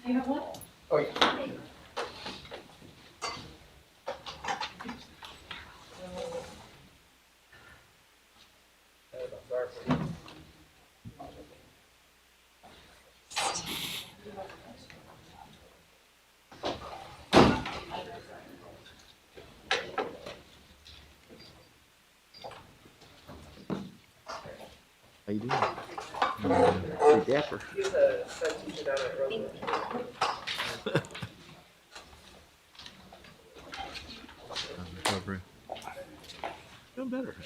You have one? Oh, yeah. How you doing? Pretty dapper. He's a science teacher down at Roseland. Recovery. Feel better.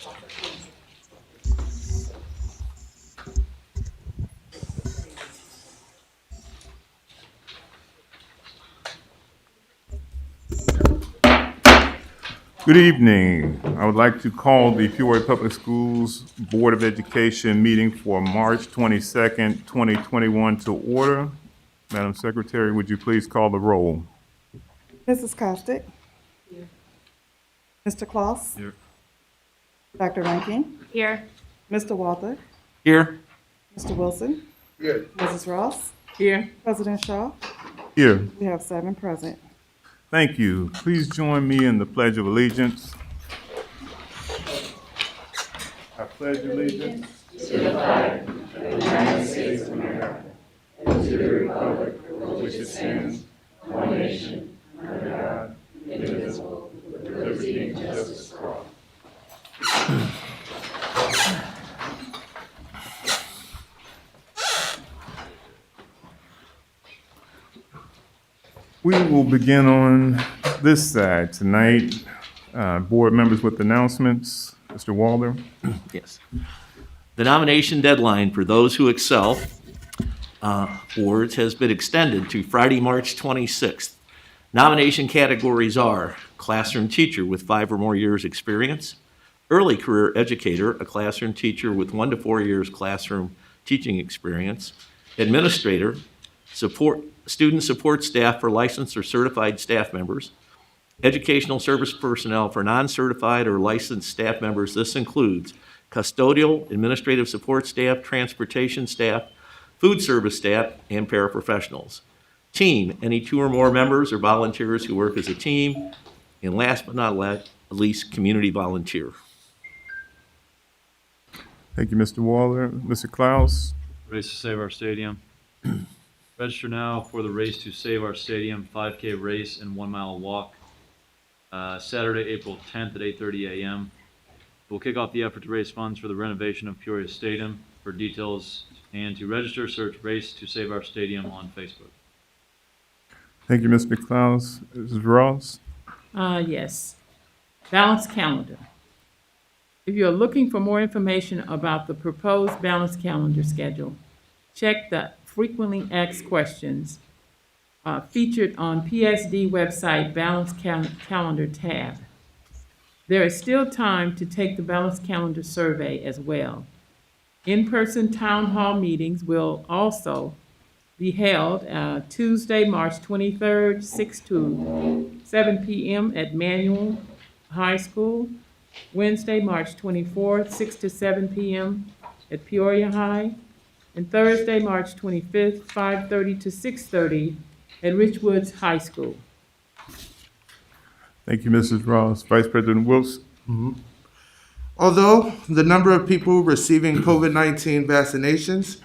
Good evening. I would like to call the Peoria Public Schools Board of Education meeting for March 22nd, 2021 to order. Madam Secretary, would you please call the roll? Mrs. Costick. Mr. Kloss. Here. Dr. Rankin. Here. Mr. Walter. Here. Mr. Wilson. Good. Mrs. Ross. Here. President Shaw. Here. We have 7 present. Thank you. Please join me in the Pledge of Allegiance. I pledge allegiance to the flag of the United States of America and to the republic for which it stands, one nation, under God, indivisible, with liberty and justice for all. We will begin on this side tonight. Board members with announcements. Mr. Walder. Yes. The nomination deadline for those who excel awards has been extended to Friday, March 26th. Nomination categories are classroom teacher with 5 or more years experience, early career educator, a classroom teacher with 1 to 4 years classroom teaching experience, administrator, student support staff for licensed or certified staff members, educational service personnel for non-certified or licensed staff members. This includes custodial, administrative support staff, transportation staff, food service staff, and paraprofessionals. Team, any 2 or more members or volunteers who work as a team. And last but not least, community volunteer. Thank you, Mr. Walder. Mr. Klaus. Race to Save Our Stadium. Register now for the Race to Save Our Stadium 5K race and 1 mile walk. Saturday, April 10th at 8:30 a.m. We'll kick off the effort to raise funds for the renovation of Peoria Stadium. For details and to register, search Race to Save Our Stadium on Facebook. Thank you, Mr. Klaus. Mrs. Ross. Yes. Balanced calendar. If you're looking for more information about the proposed balanced calendar schedule, check the frequently asked questions featured on PSD website balanced calendar tab. There is still time to take the balanced calendar survey as well. In-person town hall meetings will also be held Tuesday, March 23rd, 6 to 7 p.m. at Manual High School. Wednesday, March 24th, 6 to 7 p.m. at Peoria High. And Thursday, March 25th, 5:30 to 6:30 at Richwoods High School. Thank you, Mrs. Ross. Vice President Wilson. Although the number of people receiving COVID-19 vaccinations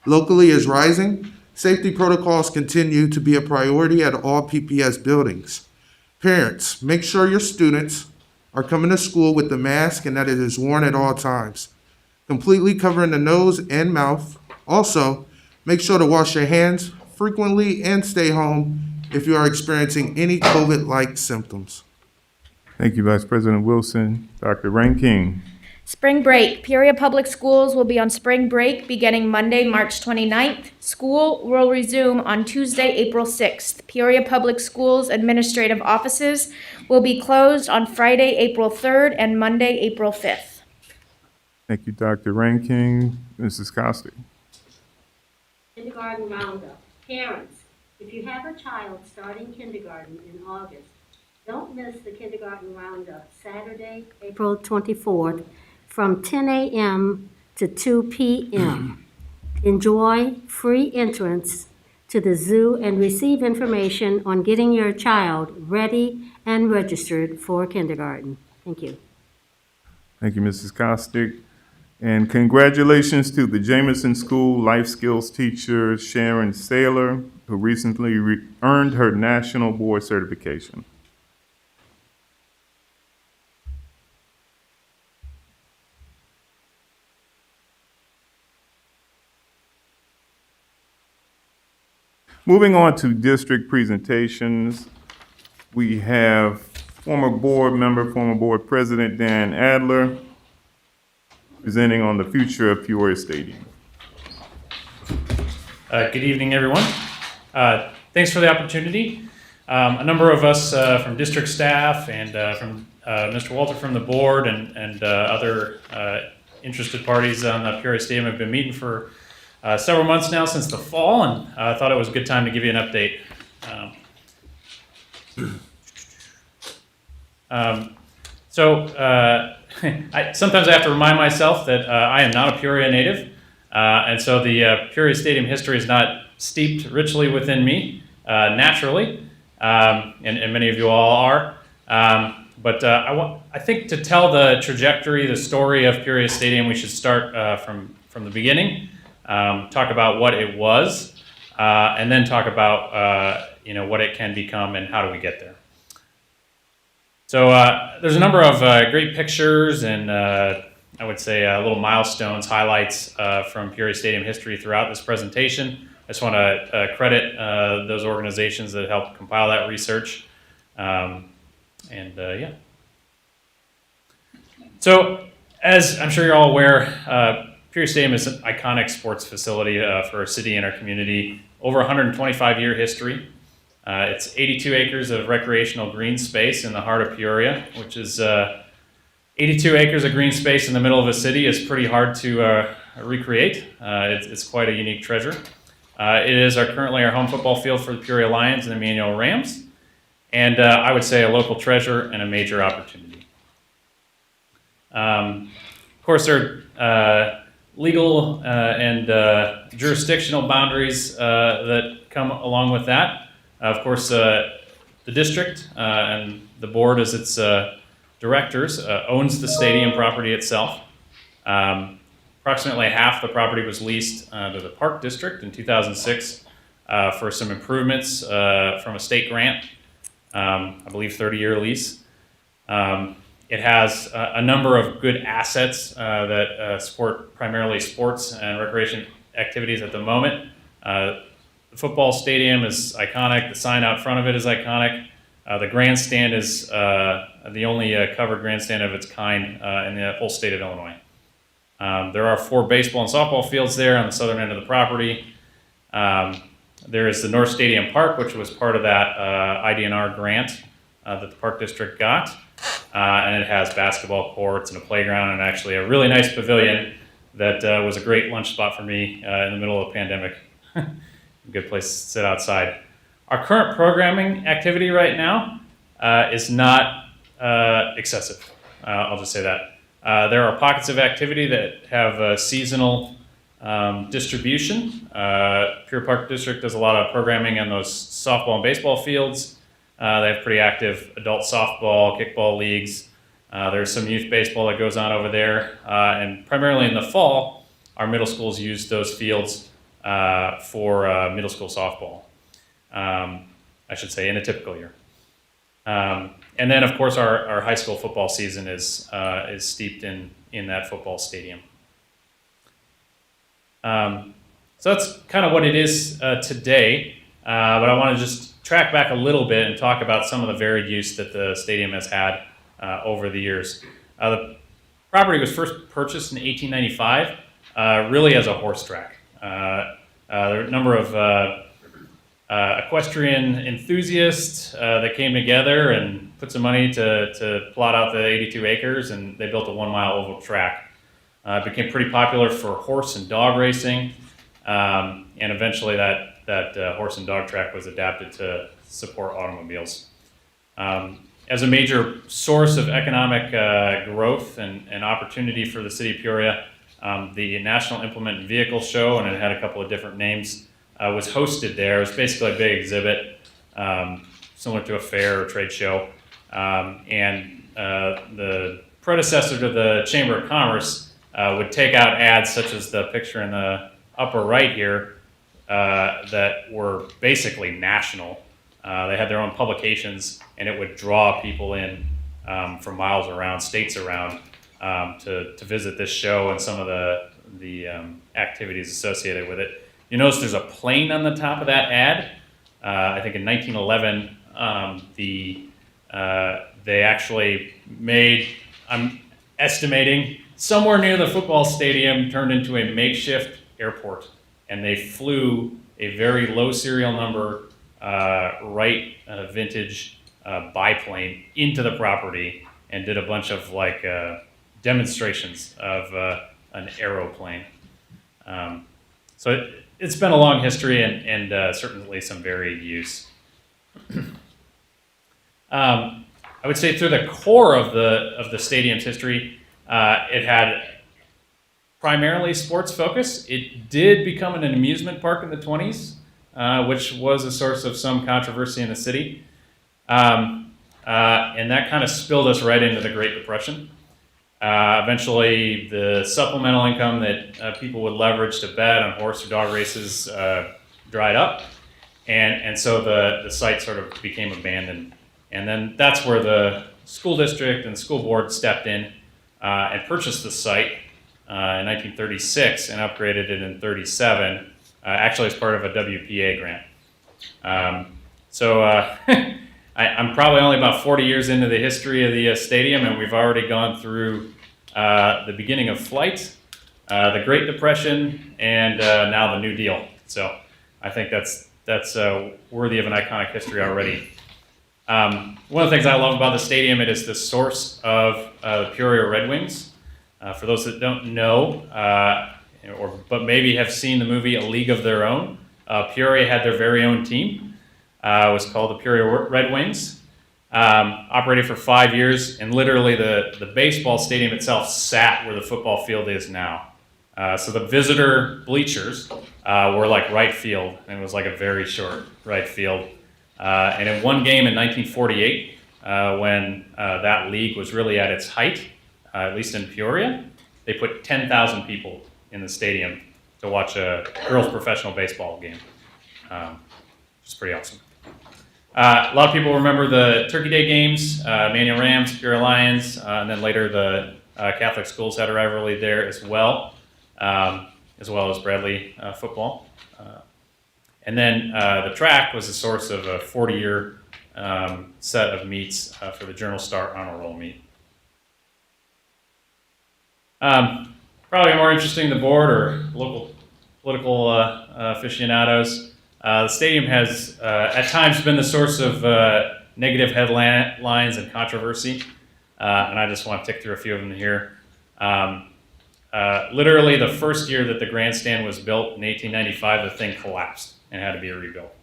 locally is rising, safety protocols continue to be a priority at all PPS buildings. Parents, make sure your students are coming to school with the mask and that it is worn at all times, completely covering the nose and mouth. Also, make sure to wash your hands frequently and stay home if you are experiencing any COVID-like symptoms. Thank you, Vice President Wilson. Dr. Rankin. Spring break. Peoria Public Schools will be on spring break beginning Monday, March 29th. School will resume on Tuesday, April 6th. Peoria Public Schools administrative offices will be closed on Friday, April 3rd and Monday, April 5th. Thank you, Dr. Rankin. Mrs. Costi. Kindergarten roundup. Parents, if you have a child starting kindergarten in August, don't miss the kindergarten roundup Saturday, April 24th from 10 a.m. to 2 p.m. Enjoy free entrance to the zoo and receive information on getting your child ready and registered for kindergarten. Thank you. Thank you, Mrs. Costick. And congratulations to the Jameson School Life Skills teacher, Sharon Saylor, who recently earned her National Board certification. Moving on to district presentations, we have former board member, former board president Dan Adler, presenting on the future of Peoria Stadium. Good evening, everyone. Thanks for the opportunity. A number of us from district staff and from Mr. Walter from the board and other interested parties on the Peoria Stadium have been meeting for several months now since the fall, and I thought it was a good time to give you an update. Sometimes I have to remind myself that I am not a Peoria native, and so the Peoria Stadium history is not steeped richly within me naturally, and many of you all are. But I think to tell the trajectory, the story of Peoria Stadium, we should start from the beginning, talk about what it was, and then talk about what it can become and how do we get there. So there's a number of great pictures and I would say little milestones, highlights from Peoria Stadium history throughout this presentation. I just want to credit those organizations that helped compile that research. Yeah. So as I'm sure you're all aware, Peoria Stadium is an iconic sports facility for our city and our community. Over 125-year history. It's 82 acres of recreational green space in the heart of Peoria, which is 82 acres of green space in the middle of a city is pretty hard to recreate. It's quite a unique treasure. It is currently our home football field for the Peoria Lions and Emmanuel Rams, and I would say a local treasure and a major opportunity. Of course, there are legal and jurisdictional boundaries that come along with that. Of course, the district and the board as its directors owns the stadium property itself. Approximately half the property was leased to the Park District in 2006 for some improvements from a state grant, I believe 30-year lease. It has a number of good assets that support primarily sports and recreation activities at the moment. The football stadium is iconic. The sign out front of it is iconic. The grandstand is the only covered grandstand of its kind in the whole state of Illinois. There are 4 baseball and softball fields there on the southern end of the property. There is the North Stadium Park, which was part of that IDNR grant that the Park District got. And it has basketball courts and a playground and actually a really nice pavilion that was a great lunch spot for me in the middle of the pandemic. A good place to sit outside. Our current programming activity right now is not excessive. I'll just say that. There are pockets of activity that have seasonal distribution. Peoria Park District does a lot of programming on those softball and baseball fields. They have pretty active adult softball, kickball leagues. There's some youth baseball that goes on over there. And primarily in the fall, our middle schools use those fields for middle school softball, I should say, in a typical year. And then, of course, our high school football season is steeped in that football stadium. So that's kind of what it is today, but I want to just track back a little bit and talk about some of the varied use that the stadium has had over the years. The property was first purchased in 1895, really as a horse track. There are a number of equestrian enthusiasts that came together and put some money to plot out the 82 acres, and they built a 1-mile oval track. It became pretty popular for horse and dog racing, and eventually that horse and dog track was adapted to support automobiles. As a major source of economic growth and opportunity for the city of Peoria, the National Implement Vehicle Show, and it had a couple of different names, was hosted there. It was basically a big exhibit, similar to a fair or trade show. And the predecessor to the Chamber of Commerce would take out ads such as the picture in the upper right here that were basically national. They had their own publications, and it would draw people in from miles around, states around, to visit this show and some of the activities associated with it. You notice there's a plane on the top of that ad. I think in 1911, they actually made, I'm estimating, somewhere near the football stadium turned into a makeshift airport, and they flew a very low serial number Wright vintage biplane into the property and did a bunch of like demonstrations of an aeroplane. So it's been a long history and certainly some varied use. I would say through the core of the stadium's history, it had primarily sports focus. It did become an amusement park in the 20s, which was a source of some controversy in the city. And that kind of spilled us right into the Great Depression. Eventually, the supplemental income that people would leverage to bet on horse or dog races dried up. And so the site sort of became abandoned. And then that's where the school district and the school board stepped in and purchased the site in 1936 and upgraded it in 37, actually as part of a WPA grant. I'm probably only about 40 years into the history of the stadium, and we've already gone through the beginning of flight, the Great Depression, and now the New Deal. So I think that's worthy of an iconic history already. One of the things I love about the stadium, it is the source of the Peoria Red Wings. For those that don't know, but maybe have seen the movie A League of Their Own, Peoria had their very own team. It was called the Peoria Red Wings. Operated for 5 years, and literally the baseball stadium itself sat where the football field is now. So the visitor bleachers were like right field, and it was like a very short right field. And in one game in 1948, when that league was really at its height, at least in Peoria, they put 10,000 people in the stadium to watch a girls' professional baseball game, which is pretty awesome. A lot of people remember the Turkey Day games, Manual Rams, Peoria Lions, and then later the Catholic schools had a rivalry there as well as Bradley football. And then the track was the source of a 40-year set of meets for the Journal Star Honor Roll meet. Probably more interesting to the board or local political aficionados. The stadium has at times been the source of negative headlines and controversy, and I just want to tick through a few of them here. Literally the first year that the grandstand was built in 1895, the thing collapsed and had to be rebuilt.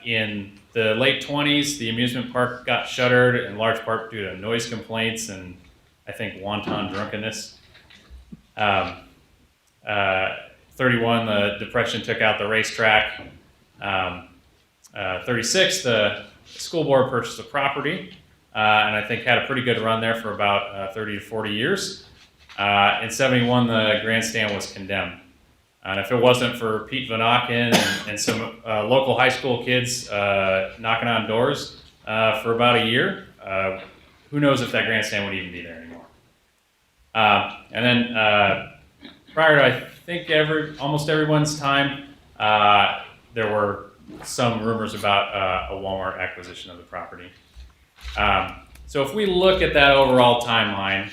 In the late 20s, the amusement park got shuttered in large part due to noise complaints and I think wanton drunkenness. 31, the Depression took out the racetrack. 36, the school board purchased the property, and I think had a pretty good run there for about 30 to 40 years. In 71, the grandstand was condemned. And if it wasn't for Pete Van Auken and some local high school kids knocking on doors for about a year, who knows if that grandstand would even be there anymore. And then prior to, I think, almost everyone's time, there were some rumors about a Walmart acquisition of the property. So if we look at that overall timeline,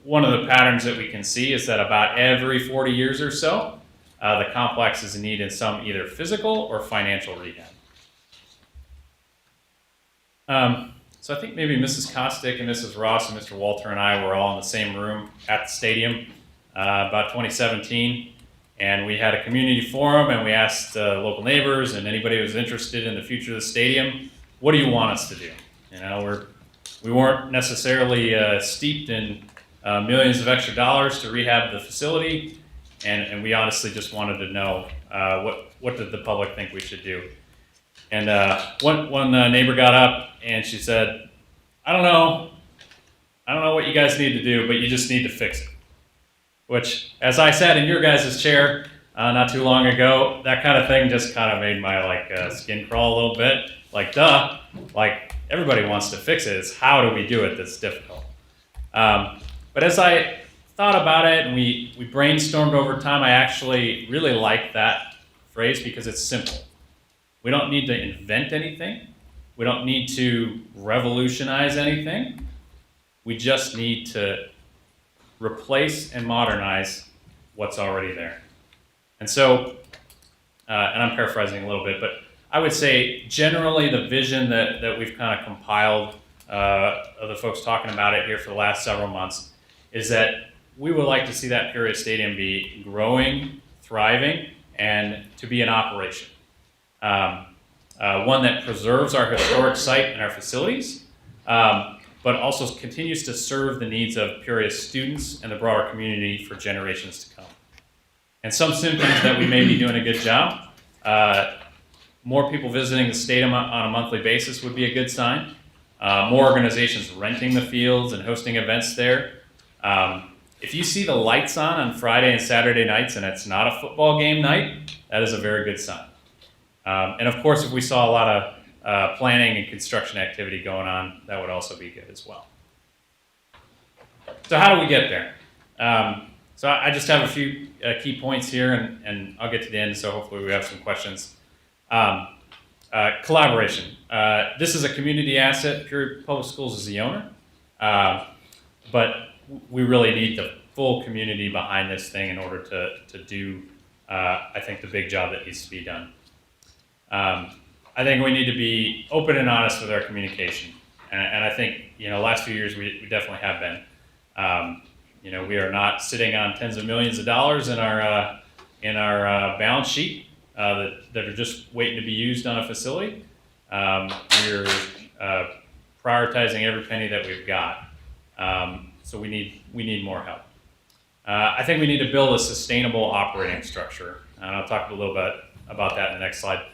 one of the patterns that we can see is that about every 40 years or so, the complex is in need of some either physical or financial rehab. So I think maybe Mrs. Kostick and Mrs. Ross and Mr. Walter and I were all in the same room at the stadium about 2017, and we had a community forum, and we asked local neighbors and anybody who was interested in the future of the stadium, what do you want us to do? You know, we weren't necessarily steeped in millions of extra dollars to rehab the facility, and we honestly just wanted to know what did the public think we should do. And one neighbor got up and she said, I don't know what you guys need to do, but you just need to fix it. Which, as I sat in your guys' chair not too long ago, that kind of thing just kind of made my skin crawl a little bit. Like, duh, like everybody wants to fix it. It's how do we do it that's difficult. But as I thought about it and we brainstormed over time, I actually really like that phrase because it's simple. We don't need to invent anything. We don't need to revolutionize anything. We just need to replace and modernize what's already there. And so, and I'm paraphrasing a little bit, but I would say generally the vision that we've kind of compiled of the folks talking about it here for the last several months is that we would like to see that Peoria Stadium be growing, thriving, and to be in operation. One that preserves our historic site and our facilities, but also continues to serve the needs of Peoria students and the broader community for generations to come. And some symptoms that we may be doing a good job. More people visiting the stadium on a monthly basis would be a good sign. More organizations renting the fields and hosting events there. If you see the lights on Friday and Saturday nights and it's not a football game night, that is a very good sign. And of course, if we saw a lot of planning and construction activity going on, that would also be good as well. So how do we get there? So I just have a few key points here, and I'll get to the end, so hopefully we have some questions. Collaboration. This is a community asset. Peoria Public Schools is the owner, but we really need the full community behind this thing in order to do, I think, the big job that needs to be done. I think we need to be open and honest with our communication, and I think last few years we definitely have been. We are not sitting on tens of millions of dollars in our balance sheet that are just waiting to be used on a facility. We're prioritizing every penny that we've got. So we need more help. I think we need to build a sustainable operating structure, and I'll talk a little bit about that in the next slide.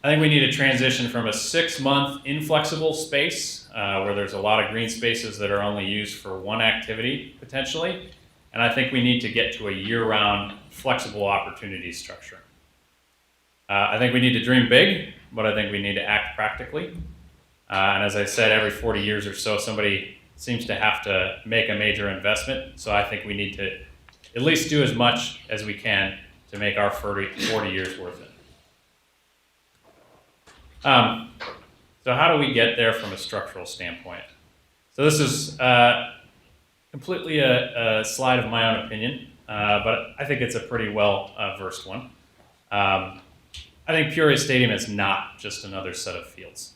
I think we need to transition from a 6-month inflexible space where there's a lot of green spaces that are only used for one activity potentially, and I think we need to get to a year-round flexible opportunity structure. I think we need to dream big, but I think we need to act practically. And as I said, every 40 years or so, somebody seems to have to make a major investment. So I think we need to at least do as much as we can to make our 40 years worth it. So how do we get there from a structural standpoint? So this is completely a slide of my own opinion, but I think it's a pretty well versed one. I think Peoria Stadium is not just another set of fields.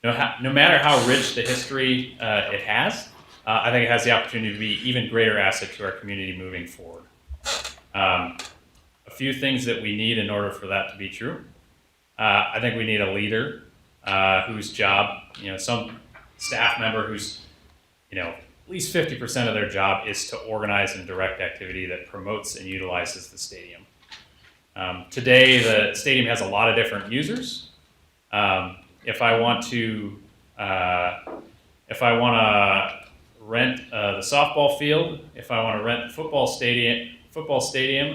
No matter how rich the history it has, I think it has the opportunity to be even greater asset to our community moving forward. A few things that we need in order for that to be true. I think we need a leader whose job, some staff member who's, at least 50% of their job is to organize and direct activity that promotes and utilizes the stadium. Today, the stadium has a lot of different users. If I want to rent the softball field, if I want to rent the football stadium,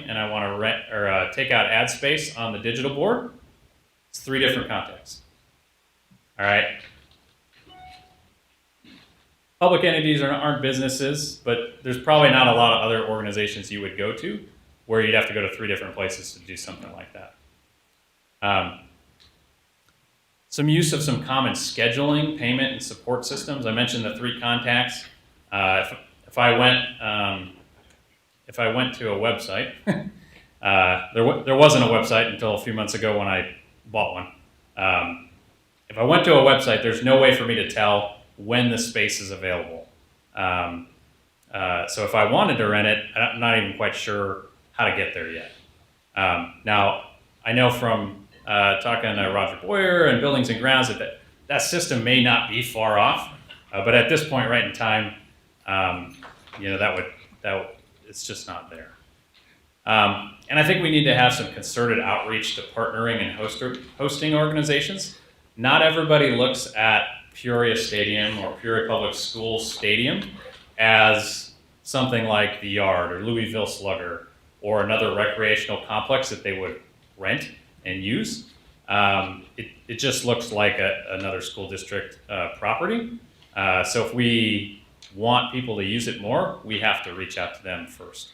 and I want to rent or take out ad space on the digital board, it's 3 different contexts. All right. Public entities aren't businesses, but there's probably not a lot of other organizations you would go to where you'd have to go to 3 different places to do something like that. Some use of some common scheduling, payment, and support systems. I mentioned the 3 contacts. If I went to a website, there wasn't a website until a few months ago when I bought one. If I went to a website, there's no way for me to tell when the space is available. So if I wanted to rent it, I'm not even quite sure how to get there yet. Now, I know from talking to Roger Boyer and Buildings and Grounds that system may not be far off, but at this point right in time, it's just not there. And I think we need to have some concerted outreach to partnering and hosting organizations. Not everybody looks at Peoria Stadium or Peoria Public Schools Stadium as something like the Yard or Louisville Slugger or another recreational complex that they would rent and use. It just looks like another school district property. So if we want people to use it more, we have to reach out to them first.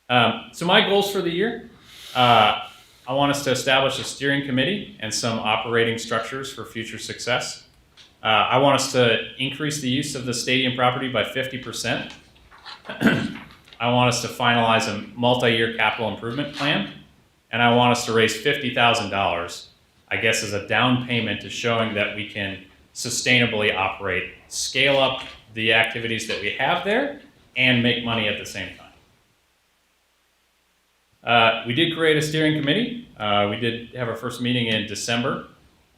So my goals for the year, I want us to establish a steering committee and some operating structures for future success. I want us to increase the use of the stadium property by 50%. I want us to finalize a multi-year capital improvement plan. And I want us to raise $50,000, I guess, as a down payment to showing that we can sustainably operate, scale up the activities that we have there, and make money at the same time. We did create a steering committee. We did have our first meeting in December.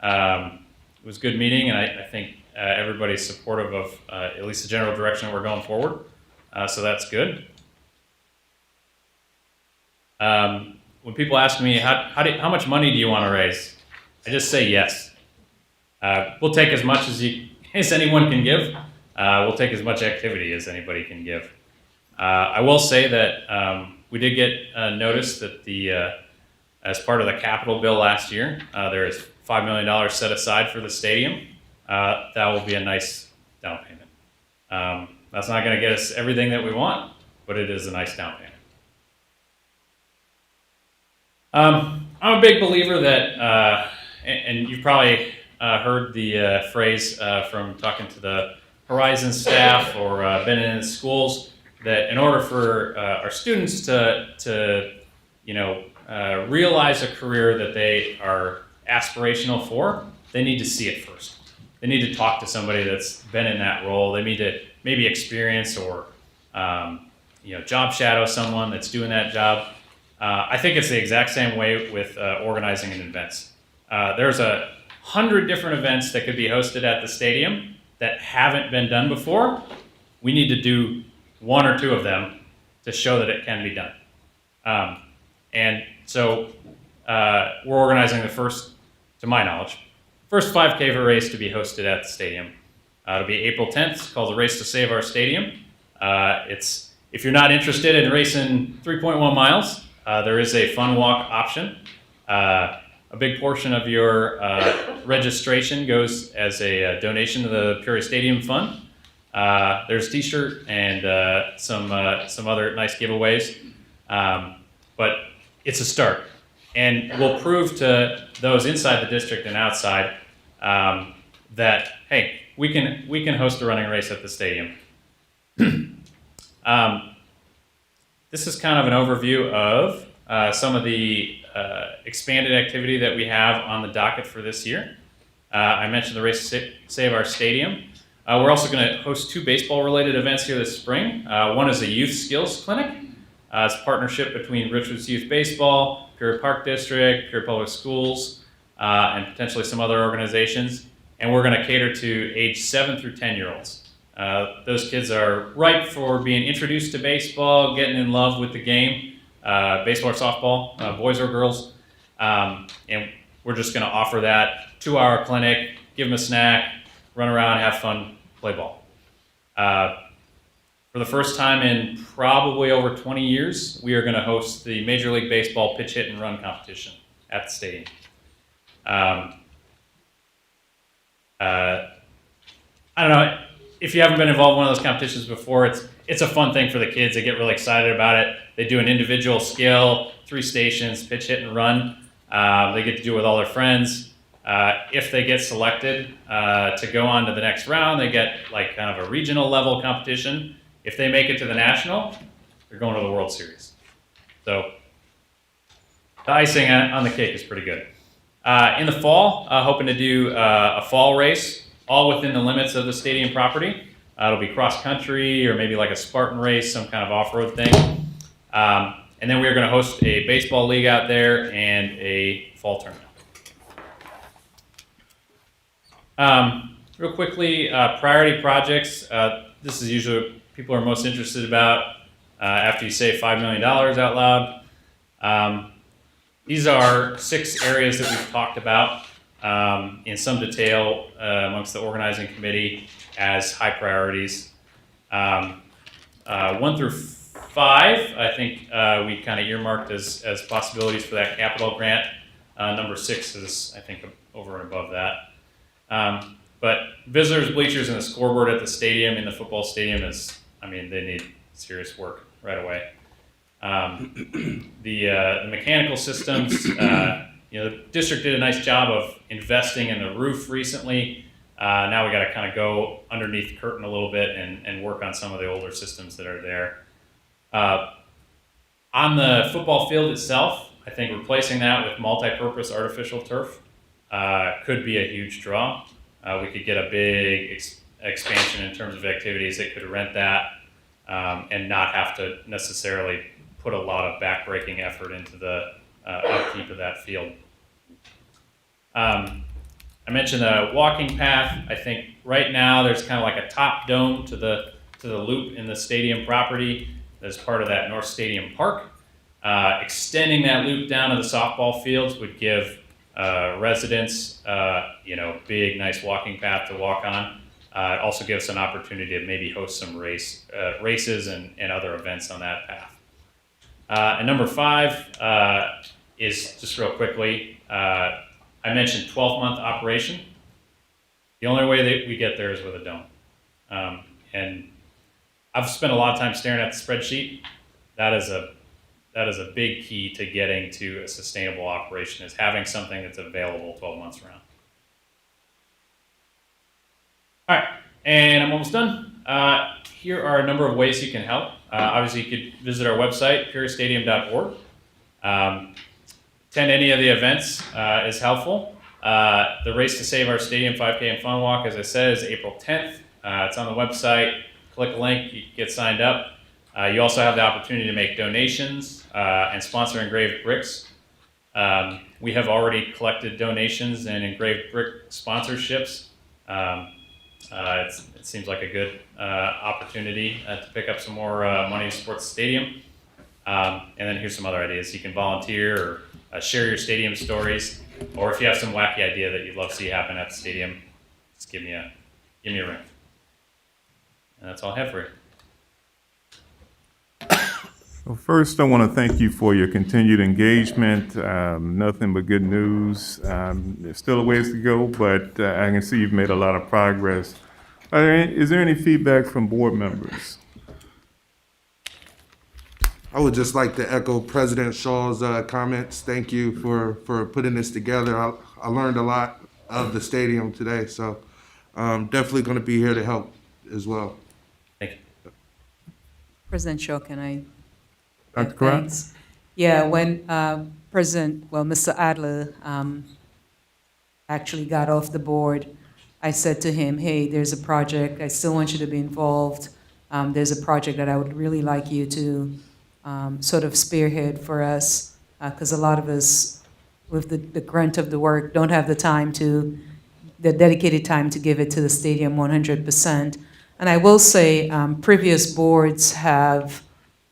It was a good meeting, and I think everybody's supportive of at least the general direction we're going forward. So that's good. When people ask me, how much money do you want to raise? I just say yes. We'll take as much as anyone can give. We'll take as much activity as anybody can give. I will say that we did get notice that as part of the capital bill last year, there is $5 million set aside for the stadium. That will be a nice down payment. That's not going to get us everything that we want, but it is a nice down payment. I'm a big believer that, and you've probably heard the phrase from talking to the Horizon staff or been in schools, that in order for our students to realize a career that they are aspirational for, they need to see it first. They need to talk to somebody that's been in that role. They need to maybe experience or job shadow someone that's doing that job. I think it's the exact same way with organizing an events. There's 100 different events that could be hosted at the stadium that haven't been done before. We need to do one or two of them to show that it can be done. And so we're organizing the first, to my knowledge, first 5K race to be hosted at the stadium. It'll be April 10th. It's called the Race to Save Our Stadium. If you're not interested in racing 3.1 miles, there is a fun walk option. A big portion of your registration goes as a donation to the Peoria Stadium Fund. There's a t-shirt and some other nice giveaways. But it's a start. And we'll prove to those inside the district and outside that, hey, we can host a running race at the stadium. This is kind of an overview of some of the expanded activity that we have on the docket for this year. I mentioned the Race to Save Our Stadium. We're also going to host 2 baseball-related events here this spring. One is a youth skills clinic. It's a partnership between Richwoods Youth Baseball, Peoria Park District, Peoria Public Schools, and potentially some other organizations. And we're going to cater to age 7 through 10-year-olds. Those kids are ripe for being introduced to baseball, getting in love with the game, baseball or softball, boys or girls. And we're just going to offer that 2-hour clinic, give them a snack, run around, have fun, play ball. For the first time in probably over 20 years, we are going to host the Major League Baseball pitch, hit, and run competition at the stadium. I don't know, if you haven't been involved in one of those competitions before, it's a fun thing for the kids. They get really excited about it. They do an individual skill, 3 stations, pitch, hit, and run. They get to do it with all their friends. If they get selected to go on to the next round, they get like kind of a regional level competition. If they make it to the national, they're going to the World Series. So the icing on the cake is pretty good. In the fall, hoping to do a fall race, all within the limits of the stadium property. It'll be cross country or maybe like a Spartan race, some kind of off-road thing. And then we're going to host a baseball league out there and a fall tournament. Real quickly, priority projects. This is usually what people are most interested about. after you say $5 million out loud. These are 6 areas that we've talked about in some detail amongst the organizing committee as high priorities. 1 through 5, I think we kind of earmarked as possibilities for that capital grant. Number 6 is, I think, over and above that. But visitors, bleachers, and the scoreboard at the stadium, in the football stadium, they need serious work right away. The mechanical systems, the district did a nice job of investing in the roof recently. Now we got to kind of go underneath the curtain a little bit and work on some of the older systems that are there. On the football field itself, I think replacing that with multi-purpose artificial turf could be a huge draw. We could get a big expansion in terms of activities that could rent that and not have to necessarily put a lot of backbreaking effort into the upkeep of that field. I mentioned the walking path. I think right now there's kind of like a top dome to the loop in the stadium property as part of that North Stadium Park. Extending that loop down to the softball fields would give residents, big, nice walking path to walk on. It also gives an opportunity to maybe host some races and other events on that path. And number 5 is, just real quickly, I mentioned 12-month operation. The only way that we get there is with a dome. And I've spent a lot of time staring at the spreadsheet. That is a big key to getting to a sustainable operation, is having something that's available 12 months around. All right, and I'm almost done. Here are a number of ways you can help. Obviously, you could visit our website, peoriastadium.org. Attend any of the events is helpful. The Race to Save Our Stadium 5K and Fun Walk, as I said, is April 10th. It's on the website. Click a link, you get signed up. You also have the opportunity to make donations and sponsor engraved bricks. We have already collected donations and engraved brick sponsorships. It seems like a good opportunity to pick up some more money to support the stadium. And then here's some other ideas. You can volunteer or share your stadium stories, or if you have some wacky idea that you'd love to see happen at the stadium, just give me a ring. And that's all I have for you. Well, first, I want to thank you for your continued engagement. Nothing but good news. There's still a ways to go, but I can see you've made a lot of progress. Is there any feedback from board members? I would just like to echo President Shaw's comments. Thank you for putting this together. I learned a lot of the stadium today, so definitely going to be here to help as well. Thank you. President Shaw, can I? Dr. Karat? Thanks. Yeah, when Mr. Adler actually got off the board, I said to him, hey, there's a project, I still want you to be involved. There's a project that I would really like you to sort of spearhead for us, because a lot of us, with the grunt of the work, don't have the dedicated time to give it to the stadium 100%. And I will say, previous boards have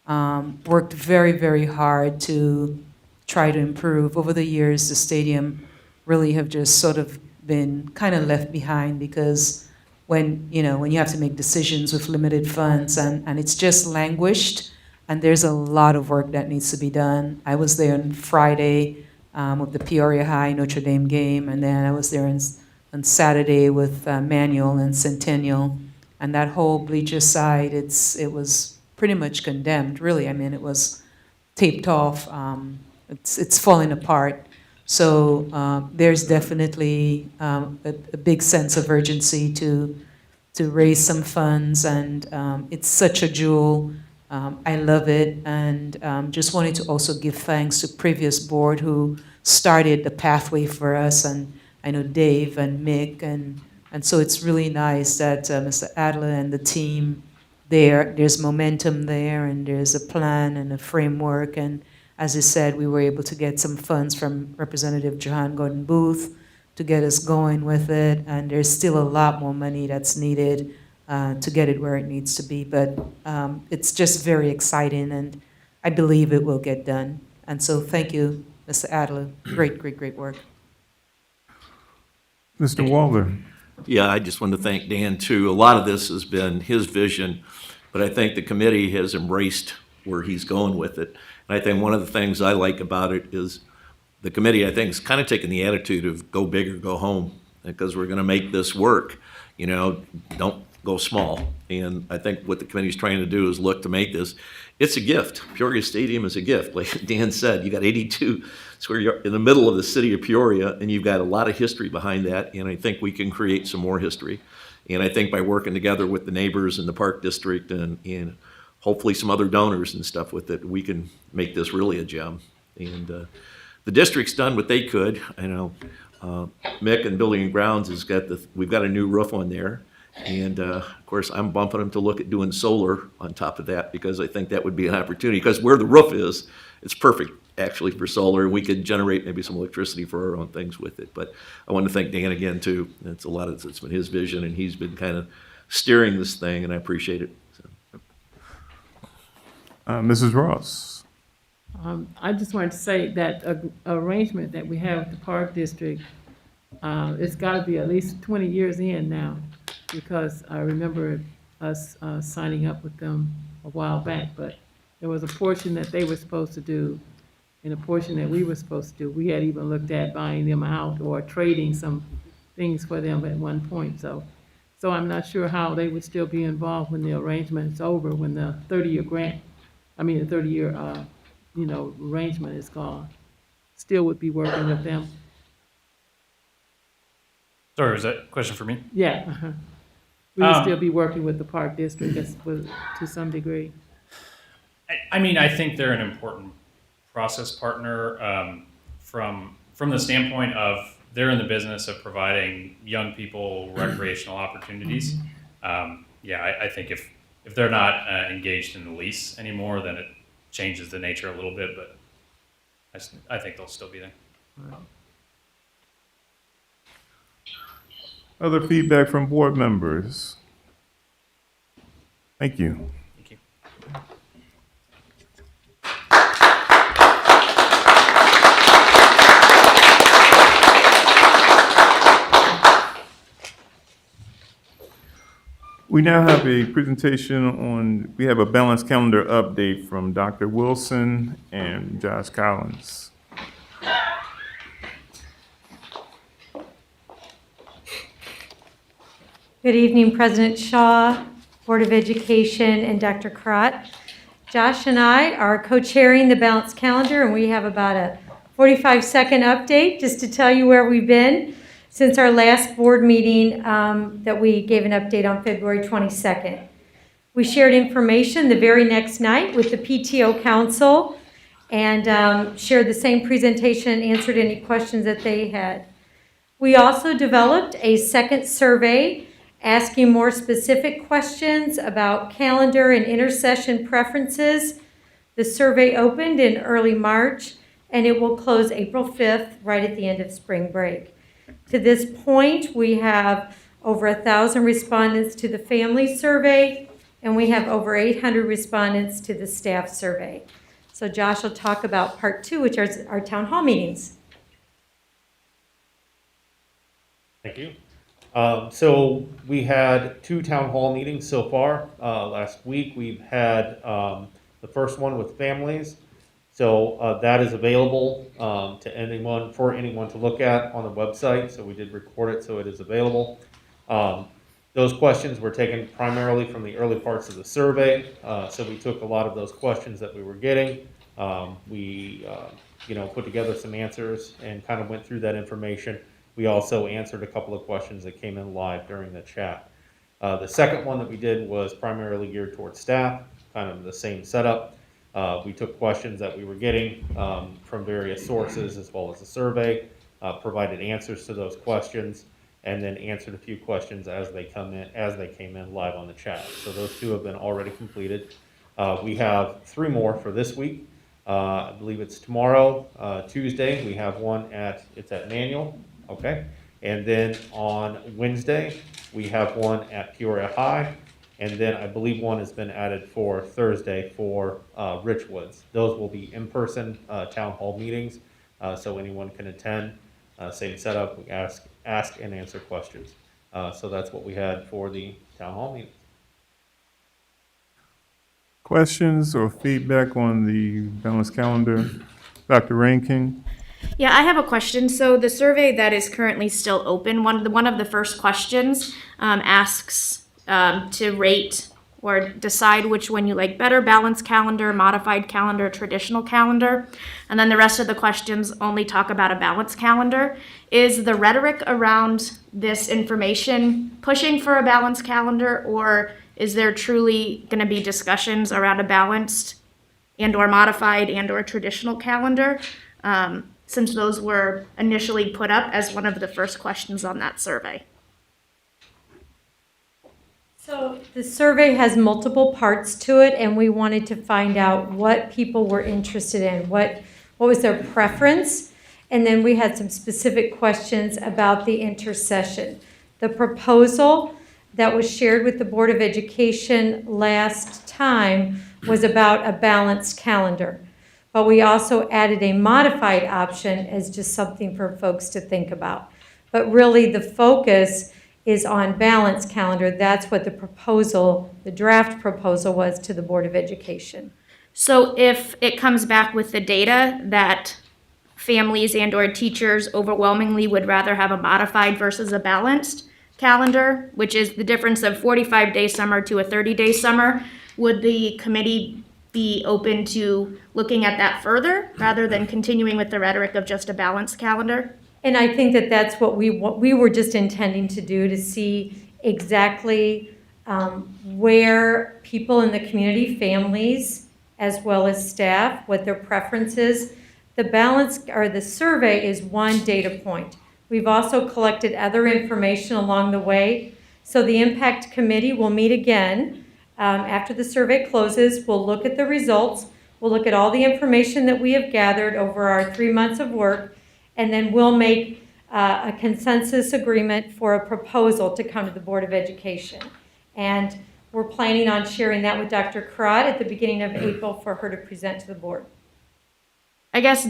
worked very, very hard to try to improve. Over the years, the stadium really have just sort of been kind of left behind, because when you have to make decisions with limited funds and it's just languished, and there's a lot of work that needs to be done. I was there on Friday with the Peoria High Notre Dame game, and then I was there on Saturday with Manual and Centennial, and that whole bleacher side, it was pretty much condemned, really. I mean, it was taped off. It's falling apart. So there's definitely a big sense of urgency to raise some funds, and it's such a jewel. I love it, and just wanted to also give thanks to previous board who started the pathway for us, and I know Dave and Mick, and so it's really nice that Mr. Adler and the team, there's momentum there, and there's a plan and a framework, and as I said, we were able to get some funds from Representative Johan Gordon Booth to get us going with it, and there's still a lot more money that's needed to get it where it needs to be. But it's just very exciting, and I believe it will get done. And so thank you, Mr. Adler. Great, great, great work. Mr. Waller. Yeah, I just wanted to thank Dan too. A lot of this has been his vision, but I think the committee has embraced where he's going with it. And I think one of the things I like about it is the committee, I think, is kind of taking the attitude of go big or go home, because we're going to make this work. You know, don't go small. And I think what the committee's trying to do is look to make this, it's a gift. Peoria Stadium is a gift. Like Dan said, you got 82 square yards in the middle of the city of Peoria, and you've got a lot of history behind that, and I think we can create some more history. And I think by working together with the neighbors and the Park District and hopefully some other donors and stuff with it, we can make this really a gem. And the district's done what they could. I know Mick and Building and Grounds we've got a new roof on there. And of course, I'm bumping them to look at doing solar on top of that, because I think that would be an opportunity. Because where the roof is, it's perfect actually for solar. We could generate maybe some electricity for our own things with it. But I want to thank Dan again too. It's been his vision, and he's been kind of steering this thing, and I appreciate it. So. Mrs. Ross. I just wanted to say that arrangement that we have with the Park District, it's got to be at least 20 years in now, because I remember us signing up with them a while back, but there was a portion that they were supposed to do and a portion that we were supposed to do. We had even looked at buying them out or trading some things for them at one point. So I'm not sure how they would still be involved when the arrangement's over, when the 30-year arrangement is gone. Still would be working with them. Sorry, was that a question for me? Yeah, we would still be working with the Park District to some degree. I mean, I think they're an important process partner from the standpoint of they're in the business of providing young people recreational opportunities. I think if they're not engaged in the lease anymore, then it changes the nature a little bit, but I think they'll still be there. Other feedback from board members? Thank you. Thank you. We now have a presentation we have a balanced calendar update from Dr. Wilson and Josh Collins. Good evening, President Shaw, Board of Education, and Dr. Crott. Josh and I are co-chairing the balanced calendar, and we have about a 45-second update just to tell you where we've been since our last board meeting that we gave an update on February 22nd. We shared information the very next night with the PTO Council and shared the same presentation and answered any questions that they had. We also developed a second survey asking more specific questions about calendar and intersession preferences. The survey opened in early March, and it will close April 5th, right at the end of spring break. To this point, we have over 1,000 respondents to the family survey, and we have over 800 respondents to the staff survey. So Josh will talk about part 2, which are our town hall meetings. Thank you. So we had 2 town hall meetings so far. Last week we've had the first one with families. So that is available to anyone to look at on the website. So we did record it, so it is available. Those questions were taken primarily from the early parts of the survey. So we took a lot of those questions that we were getting. We put together some answers and kind of went through that information. We also answered a couple of questions that came in live during the chat. The second one that we did was primarily geared towards staff, kind of the same setup. We took questions that we were getting from various sources as well as the survey, provided answers to those questions, and then answered a few questions as they came in live on the chat. So those 2 have been already completed. We have 3 more for this week. I believe it's tomorrow, Tuesday. We have one at Manual. Okay. And then on Wednesday, we have one at Peoria High. And then I believe one has been added for Thursday for Richwoods. Those will be in-person town hall meetings, so anyone can attend, same setup, we ask and answer questions. So that's what we had for the town hall meeting. Questions or feedback on the balanced calendar? Dr. Rankin? Yeah, I have a question. So the survey that is currently still open, one of the first questions asks to rate or decide which one you like better, balanced calendar, modified calendar, traditional calendar. And then the rest of the questions only talk about a balanced calendar. Is the rhetoric around this information pushing for a balanced calendar, or is there truly going to be discussions around a balanced and or modified and or traditional calendar? Since those were initially put up as one of the first questions on that survey. So the survey has multiple parts to it, and we wanted to find out what people were interested in, what was their preference, and then we had some specific questions about the intercession. The proposal that was shared with the Board of Education last time was about a balanced calendar, but we also added a modified option as just something for folks to think about. But really the focus is on balanced calendar. That's what the proposal, the draft proposal was to the Board of Education. So if it comes back with the data that families and or teachers overwhelmingly would rather have a modified versus a balanced calendar, which is the difference of 45-day summer to a 30-day summer, would the committee be open to looking at that further rather than continuing with the rhetoric of just a balanced calendar? And I think that that's what we were just intending to do, to see exactly where people in the community, families, as well as staff, what their preference is. The balance, or the survey, is one data point. We've also collected other information along the way. So the impact committee will meet again after the survey closes. We'll look at the results. We'll look at all the information that we have gathered over our 3 months of work, and then we'll make a consensus agreement for a proposal to come to the Board of Education. And we're planning on sharing that with Dr. Crott at the beginning of April for her to present to the board. I guess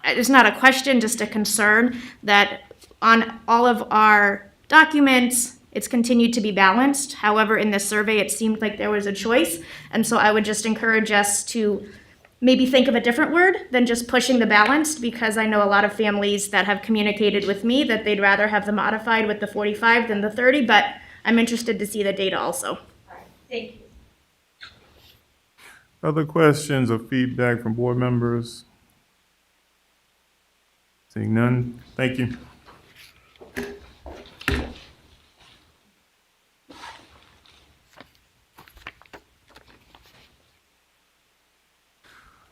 it's not a question, just a concern that on all of our documents, it's continued to be balanced. However, in this survey, it seemed like there was a choice. And so I would just encourage us to maybe think of a different word than just pushing the balanced, because I know a lot of families that have communicated with me that they'd rather have the modified with the 45 than the 30, but I'm interested to see the data also. Thank you. Other questions or feedback from board members? Seeing none, thank you.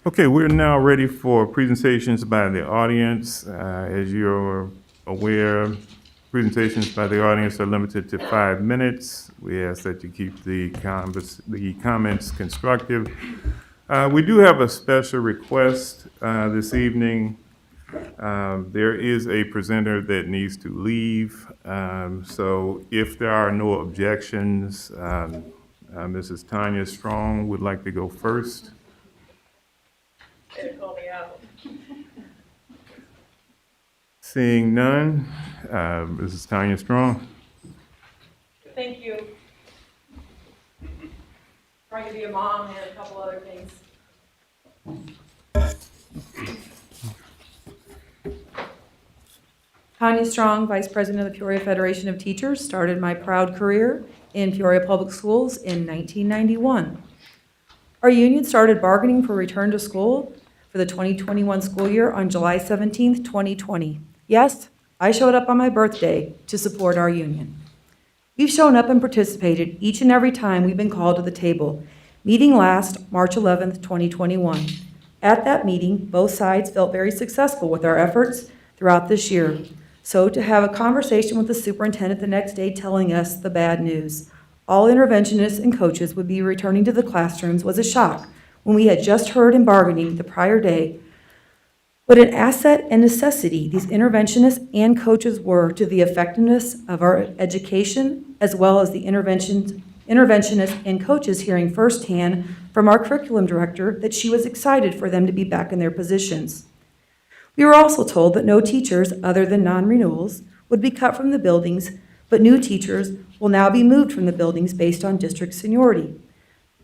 Okay, we're now ready for presentations by the audience. As you're aware, presentations by the audience are limited to 5 minutes. We ask that you keep the comments constructive. We do have a special request this evening. There is a presenter that needs to leave. So if there are no objections, Mrs. Tanya Strong would like to go first. Seeing none, Mrs. Tanya Strong. Thank you. Trying to be a mom and a couple other things. Tanya Strong, Vice President of the Peoria Federation of Teachers, started my proud career in Peoria Public Schools in 1991. Our union started bargaining for return to school for the 2021 school year on July 17th, 2020. Yes, I showed up on my birthday to support our union. We've shown up and participated each and every time we've been called to the table, meeting last March 11th, 2021. At that meeting, both sides felt very successful with our efforts throughout this year. So to have a conversation with the superintendent the next day telling us the bad news, all interventionists and coaches would be returning to the classrooms, was a shock when we had just heard in bargaining the prior day What an asset and necessity these interventionists and coaches were to the effectiveness of our education, as well as the interventionists and coaches hearing firsthand from our curriculum director that she was excited for them to be back in their positions. We were also told that no teachers other than non-renewals would be cut from the buildings, but new teachers will now be moved from the buildings based on district seniority.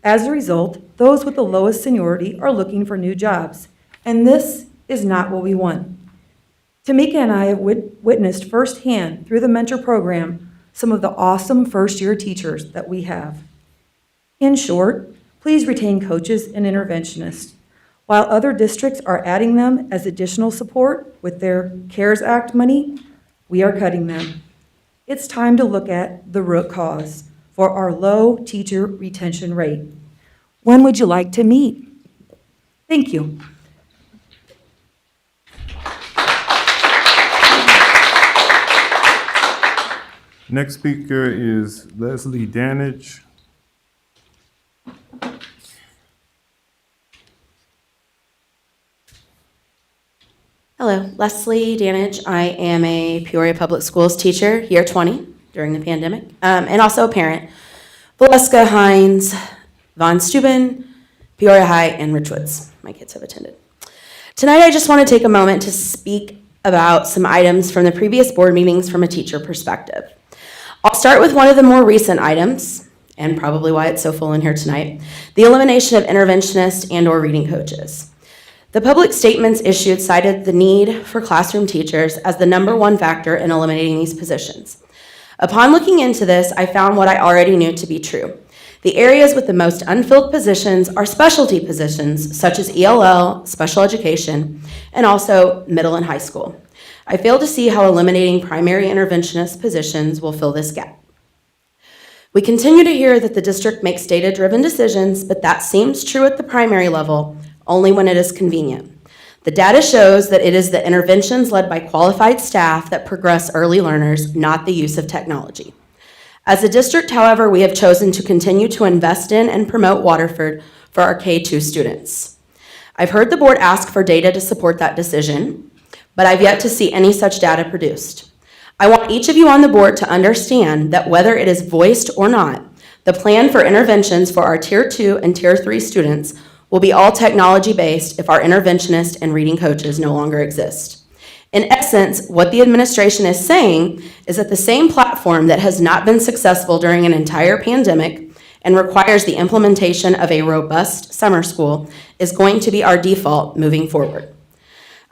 As a result, those with the lowest seniority are looking for new jobs, and this is not what we want. Tamika and I have witnessed firsthand through the mentor program some of the awesome first-year teachers that we have. In short, please retain coaches and interventionists. While other districts are adding them as additional support with their CARES Act money, we are cutting them. It's time to look at the root cause for our low teacher retention rate. When would you like to meet? Thank you. Next speaker is Leslie Danich. Hello, Leslie Danich. I am a Peoria Public Schools teacher, year 20, during the pandemic, and also a parent. Valeska, Hines, Von Steuben, Peoria High, and Ridgewoods. My kids have attended. Tonight, I just want to take a moment to speak about some items from the previous board meetings from a teacher perspective. I'll start with one of the more recent items, and probably why it's so full in here tonight, the elimination of interventionists and/or reading coaches. The public statements issued cited the need for classroom teachers as the #1 factor in eliminating these positions. Upon looking into this, I found what I already knew to be true. The areas with the most unfilled positions are specialty positions, such as ELL, special education, and also middle and high school. I fail to see how eliminating primary interventionist positions will fill this gap. We continue to hear that the district makes data-driven decisions, but that seems true at the primary level only when it is convenient. The data shows that it is the interventions led by qualified staff that progress early learners, not the use of technology. As a district, however, we have chosen to continue to invest in and promote Waterford for our K-2 students. I've heard the board ask for data to support that decision, but I've yet to see any such data produced. I want each of you on the board to understand that whether it is voiced or not, the plan for interventions for our Tier 2 and Tier 3 students will be all technology-based if our interventionist and reading coaches no longer exist. In essence, what the administration is saying is that the same platform that has not been successful during an entire pandemic and requires the implementation of a robust summer school is going to be our default moving forward.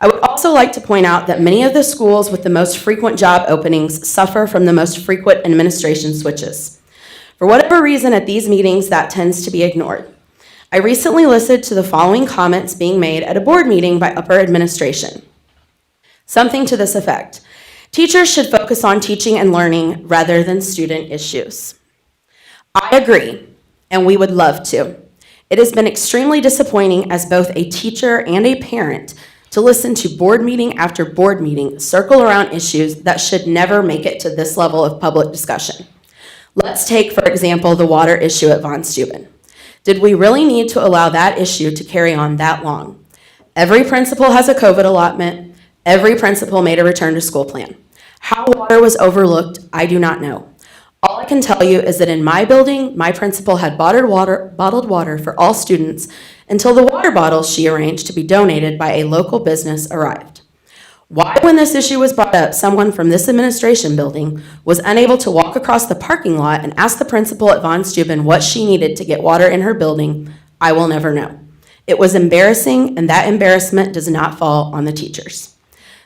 I would also like to point out that many of the schools with the most frequent job openings suffer from the most frequent administration switches. For whatever reason at these meetings, that tends to be ignored. I recently listened to the following comments being made at a board meeting by upper administration. Something to this effect: teachers should focus on teaching and learning rather than student issues. I agree, and we would love to. It has been extremely disappointing as both a teacher and a parent to listen to board meeting after board meeting circle around issues that should never make it to this level of public discussion. Let's take, for example, the water issue at Von Steuben. Did we really need to allow that issue to carry on that long? Every principal has a COVID allotment. Every principal made a return to school plan. How water was overlooked, I do not know. All I can tell you is that in my building, my principal had bottled water for all students until the water bottles she arranged to be donated by a local business arrived. Why, when this issue was brought up, someone from this administration building was unable to walk across the parking lot and ask the principal at Von Steuben what she needed to get water in her building, I will never know. It was embarrassing, and that embarrassment does not fall on the teachers.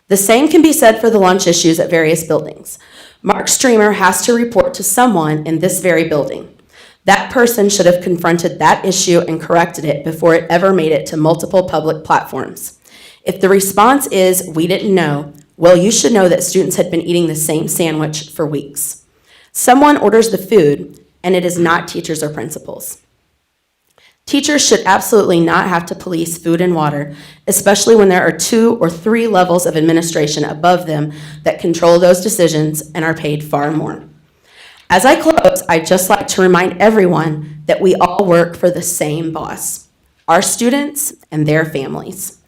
The same can be said for the lunch issues at various buildings. Mark Streamer has to report to someone in this very building. That person should have confronted that issue and corrected it before it ever made it to multiple public platforms. If the response is, we didn't know, well, you should know that students had been eating the same sandwich for weeks. Someone orders the food, and it is not teachers or principals. Teachers should absolutely not have to police food and water, especially when there are 2 or 3 levels of administration above them that control those decisions and are paid far more. As I close, I'd just like to remind everyone that we all work for the same boss, our students and their families.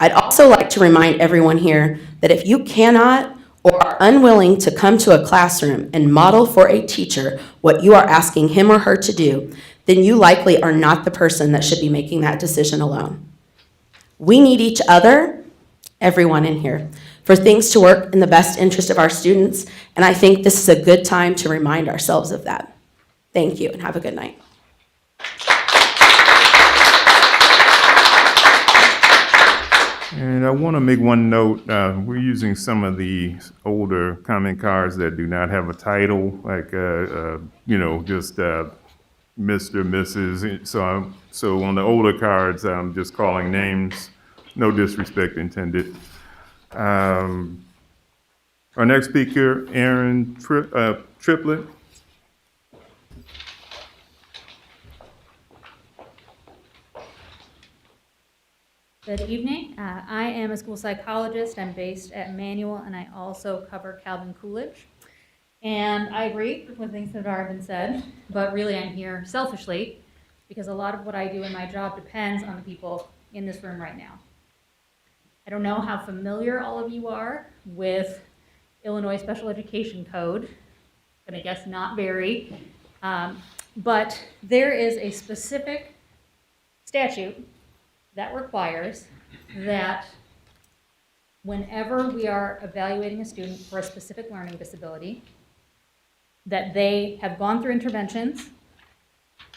I'd also like to remind everyone here that if you cannot or are unwilling to come to a classroom and model for a teacher what you are asking him or her to do, then you likely are not the person that should be making that decision alone. We need each other, everyone in here, for things to work in the best interest of our students, and I think this is a good time to remind ourselves of that. Thank you, and have a good night. And I want to make one note. We're using some of the older comment cards that do not have a title, like, just Mr., Mrs. So on the older cards, I'm just calling names, no disrespect intended. Our next speaker, Aaron Triplett. Good evening. I am a school psychologist. I'm based at Manual, and I also cover Calvin Coolidge. And I agree with things that have already been said, but really I'm here selfishly because a lot of what I do in my job depends on the people in this room right now. I don't know how familiar all of you are with Illinois Special Education Code. I'm gonna guess not very, but there is a specific statute that requires that whenever we are evaluating a student for a specific learning disability, that they have gone through interventions,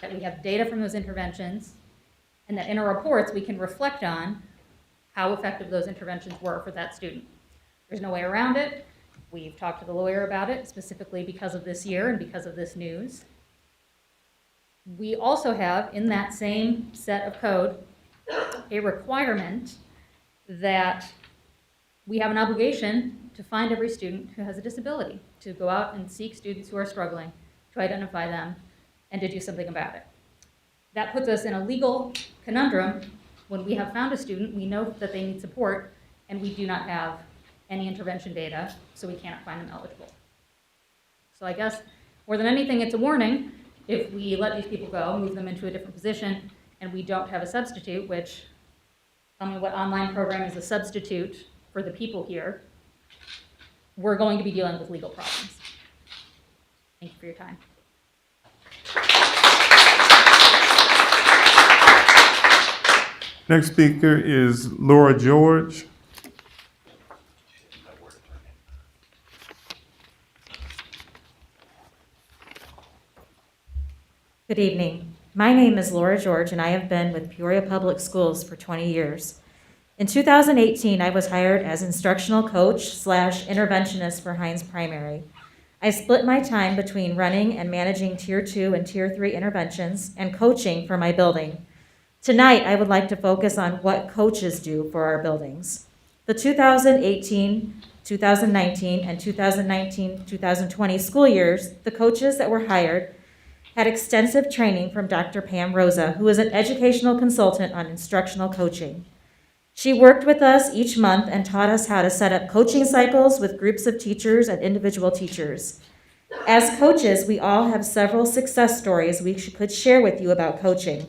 that we have data from those interventions, and that in our reports we can reflect on how effective those interventions were for that student. There's no way around it. We've talked to the lawyer about it, specifically because of this year and because of this news. We also have, in that same set of code, a requirement that we have an obligation to find every student who has a disability, to go out and seek students who are struggling, to identify them, and to do something about it. That puts us in a legal conundrum. When we have found a student, we know that they need support, and we do not have any intervention data, so we cannot find them eligible. So I guess, more than anything, it's a warning. If we let these people go, move them into a different position, and we don't have a substitute, which, tell me what online program is a substitute for the people here, we're going to be dealing with legal problems. Thank you for your time. Next speaker is Laura George. Good evening. My name is Laura George, and I have been with Peoria Public Schools for 20 years. In 2018, I was hired as instructional coach / interventionist for Hines Primary. I split my time between running and managing Tier 2 and Tier 3 interventions and coaching for my building. Tonight, I would like to focus on what coaches do for our buildings. The 2018, 2019, and 2019-2020 school years, the coaches that were hired had extensive training from Dr. Pam Rosa, who is an educational consultant on instructional coaching. She worked with us each month and taught us how to set up coaching cycles with groups of teachers and individual teachers. As coaches, we all have several success stories we could share with you about coaching.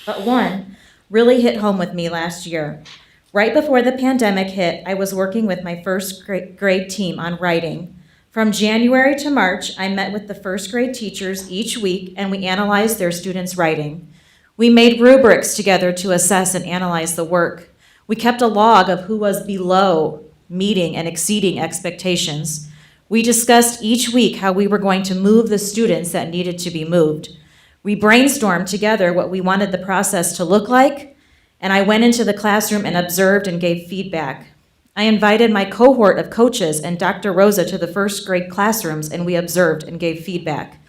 But one really hit home with me last year. Right before the pandemic hit, I was working with my first grade team on writing. From January to March, I met with the first grade teachers each week, and we analyzed their students' writing. We made rubrics together to assess and analyze the work. We kept a log of who was below meeting and exceeding expectations. We discussed each week how we were going to move the students that needed to be moved. We brainstormed together what we wanted the process to look like, and I went into the classroom and observed and gave feedback. I invited my cohort of coaches and Dr. Rosa to the first grade classrooms, and we observed and gave feedback.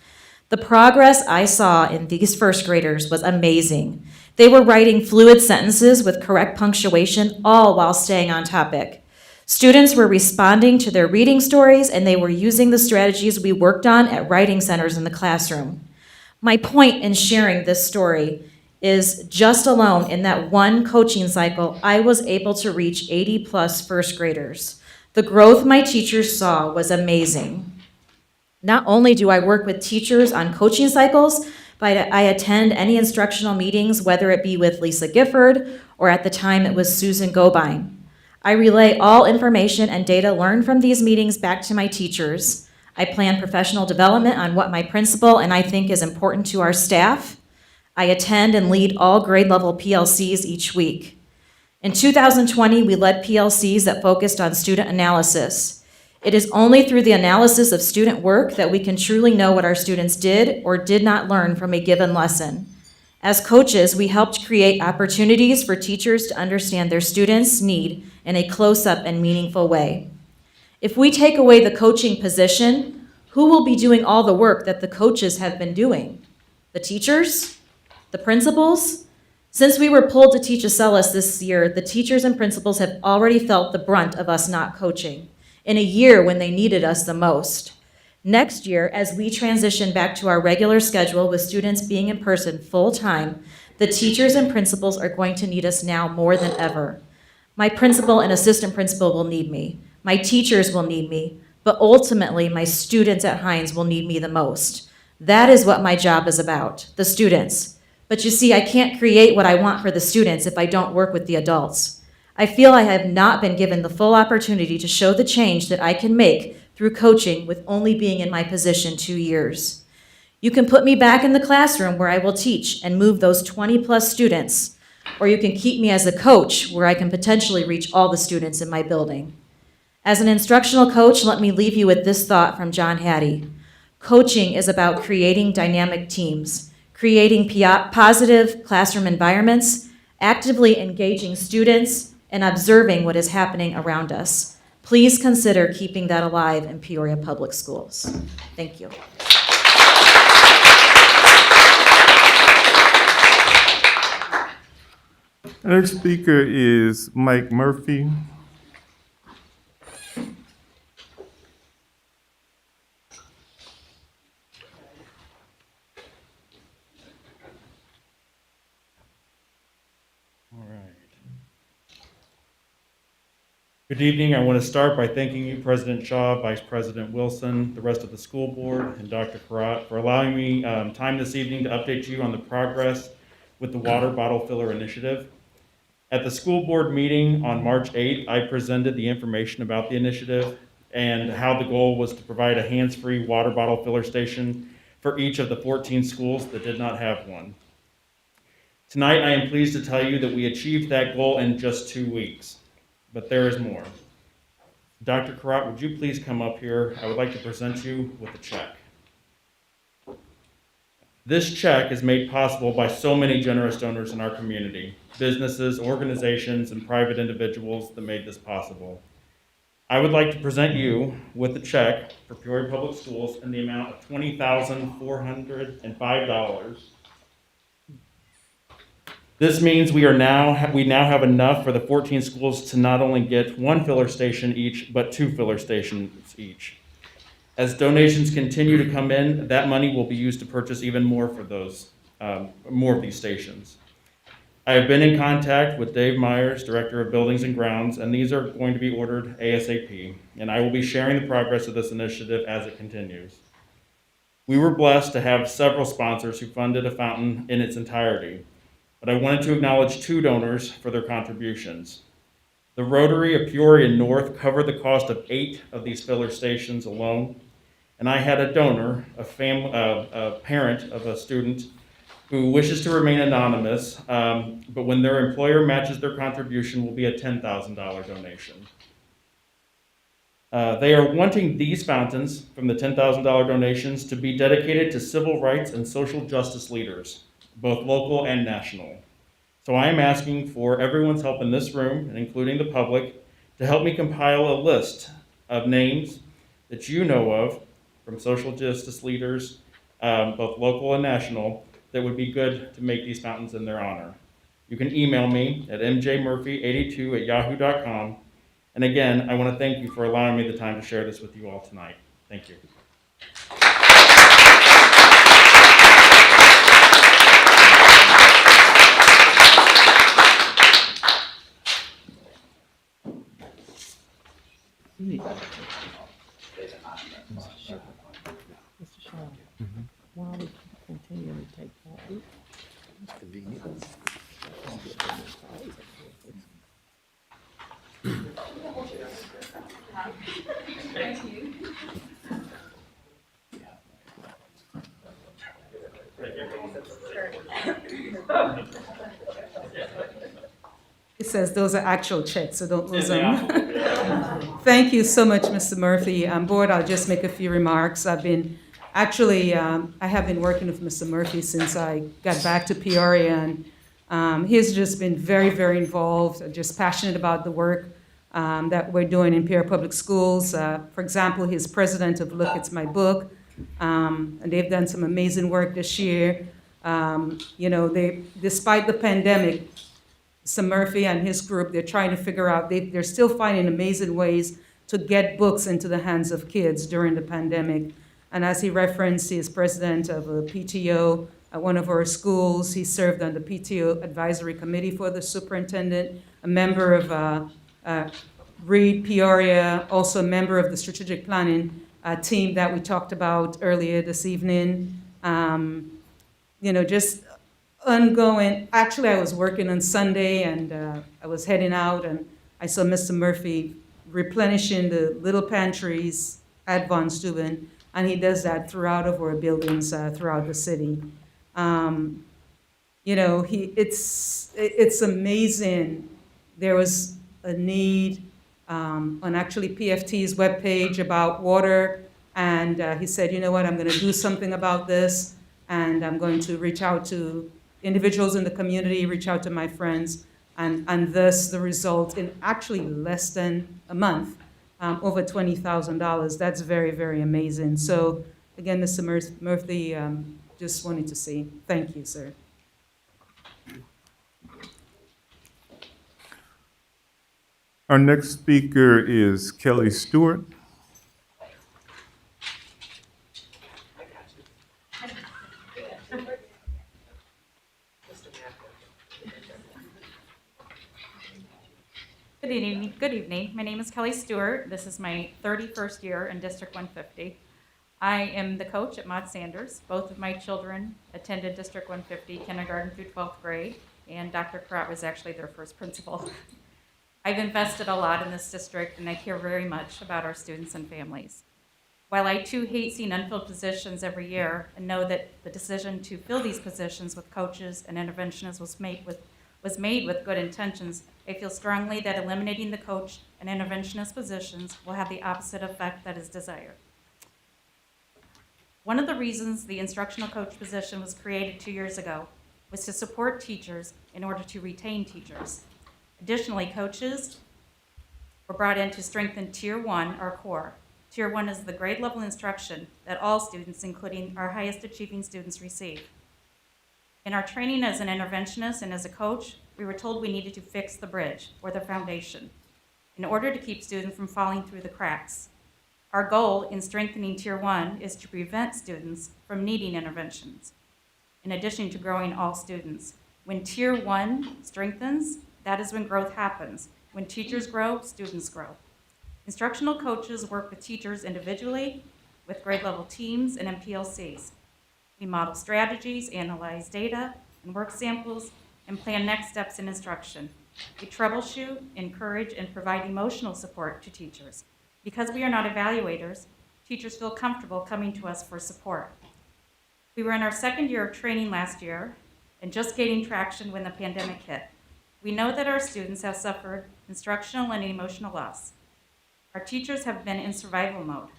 The progress I saw in these first graders was amazing. They were writing fluid sentences with correct punctuation, all while staying on topic. Students were responding to their reading stories, and they were using the strategies we worked on at writing centers in the classroom. My point in sharing this story is just alone in that one coaching cycle, I was able to reach 80 plus first graders. The growth my teachers saw was amazing. Not only do I work with teachers on coaching cycles, but I attend any instructional meetings, whether it be with Lisa Gifford or at the time it was Susan Gobine. I relay all information and data learned from these meetings back to my teachers. I plan professional development on what my principal and I think is important to our staff. I attend and lead all grade level PLCs each week. In 2020, we led PLCs that focused on student analysis. It is only through the analysis of student work that we can truly know what our students did or did not learn from a given lesson. As coaches, we helped create opportunities for teachers to understand their students' need in a close-up and meaningful way. If we take away the coaching position, who will be doing all the work that the coaches have been doing? The teachers? The principals? Since we were pulled to teach Acellus this year, the teachers and principals have already felt the brunt of us not coaching in a year when they needed us the most. Next year, as we transition back to our regular schedule with students being in person full-time, the teachers and principals are going to need us now more than ever. My principal and assistant principal will need me. My teachers will need me, but ultimately my students at Hines will need me the most. That is what my job is about, the students. But you see, I can't create what I want for the students if I don't work with the adults. I feel I have not been given the full opportunity to show the change that I can make through coaching with only being in my position 2 years. You can put me back in the classroom where I will teach and move those 20+ students, or you can keep me as a coach where I can potentially reach all the students in my building. As an instructional coach, let me leave you with this thought from John Hattie. Coaching is about creating dynamic teams, creating positive classroom environments, actively engaging students, and observing what is happening around us. Please consider keeping that alive in Peoria Public Schools. Thank you. Our next speaker is Mike Murphy. All right. Good evening. I want to start by thanking you, President Shaw, Vice President Wilson, the rest of the school board, and Dr. Karat for allowing me time this evening to update you on the progress with the water bottle filler initiative. At the school board meeting on March 8th, I presented the information about the initiative and how the goal was to provide a hands-free water bottle filler station for each of the 14 schools that did not have one. Tonight, I am pleased to tell you that we achieved that goal in just 2 weeks, but there is more. Dr. Karat, would you please come up here? I would like to present you with a check. This check is made possible by so many generous donors in our community, businesses, organizations, and private individuals that made this possible. I would like to present you with a check for Peoria Public Schools in the amount of $20,405. This means we now have enough for the 14 schools to not only get 1 filler station each, but 2 filler stations each. As donations continue to come in, that money will be used to purchase even more for those, more of these stations. I have been in contact with Dave Myers, Director of Buildings and Grounds, and these are going to be ordered ASAP, and I will be sharing the progress of this initiative as it continues. We were blessed to have several sponsors who funded a fountain in its entirety, but I wanted to acknowledge 2 donors for their contributions. The Rotary of Peoria North covered the cost of 8 of these filler stations alone, and I had a donor, a parent of a student who wishes to remain anonymous, but when their employer matches their contribution will be a $10,000 donation. They are wanting these fountains from the $10,000 donations to be dedicated to civil rights and social justice leaders, both local and national. So I am asking for everyone's help in this room, and including the public, to help me compile a list of names that you know of from social justice leaders, both local and national, that would be good to make these fountains in their honor. You can email me at mjmurphy82@yahoo.com. And again, I want to thank you for allowing me the time to share this with you all tonight. Thank you. Mr. Shaw, while we continually take It says those are actual checks, so don't lose them. Thank you so much, Mr. Murphy. Board, I'll just make a few remarks. I have been working with Mr. Murphy since I got back to Peoria, and he's just been very, very involved, just passionate about the work that we're doing in Peoria Public Schools. For example, he's president of Look, It's My Book, and they've done some amazing work this year. Despite the pandemic, Mr. Murphy and his group, they're trying to figure out, they're still finding amazing ways to get books into the hands of kids during the pandemic. And as he referenced, he is president of a PTO at one of our schools. He served on the PTO advisory committee for the superintendent, a member of Read Peoria, also a member of the strategic planning team that we talked about earlier this evening. Just ongoing. Actually, I was working on Sunday, and I was heading out, and I saw Mr. Murphy replenishing the little pantries at Von Steuben, and he does that throughout of our buildings throughout the city. It's amazing. There was a need on actually PFT's webpage about water, and he said, you know what, I'm going to do something about this, and I'm going to reach out to individuals in the community, reach out to my friends, and thus the result in actually less than a month, over $20,000. That's very, very amazing. So again, Mr. Murphy, just wanted to say thank you, sir. Our next speaker is Kelly Stewart. Good evening. My name is Kelly Stewart. This is my 31st year in District 150. I am the coach at Maude Sanders. Both of my children attended District 150, kindergarten through 12th grade, and Dr. Karat was actually their first principal. I've invested a lot in this district, and I care very much about our students and families. While I too hate seeing unfilled positions every year and know that the decision to fill these positions with coaches and interventionists was made with good intentions, I feel strongly that eliminating the coach and interventionist positions will have the opposite effect that is desired. One of the reasons the instructional coach position was created 2 years ago was to support teachers in order to retain teachers. Additionally, coaches were brought in to strengthen Tier 1, our core. Tier 1 is the grade level instruction that all students, including our highest achieving students, receive. In our training as an interventionist and as a coach, we were told we needed to fix the bridge, or the foundation, in order to keep students from falling through the cracks. Our goal in strengthening Tier 1 is to prevent students from needing interventions, in addition to growing all students. When Tier 1 strengthens, that is when growth happens. When teachers grow, students grow. Instructional coaches work with teachers individually, with grade level teams and MPLCs. We model strategies, analyze data and work samples, and plan next steps in instruction. We troubleshoot, encourage, and provide emotional support to teachers. Because we are not evaluators, teachers feel comfortable coming to us for support. We were in our second year of training last year and just gaining traction when the pandemic hit. We know that our students have suffered instructional and emotional loss. Our teachers have been in survival mode.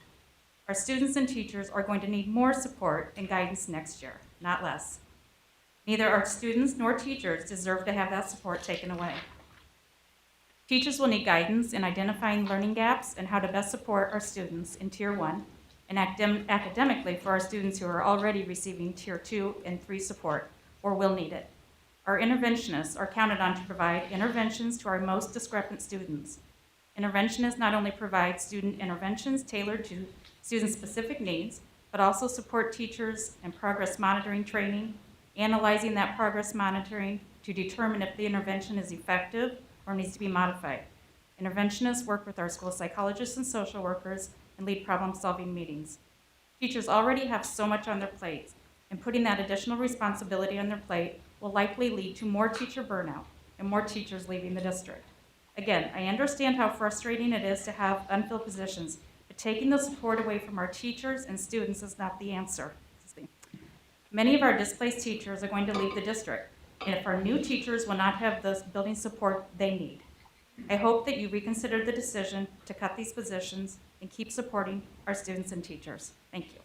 Our students and teachers are going to need more support and guidance next year, not less. Neither our students nor teachers deserve to have that support taken away. Teachers will need guidance in identifying learning gaps and how to best support our students in Tier 1 and academically for our students who are already receiving Tier 2 and 3 support or will need it. Our interventionists are counted on to provide interventions to our most discrepant students. Interventionists not only provide student interventions tailored to student-specific needs, but also support teachers in progress monitoring training, analyzing that progress monitoring to determine if the intervention is effective or needs to be modified. Interventionists work with our school psychologists and social workers and lead problem-solving meetings. Teachers already have so much on their plates, and putting that additional responsibility on their plate will likely lead to more teacher burnout and more teachers leaving the district. Again, I understand how frustrating it is to have unfilled positions, but taking the support away from our teachers and students is not the answer. Many of our displaced teachers are going to leave the district, and if our new teachers will not have the building support they need. I hope that you reconsider the decision to cut these positions and keep supporting our students and teachers. Thank you.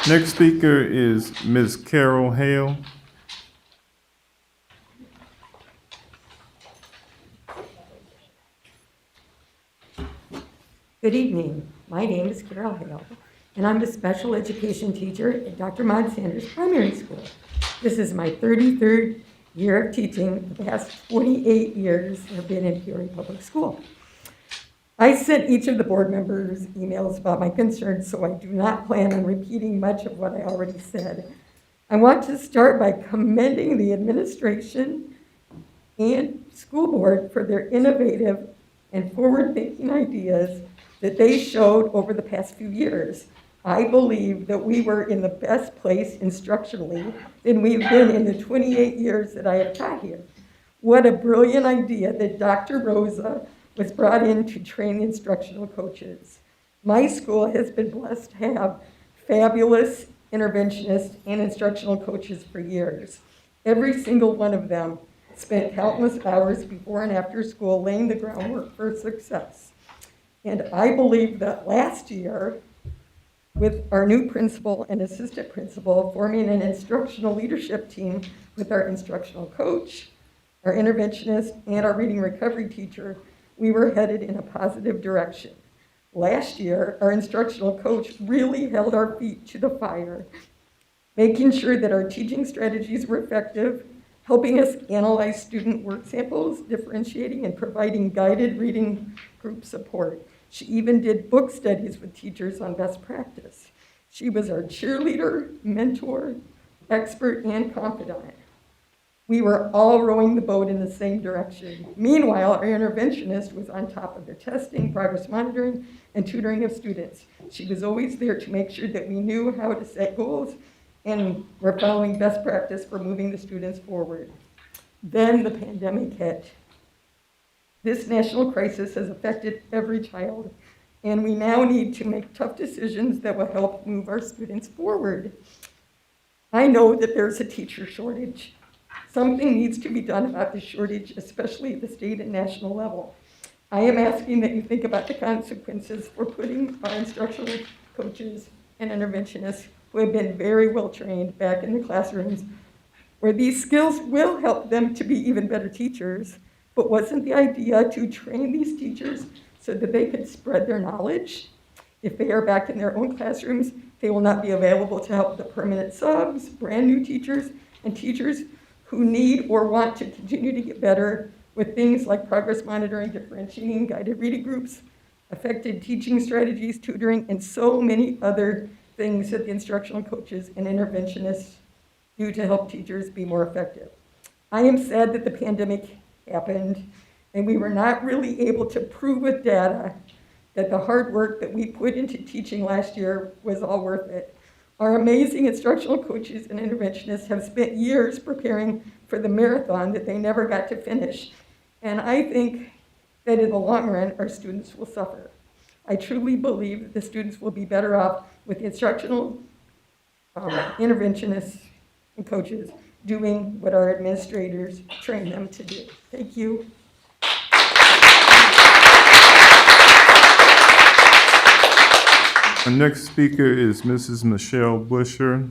Next speaker is Ms. Carol Hale. Good evening. My name is Carol Hale, and I'm the special education teacher at Dr. Maud Sanders Primary School. This is my 33rd year of teaching. The past 28 years have been in Peoria Public School. I sent each of the board members emails about my concerns, so I do not plan on repeating much of what I already said. I want to start by commending the administration and school board for their innovative and forward-thinking ideas that they showed over the past few years. I believe that we were in the best place instructionally than we've been in the 28 years that I have taught here. What a brilliant idea that Dr. Rosa was brought in to train instructional coaches. My school has been blessed to have fabulous interventionists and instructional coaches for years. Every single one of them spent countless hours before and after school laying the groundwork for success. And I believe that last year, with our new principal and assistant principal forming an instructional leadership team with our instructional coach, our interventionist, and our reading recovery teacher, we were headed in a positive direction. Last year, our instructional coach really held our feet to the fire, making sure that our teaching strategies were effective, helping us analyze student work samples, differentiating and providing guided reading group support. She even did book studies with teachers on best practice. She was our cheerleader, mentor, expert, and confidant. We were all rowing the boat in the same direction. Meanwhile, our interventionist was on top of the testing, progress monitoring, and tutoring of students. She was always there to make sure that we knew how to set goals and were following best practice for moving the students forward. Then the pandemic hit. This national crisis has affected every child, and we now need to make tough decisions that will help move our students forward. I know that there's a teacher shortage. Something needs to be done about the shortage, especially at the state and national level. I am asking that you think about the consequences for putting our instructional coaches and interventionists who have been very well trained back in the classrooms, where these skills will help them to be even better teachers. But wasn't the idea to train these teachers so that they could spread their knowledge? If they are back in their own classrooms, they will not be available to help the permanent subs, brand new teachers, and teachers who need or want to continue to get better with things like progress monitoring, differentiating, guided reading groups, effective teaching strategies, tutoring, and so many other things that the instructional coaches and interventionists do to help teachers be more effective. I am sad that the pandemic happened and we were not really able to prove with data that the hard work that we put into teaching last year was all worth it. Our amazing instructional coaches and interventionists have spent years preparing for the marathon that they never got to finish. And I think that in the long run, our students will suffer. I truly believe that the students will be better off with the instructional interventionists and coaches doing what our administrators train them to do. Thank you. Our next speaker is Mrs. Michelle Busher.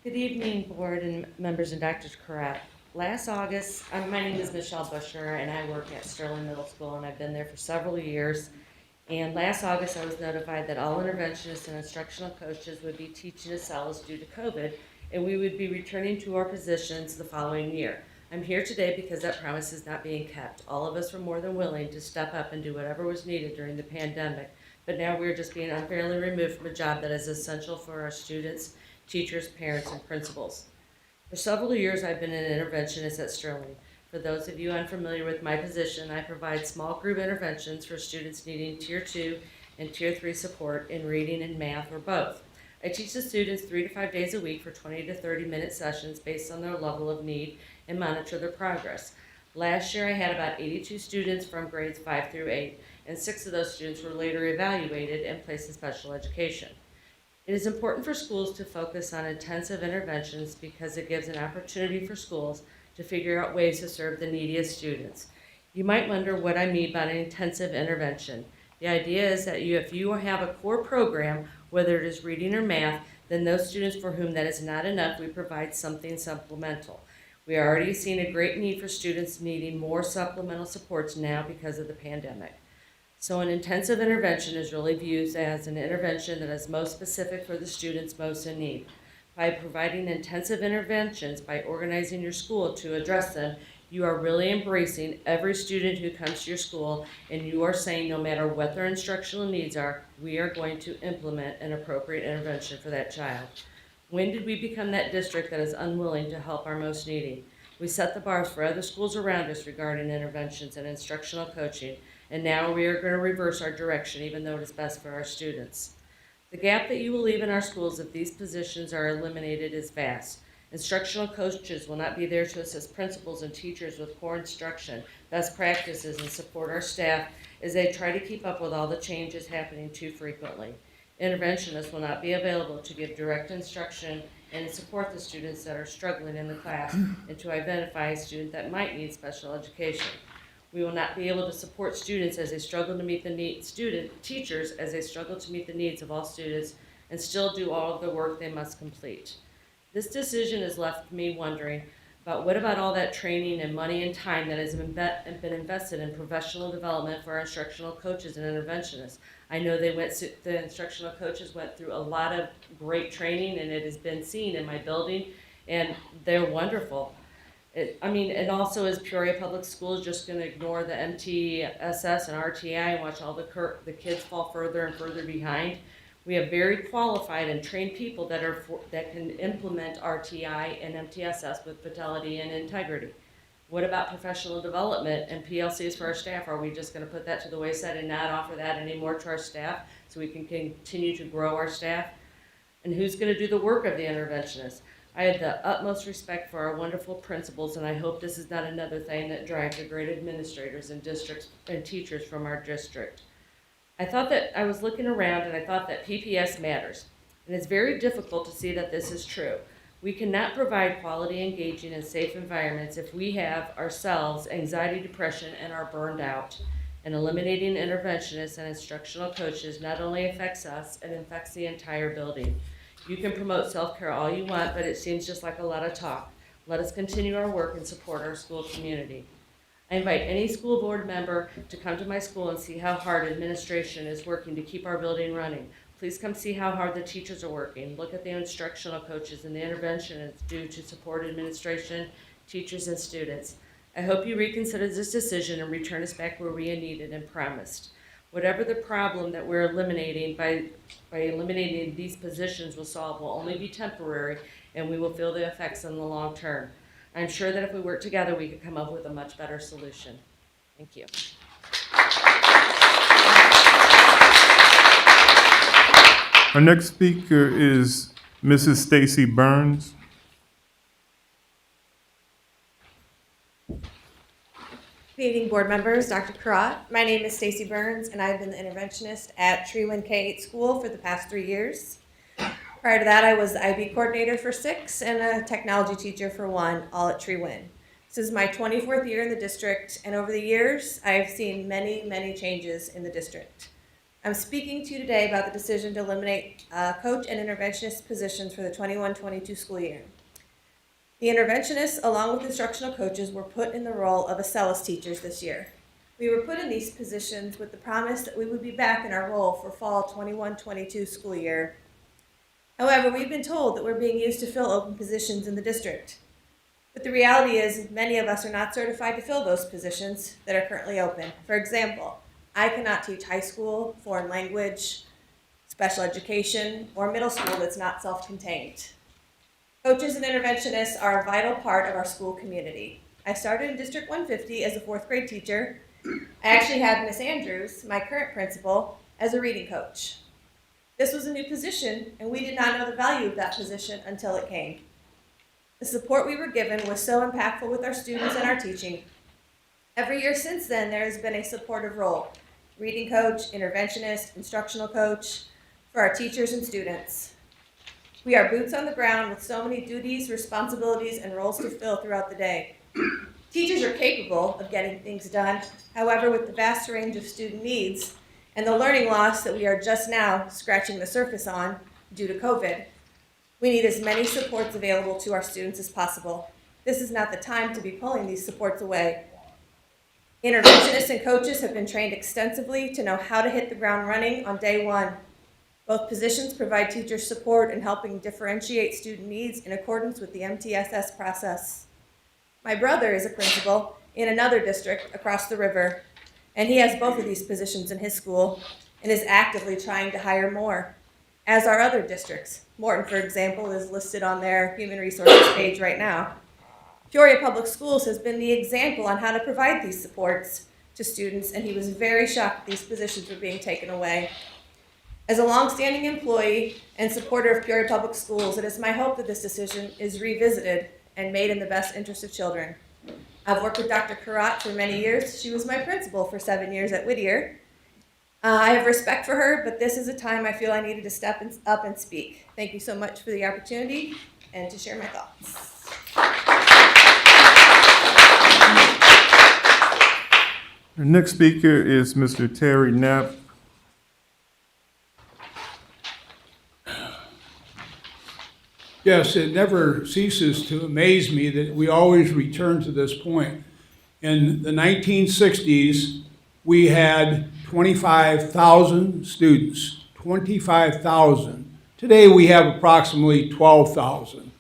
Good evening, board and members and Dr. Correct. Last August, my name is Michelle Busher and I work at Sterling Middle School and I've been there for several years. And last August, I was notified that all interventionists and instructional coaches would be teaching ASELs due to COVID, and we would be returning to our positions the following year. I'm here today because that promise is not being kept. All of us were more than willing to step up and do whatever was needed during the pandemic, but now we're just being unfairly removed from a job that is essential for our students, teachers, parents, and principals. For several years, I've been an interventionist at Sterling. For those of you unfamiliar with my position, I provide small group interventions for students needing Tier 2 and Tier 3 support in reading and math or both. I teach the students 3 to 5 days a week for 20 to 30-minute sessions based on their level of need and monitor their progress. Last year I had about 82 students from grades 5 through 8, and 6 of those students were later evaluated and placed in special education. It is important for schools to focus on intensive interventions because it gives an opportunity for schools to figure out ways to serve the neediest students. You might wonder what I mean by an intensive intervention. The idea is that if you have a core program, whether it is reading or math, then those students for whom that is not enough, we provide something supplemental. We are already seeing a great need for students needing more supplemental supports now because of the pandemic. So an intensive intervention is really viewed as an intervention that is most specific for the students most in need. By providing intensive interventions, by organizing your school to address them, you are really embracing every student who comes to your school, and you are saying no matter what their instructional needs are, we are going to implement an appropriate intervention for that child. When did we become that district that is unwilling to help our most needy? We set the bars for other schools around us regarding interventions and instructional coaching, and now we are going to reverse our direction even though it is best for our students. The gap that you will leave in our schools if these positions are eliminated is vast. Instructional coaches will not be there to assist principals and teachers with core instruction, best practices, and support our staff as they try to keep up with all the changes happening too frequently. Interventionists will not be available to give direct instruction and support the students that are struggling in the class and to identify a student that might need special education. We will not be able to support students as they struggle to meet the needs, teachers as they struggle to meet the needs of all students and still do all of the work they must complete. This decision has left me wondering about what about all that training and money and time that has been invested in professional development for our instructional coaches and interventionists. I know the instructional coaches went through a lot of great training, and it has been seen in my building, and they're wonderful. And also is Peoria Public Schools just going to ignore the MTSS and RTI and watch all the kids fall further and further behind? We have very qualified and trained people that can implement RTI and MTSS with fidelity and integrity. What about professional development and PLCs for our staff? Are we just going to put that to the wayside and not offer that anymore to our staff so we can continue to grow our staff? And who's going to do the work of the interventionist? I have the utmost respect for our wonderful principals, and I hope this is not another thing that drives the great administrators and districts and teachers from our district. I was looking around and I thought that PPS matters, and it's very difficult to see that this is true. We cannot provide quality, engaging, and safe environments if we have ourselves anxiety, depression, and are burned out. And eliminating interventionists and instructional coaches not only affects us, it affects the entire building. You can promote self-care all you want, but it seems just like a lot of talk. Let us continue our work and support our school community. I invite any school board member to come to my school and see how hard administration is working to keep our building running. Please come see how hard the teachers are working. Look at the instructional coaches and the interventionists do to support administration, teachers, and students. I hope you reconsider this decision and return us back where we are needed and promised. Whatever the problem that we're eliminating by eliminating these positions will solve will only be temporary, and we will feel the effects in the long term. I'm sure that if we work together, we could come up with a much better solution. Thank you. Our next speaker is Mrs. Stacy Burns. Good evening, board members, Dr. Karat. My name is Stacy Burns, and I've been the interventionist at Treewind K-8 School for the past 3 years. Prior to that, I was the IB coordinator for 6 and a technology teacher for 1, all at Treewind. This is my 24th year in the district, and over the years, I've seen many, many changes in the district. I'm speaking to you today about the decision to eliminate coach and interventionist positions for the 21-22 school year. The interventionists, along with instructional coaches, were put in the role of Acellus teachers this year. We were put in these positions with the promise that we would be back in our role for fall 21-22 school year. However, we've been told that we're being used to fill open positions in the district. But the reality is many of us are not certified to fill those positions that are currently open. For example, I cannot teach high school, foreign language, special education, or middle school that's not self-contained. Coaches and interventionists are a vital part of our school community. I started in District 150 as a 4th grade teacher. I actually had Miss Andrews, my current principal, as a reading coach. This was a new position, and we did not know the value of that position until it came. The support we were given was so impactful with our students and our teaching. Every year since then, there has been a supportive role: reading coach, interventionist, instructional coach, for our teachers and students. We are boots on the ground with so many duties, responsibilities, and roles to fill throughout the day. Teachers are capable of getting things done. However, with the vast range of student needs and the learning loss that we are just now scratching the surface on due to COVID, we need as many supports available to our students as possible. This is not the time to be pulling these supports away. Interventionists and coaches have been trained extensively to know how to hit the ground running on day one. Both positions provide teachers support in helping differentiate student needs in accordance with the MTSS process. My brother is a principal in another district across the river, and he has both of these positions in his school and is actively trying to hire more, as are other districts. Morton, for example, is listed on their human resources page right now. Peoria Public Schools has been the example on how to provide these supports to students, and he was very shocked these positions were being taken away. As a longstanding employee and supporter of Peoria Public Schools, it is my hope that this decision is revisited and made in the best interest of children. I've worked with Dr. Karat for many years. She was my principal for 7 years at Whittier. I have respect for her, but this is a time I feel I needed to step up and speak. Thank you so much for the opportunity and to share my thoughts. Our next speaker is Mr. Terry Knapp. Yes, it never ceases to amaze me that we always return to this point. In the 1960s, we had 25,000 students, 25,000. Today we have approximately 12,000.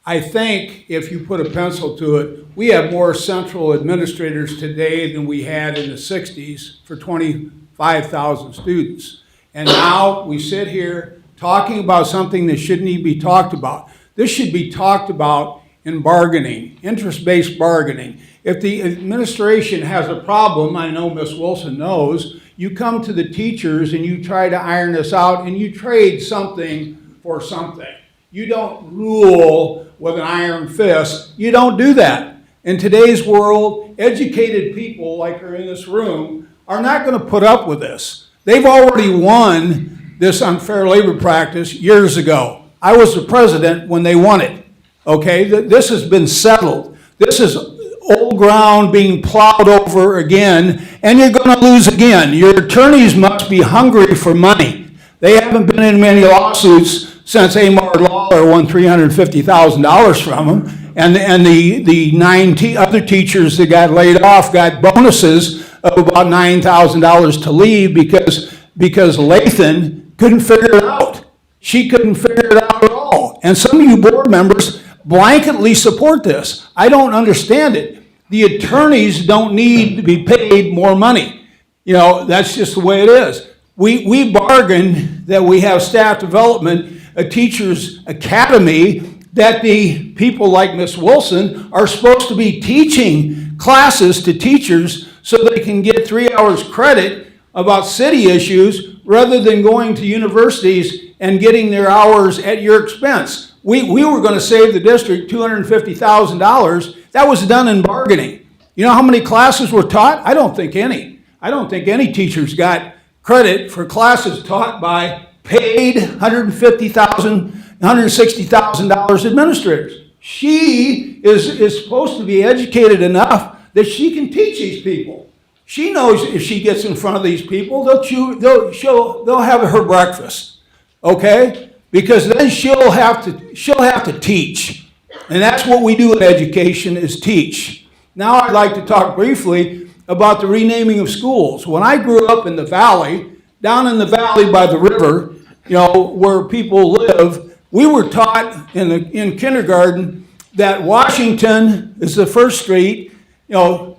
I think if you put a pencil to it, we have more central administrators today than we had in the 60s for 25,000 students. And now we sit here talking about something that shouldn't even be talked about. This should be talked about in bargaining, interest-based bargaining. If the administration has a problem, I know Ms. Wilson knows, you come to the teachers and you try to iron this out and you trade something for something. You don't rule with an iron fist. You don't do that. In today's world, educated people like are in this room are not going to put up with this. They've already won this unfair labor practice years ago. I was the president when they won it. Okay, this has been settled. This is old ground being plowed over again, and you're going to lose again. Your attorneys must be hungry for money. They haven't been in many lawsuits since Amar Lawler won $350,000 from them, and the nine other teachers that got laid off got bonuses of about $9,000 to leave because Lathan couldn't figure it out. She couldn't figure it out at all. And some of you board members blanketly support this. I don't understand it. The attorneys don't need to be paid more money. You know, that's just the way it is. We bargain that we have staff development, a teacher's academy, that the people like Ms. Wilson are supposed to be teaching classes to teachers so they can get 3 hours credit about city issues rather than going to universities and getting their hours at your expense. We were going to save the district $250,000. That was done in bargaining. You know how many classes were taught? I don't think any. I don't think any teachers got credit for classes taught by paid $150,000, $160,000 administrators. She is supposed to be educated enough that she can teach these people. She knows if she gets in front of these people, they'll have her breakfast, okay? Because then she'll have to teach, and that's what we do in education is teach. Now I'd like to talk briefly about the renaming of schools. When I grew up in the valley, down in the valley by the river, you know, where people live, we were taught in kindergarten that Washington is the first street, you know,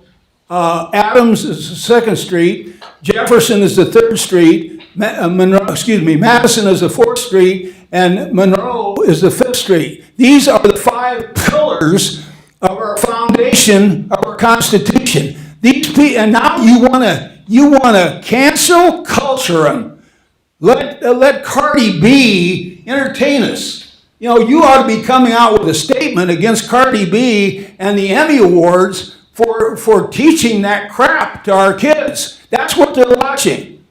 Adams is the second street, Jefferson is the third street, Madison is the fourth street, and Monroe is the fifth street. These are the 5 pillars of our foundation of our Constitution. These people, and now you want to cancel culture them. Let Cardi B entertain us. You know, you ought to be coming out with a statement against Cardi B and the Emmy Awards for teaching that crap to our kids. That's what they're watching.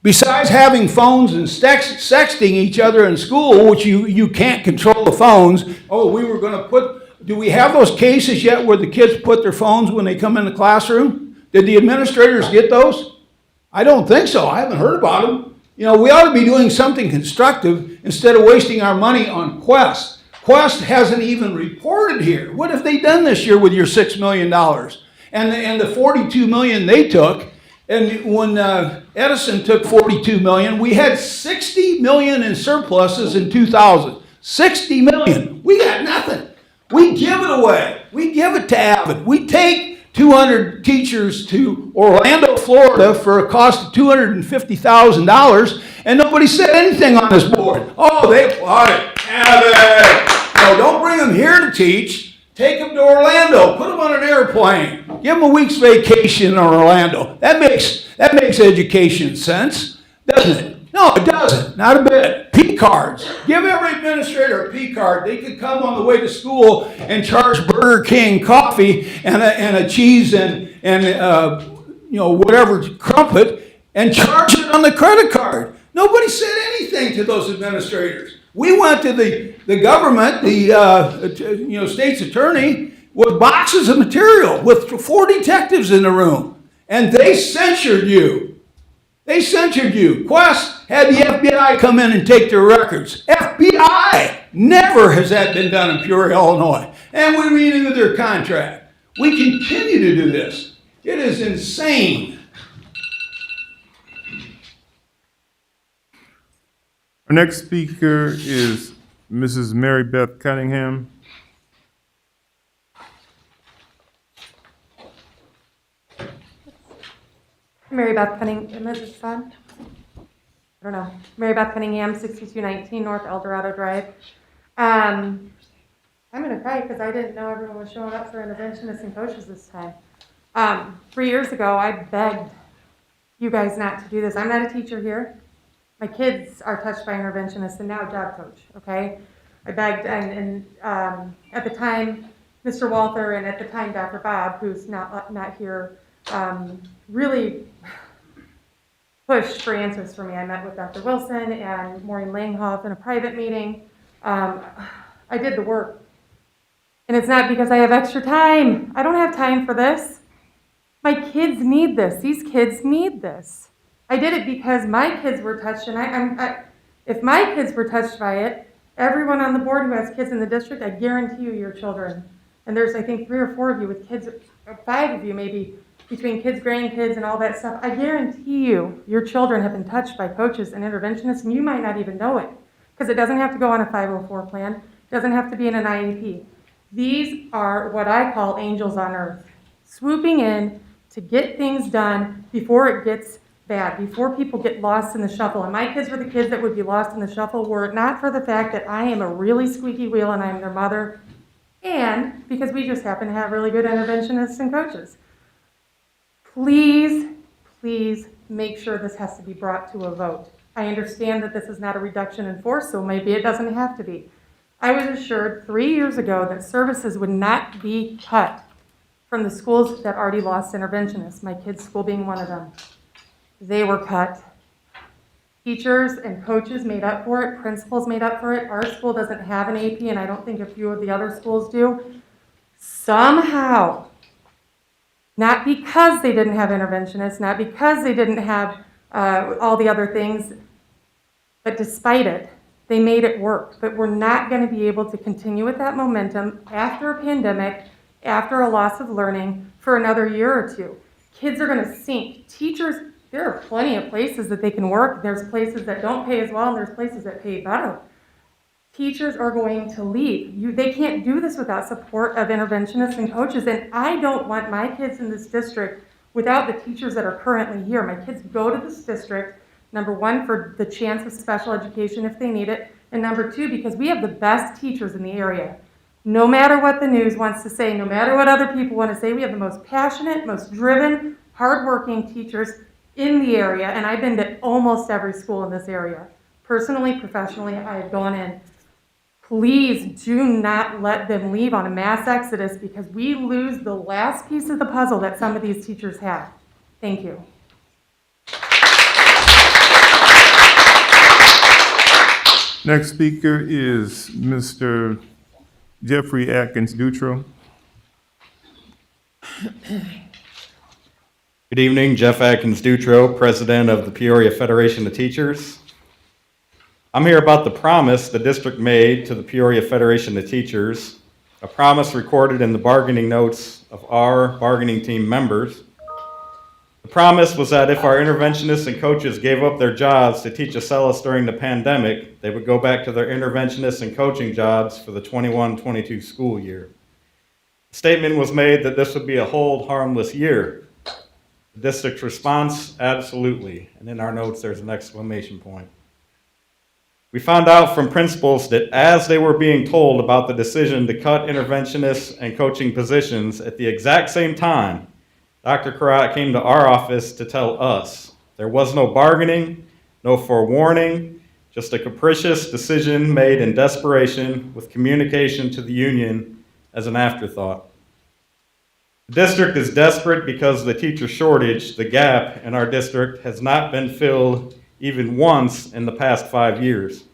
Besides having phones and sexting each other in school, which you can't control the phones. Oh, we were going to do we have those cases yet where the kids put their phones when they come in the classroom? Did the administrators get those? I don't think so. I haven't heard about them. You know, we ought to be doing something constructive instead of wasting our money on Quest. Quest hasn't even reported here. What have they done this year with your $6 million? And the $42 million they took, and when Edison took $42 million, we had $60 million in surpluses in 2000. $60 million. We got nothing. We give it away. We give it to Abbott. We take 200 teachers to Orlando, Florida for a cost of $250,000, and nobody said anything on this board. Oh, they bought it. Abbott. No, don't bring them here to teach. Take them to Orlando. Put them on an airplane. Give them a week's vacation in Orlando. That makes education sense, doesn't it? No, it doesn't. Not a bit. P cards. Give every administrator a P card. They could come on the way to school and charge Burger King coffee and a cheese and whatever crumpet and charge it on the credit card. Nobody said anything to those administrators. We went to the government, the state's attorney, with boxes of material with 4 detectives in the room, and they censured you. They censured you. Quest had the FBI come in and take their records. FBI! Never has that been done in Peoria, Illinois. And we renewed their contract. We continue to do this. It is insane. Our next speaker is Mrs. Mary Beth Cunningham. Mary Beth Cunningham, is this fun? I don't know. Mary Beth Cunningham, 6219 North El Dorado Drive. I'm going to cry because I didn't know everyone was showing up for interventionists and coaches this time. 3 years ago, I begged you guys not to do this. I'm not a teacher here. My kids are touched by interventionists and now job coach, okay? I begged, and at the time, Mr. Walther, and at the time, Dr. Bob, who's not here, really pushed for answers for me. I met with Dr. Wilson and Maureen Langhoff in a private meeting. I did the work. And it's not because I have extra time. I don't have time for this. My kids need this. These kids need this. I did it because my kids were touched, and if my kids were touched by it, everyone on the board who has kids in the district, I guarantee you your children. And there's, I think, 3 or 4 of you with kids, or 5 of you maybe, between kids, grandkids, and all that stuff. I guarantee you your children have been touched by coaches and interventionists, and you might not even know it, because it doesn't have to go on a 504 plan. It doesn't have to be in an IEP. These are what I call angels on earth, swooping in to get things done before it gets bad, before people get lost in the shuffle. And my kids were the kids that would be lost in the shuffle were it not for the fact that I am a really squeaky wheel and I'm their mother, and because we just happen to have really good interventionists and coaches. Please, please make sure this has to be brought to a vote. I understand that this is not a reduction in force, so maybe it doesn't have to be. I was assured 3 years ago that services would not be cut from the schools that already lost interventionists, my kids' school being one of them. They were cut. Teachers and coaches made up for it, principals made up for it. Our school doesn't have an AP, and I don't think a few of the other schools do. Somehow, not because they didn't have interventionists, not because they didn't have all the other things, but despite it, they made it work. But we're not going to be able to continue with that momentum after a pandemic, after a loss of learning, for another year or two. Kids are going to sink. Teachers, there are plenty of places that they can work. There's places that don't pay as well, and there's places that pay better. Teachers are going to leave. They can't do this without support of interventionists and coaches, and I don't want my kids in this district without the teachers that are currently here. My kids go to this district, number one, for the chance of special education if they need it, and number two, because we have the best teachers in the area. No matter what the news wants to say, no matter what other people want to say, we have the most passionate, most driven, hardworking teachers in the area, and I've been to almost every school in this area. Personally, professionally, I have gone in. Please do not let them leave on a mass exodus because we lose the last piece of the puzzle that some of these teachers have. Thank you. Next speaker is Mr. Jeffrey Atkins Dutro. Good evening, Jeff Atkins Dutro, President of the Peoria Federation of Teachers. I'm here about the promise the district made to the Peoria Federation of Teachers, a promise recorded in the bargaining notes of our bargaining team members. The promise was that if our interventionists and coaches gave up their jobs to teach Acellus during the pandemic, they would go back to their interventionists and coaching jobs for the 21-22 school year. The statement was made that this would be a hold harmless year. The district's response, absolutely. And in our notes, there's an exclamation point. We found out from principals that as they were being told about the decision to cut interventionists and coaching positions at the exact same time, Dr. Karat came to our office to tell us there was no bargaining, no forewarning, just a capricious decision made in desperation with communication to the union as an afterthought. The district is desperate because of the teacher shortage. The gap in our district has not been filled even once in the past 5 years.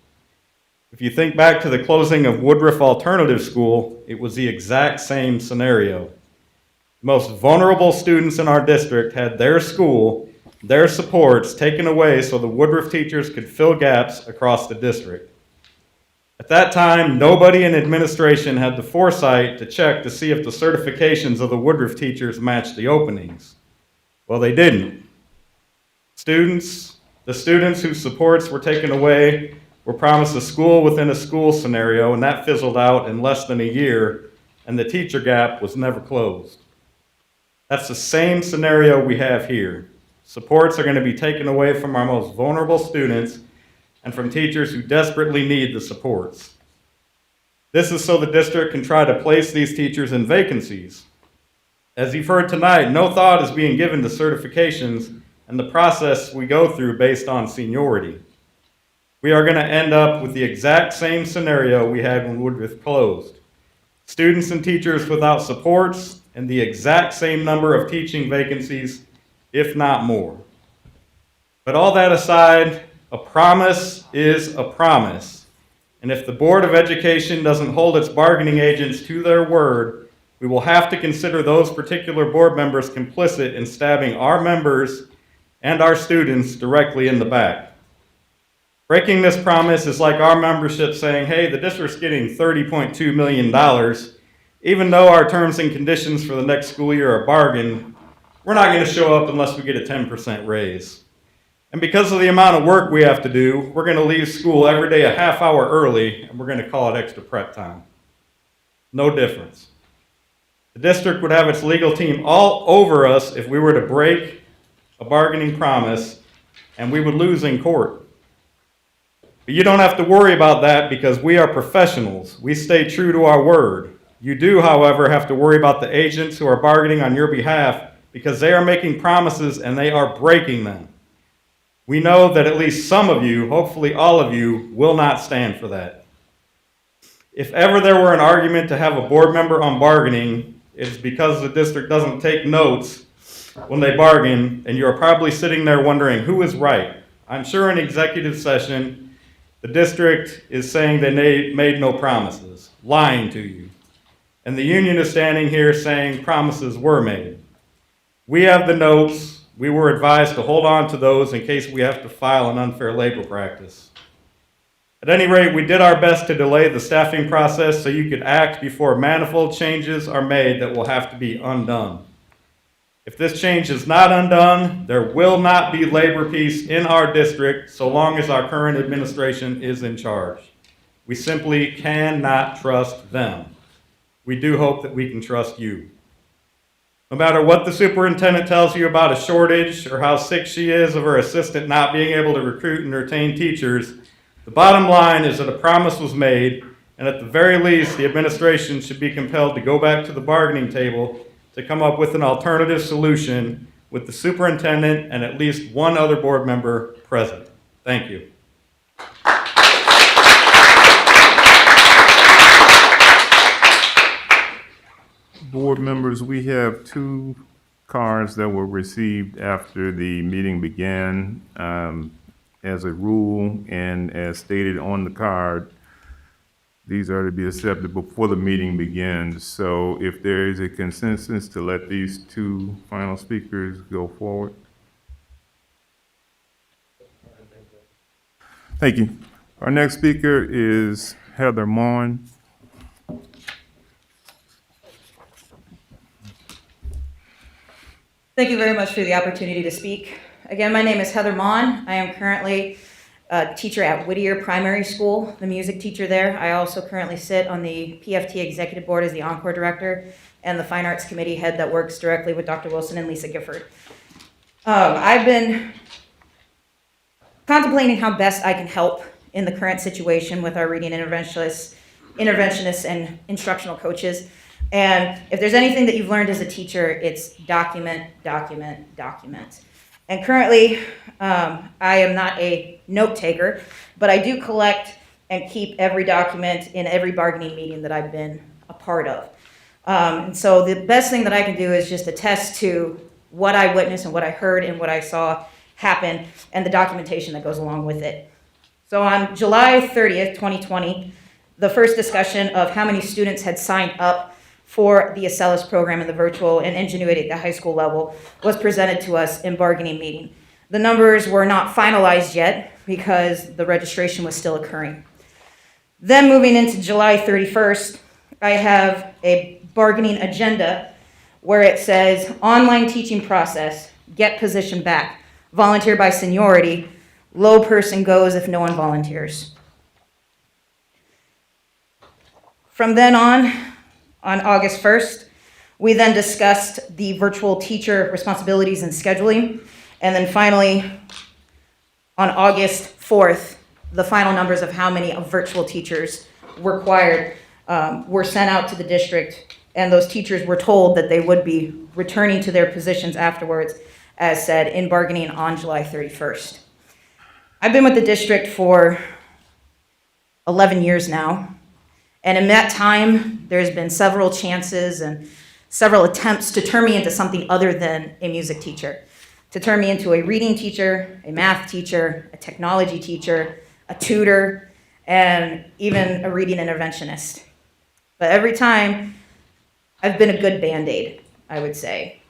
If you think back to the closing of Woodruff Alternative School, it was the exact same scenario. The most vulnerable students in our district had their school, their supports taken away so the Woodruff teachers could fill gaps across the district. At that time, nobody in administration had the foresight to check to see if the certifications of the Woodruff teachers matched the openings. Well, they didn't. The students whose supports were taken away were promised a school within a school scenario, and that fizzled out in less than a year, and the teacher gap was never closed. That's the same scenario we have here. Supports are going to be taken away from our most vulnerable students and from teachers who desperately need the supports. This is so the district can try to place these teachers in vacancies. As you've heard tonight, no thought is being given to certifications and the process we go through based on seniority. We are going to end up with the exact same scenario we had when Woodruff closed. Students and teachers without supports and the exact same number of teaching vacancies, if not more. But all that aside, a promise is a promise. And if the Board of Education doesn't hold its bargaining agents to their word, we will have to consider those particular board members complicit in stabbing our members and our students directly in the back. Breaking this promise is like our membership saying, hey, the district's getting $30.2 million. Even though our terms and conditions for the next school year are bargained, we're not going to show up unless we get a 10% raise. And because of the amount of work we have to do, we're going to leave school every day a half hour early, and we're going to call it extra prep time. No difference. The district would have its legal team all over us if we were to break a bargaining promise, and we would lose in court. But you don't have to worry about that because we are professionals. We stay true to our word. You do, however, have to worry about the agents who are bargaining on your behalf because they are making promises and they are breaking them. We know that at least some of you, hopefully all of you, will not stand for that. If ever there were an argument to have a board member on bargaining, it is because the district doesn't take notes when they bargain, and you're probably sitting there wondering who is right. I'm sure in executive session, the district is saying they made no promises, lying to you. And the union is standing here saying promises were made. We have the notes. We were advised to hold on to those in case we have to file an unfair labor practice. At any rate, we did our best to delay the staffing process so you could act before manifold changes are made that will have to be undone. If this change is not undone, there will not be labor peace in our district so long as our current administration is in charge. We simply cannot trust them. We do hope that we can trust you. No matter what the superintendent tells you about a shortage or how sick she is of her assistant not being able to recruit and retain teachers, the bottom line is that a promise was made, and at the very least, the administration should be compelled to go back to the bargaining table to come up with an alternative solution with the superintendent and at least one other board member present. Thank you. Board members, we have 2 cards that were received after the meeting began. As a rule and as stated on the card, these are to be accepted before the meeting begins. So if there is a consensus to let these 2 final speakers go forward. Thank you. Our next speaker is Heather Mon. Thank you very much for the opportunity to speak. Again, my name is Heather Mon. I am currently a teacher at Whittier Primary School, the music teacher there. I also currently sit on the PFT Executive Board as the Encore Director and the Fine Arts Committee head that works directly with Dr. Wilson and Lisa Gifford. I've been contemplating how best I can help in the current situation with our reading interventionists and instructional coaches. And if there's anything that you've learned as a teacher, it's document, document, document. And currently, I am not a note taker, but I do collect and keep every document in every bargaining meeting that I've been a part of. And so the best thing that I can do is just attest to what I witnessed and what I heard and what I saw happen and the documentation that goes along with it. So on July 30th, 2020, the first discussion of how many students had signed up for the Acellus program in the virtual and Ingenuity at the high school level was presented to us in bargaining meeting. The numbers were not finalized yet because the registration was still occurring. Then moving into July 31st, I have a bargaining agenda where it says online teaching process, get position back, volunteer by seniority, low person goes if no one volunteers. From then on August 1st, we then discussed the virtual teacher responsibilities and scheduling. And then finally, on August 4th, the final numbers of how many virtual teachers required were sent out to the district, and those teachers were told that they would be returning to their positions afterwards, as said in bargaining on July 31st. I've been with the district for 11 years now. And in that time, there's been several chances and several attempts to turn me into something other than a music teacher, to turn me into a reading teacher, a math teacher, a technology teacher, a tutor, and even a reading interventionist. But every time, I've been a good Band-Aid, I would say.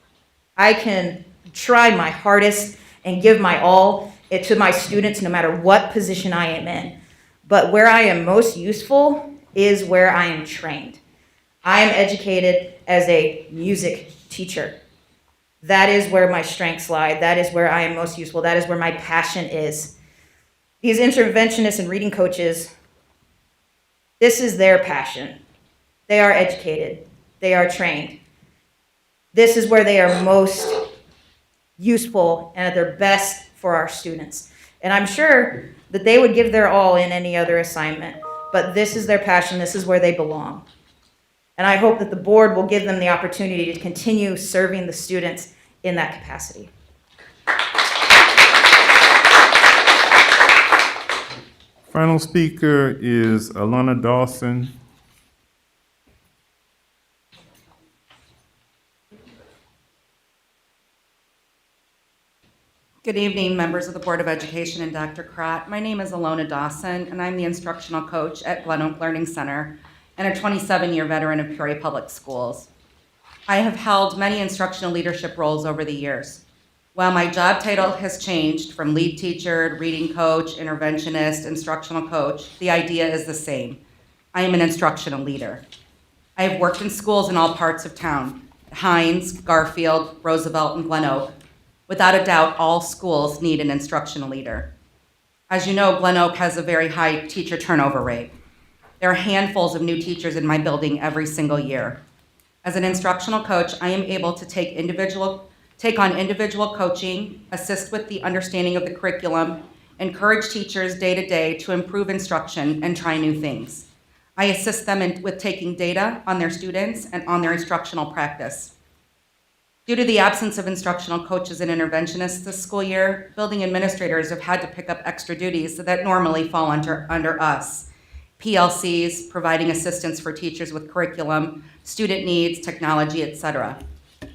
I can try my hardest and give my all to my students no matter what position I am in. But where I am most useful is where I am trained. I am educated as a music teacher. That is where my strengths lie. That is where I am most useful. That is where my passion is. These interventionists and reading coaches, this is their passion. They are educated. They are trained. This is where they are most useful and at their best for our students. And I'm sure that they would give their all in any other assignment. But this is their passion, this is where they belong. And I hope that the board will give them the opportunity to continue serving the students in that capacity. Final speaker is Alana Dawson. Good evening, members of the Board of Education and Dr. Crott. My name is Alona Dawson, and I'm the instructional coach at Glen Oak Learning Center and a 27-year veteran of Peoria Public Schools. I have held many instructional leadership roles over the years. While my job title has changed from lead teacher, reading coach, interventionist, instructional coach, the idea is the same. I am an instructional leader. I have worked in schools in all parts of town, Hines, Garfield, Roosevelt, and Glen Oak. Without a doubt, all schools need an instructional leader. As you know, Glen Oak has a very high teacher turnover rate. There are handfuls of new teachers in my building every single year. As an instructional coach, I am able to take on individual coaching, assist with the understanding of the curriculum, encourage teachers day to day to improve instruction and try new things. I assist them with taking data on their students and on their instructional practice. Due to the absence of instructional coaches and interventionists this school year, building administrators have had to pick up extra duties that normally fall under us. PLCs, providing assistance for teachers with curriculum, student needs, technology, etc.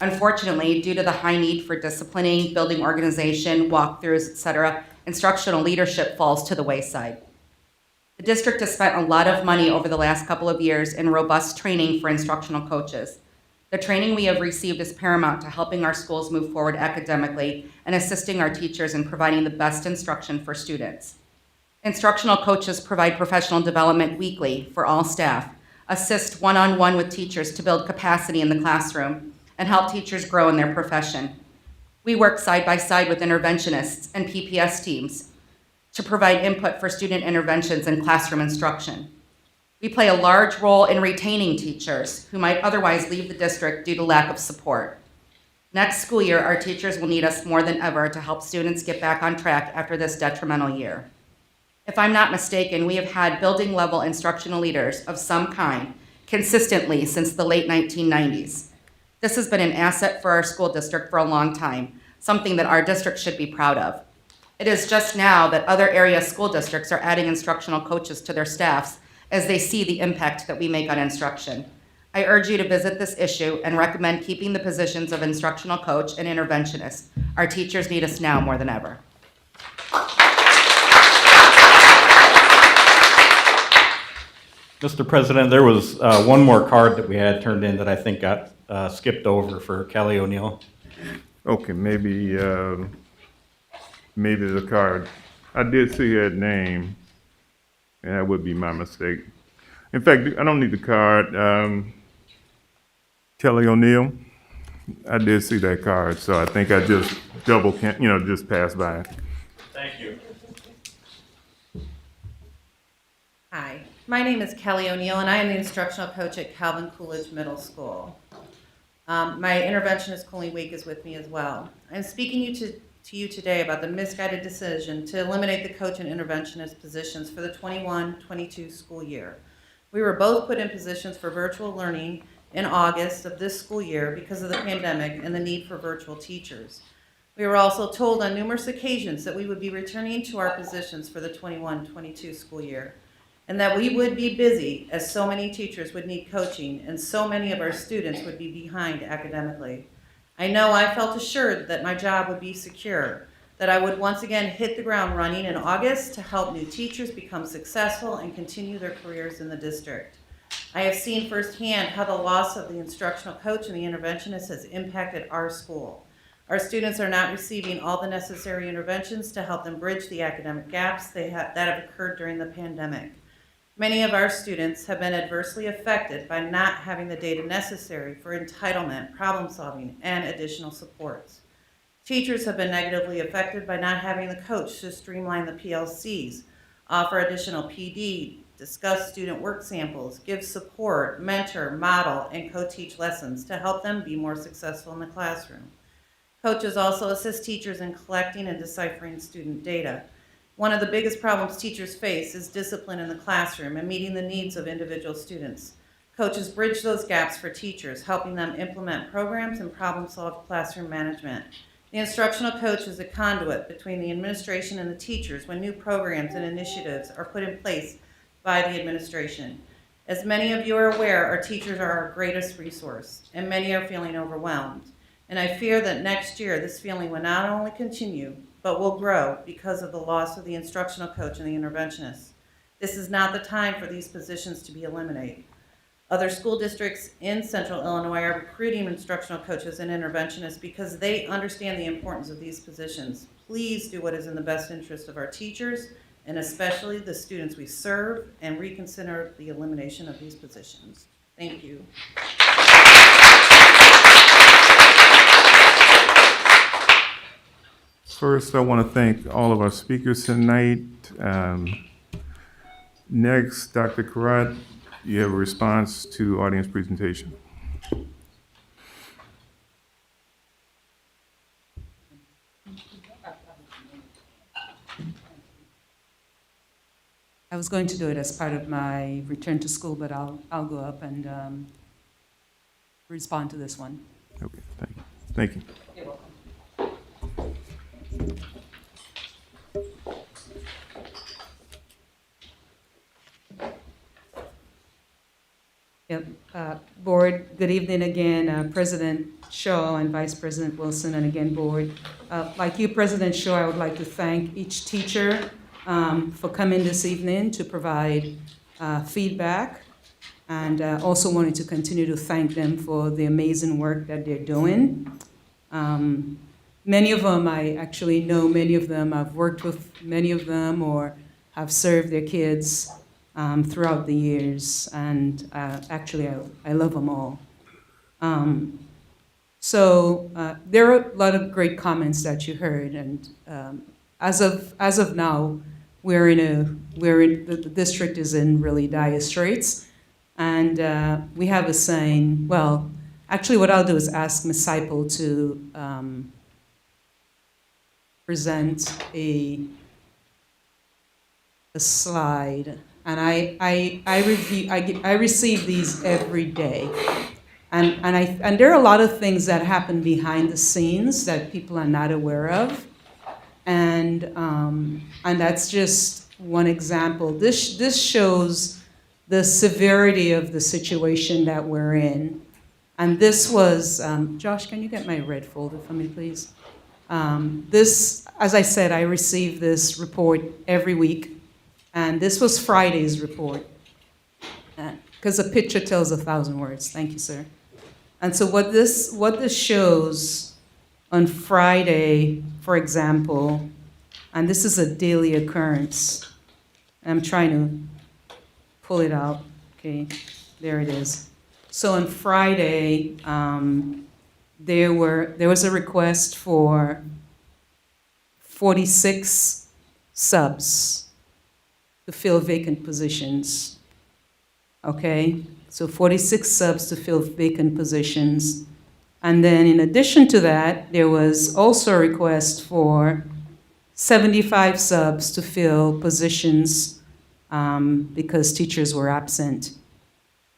Unfortunately, due to the high need for disciplining, building organization, walkthroughs, etc., instructional leadership falls to the wayside. The district has spent a lot of money over the last couple of years in robust training for instructional coaches. The training we have received is paramount to helping our schools move forward academically and assisting our teachers in providing the best instruction for students. Instructional coaches provide professional development weekly for all staff, assist one-on-one with teachers to build capacity in the classroom, and help teachers grow in their profession. We work side by side with interventionists and PPS teams to provide input for student interventions and classroom instruction. We play a large role in retaining teachers who might otherwise leave the district due to lack of support. Next school year, our teachers will need us more than ever to help students get back on track after this detrimental year. If I'm not mistaken, we have had building level instructional leaders of some kind consistently since the late 1990s. This has been an asset for our school district for a long time, something that our district should be proud of. It is just now that other area school districts are adding instructional coaches to their staffs as they see the impact that we make on instruction. I urge you to visit this issue and recommend keeping the positions of instructional coach and interventionist. Our teachers need us now more than ever. Mr. President, there was one more card that we had turned in that I think got skipped over for Kelly O'Neill. Okay, maybe the card. I did see that name, and that would be my mistake. In fact, I don't need the card. Kelly O'Neill, I did see that card, so I think I just just passed by it. Thank you. Hi, my name is Kelly O'Neill, and I am the instructional coach at Calvin Coolidge Middle School. My interventionist Colleen Wake is with me as well. I'm speaking to you today about the misguided decision to eliminate the coach and interventionist positions for the 21-22 school year. We were both put in positions for virtual learning in August of this school year because of the pandemic and the need for virtual teachers. We were also told on numerous occasions that we would be returning to our positions for the 21-22 school year, and that we would be busy as so many teachers would need coaching and so many of our students would be behind academically. I know I felt assured that my job would be secure, that I would once again hit the ground running in August to help new teachers become successful and continue their careers in the district. I have seen firsthand how the loss of the instructional coach and the interventionist has impacted our school. Our students are not receiving all the necessary interventions to help them bridge the academic gaps that have occurred during the pandemic. Many of our students have been adversely affected by not having the data necessary for entitlement, problem solving, and additional supports. Teachers have been negatively affected by not having the coach to streamline the PLCs, offer additional PD, discuss student work samples, give support, mentor, model, and co-teach lessons to help them be more successful in the classroom. Coaches also assist teachers in collecting and deciphering student data. One of the biggest problems teachers face is discipline in the classroom and meeting the needs of individual students. Coaches bridge those gaps for teachers, helping them implement programs and problem-solve classroom management. The instructional coach is a conduit between the administration and the teachers when new programs and initiatives are put in place by the administration. As many of you are aware, our teachers are our greatest resource, and many are feeling overwhelmed. And I fear that next year this feeling will not only continue, but will grow because of the loss of the instructional coach and the interventionist. This is not the time for these positions to be eliminated. Other school districts in Central Illinois are recruiting instructional coaches and interventionists because they understand the importance of these positions. Please do what is in the best interest of our teachers and especially the students we serve, and reconsider the elimination of these positions. Thank you. First, I want to thank all of our speakers tonight. Next, Dr. Karat, you have a response to audience presentation. I was going to do it as part of my return to school, but I'll go up and respond to this one. Okay, thank you. Thank you. Yep. Board, good evening again, President Shaw and Vice President Wilson, and again, Board. Like you, President Shaw, I would like to thank each teacher for coming this evening to provide feedback, and also wanted to continue to thank them for the amazing work that they're doing. Many of them, I actually know many of them. I've worked with many of them or have served their kids throughout the years, and actually I love them all. So there are a lot of great comments that you heard, and as of now, the district is in really dire straits, and we have a saying. Well, actually, what I'll do is ask Ms. Seipel to present a slide. And I receive these every day, and there are a lot of things that happen behind the scenes that people are not aware of, and that's just one example. This shows the severity of the situation that we're in, and this was Josh. Can you get my red folder for me, please? This, as I said, I receive this report every week. And this was Friday's report, because a picture tells 1,000 words. Thank you, sir. And so what this shows on Friday, for example, and this is a daily occurrence. I'm trying to pull it out. Okay, there it is. So on Friday, there was a request for 46 subs to fill vacant positions. Okay, so 46 subs to fill vacant positions. And then in addition to that, there was also a request for 75 subs to fill positions because teachers were absent.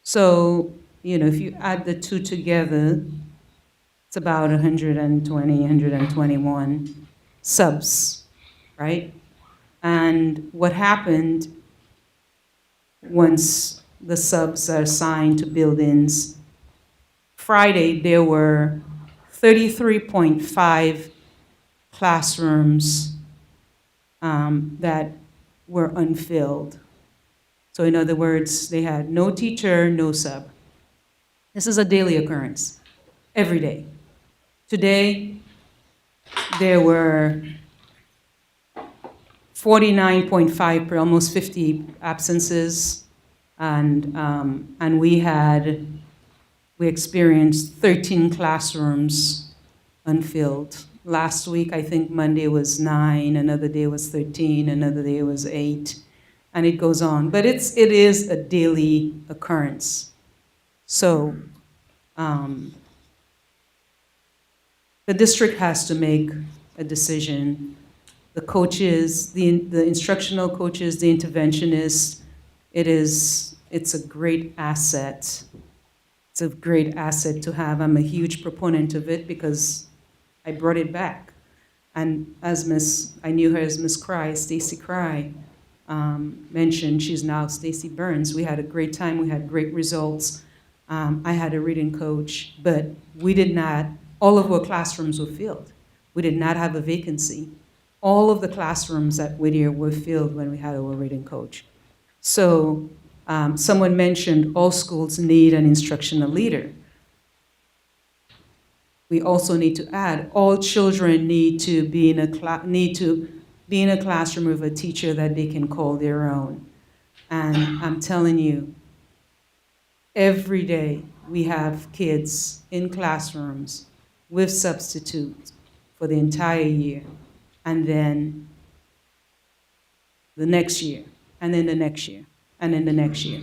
So, if you add the two together, it's about 120, 121 subs, right? And what happened once the subs are assigned to buildings, Friday there were 33.5 classrooms that were unfilled. So in other words, they had no teacher, no sub. This is a daily occurrence, every day. Today, there were 49.5 per almost 50 absences, and we experienced 13 classrooms unfilled. Last week, I think Monday was 9, another day was 13, another day was 8, and it goes on. But it is a daily occurrence. So the district has to make a decision. The coaches, the instructional coaches, the interventionists, it's a great asset. It's a great asset to have. I'm a huge proponent of it because I brought it back. And I knew her as Miss Cry, Stacy Cry, mentioned, she's now Stacy Burns. We had a great time, we had great results. I had a reading coach, but all of our classrooms were filled. We did not have a vacancy. All of the classrooms at Whittier were filled when we had our reading coach. So someone mentioned all schools need an instructional leader. We also need to add all children need to be in a classroom with a teacher that they can call their own. And I'm telling you, every day we have kids in classrooms with substitutes for the entire year, and then the next year, and then the next year, and then the next year.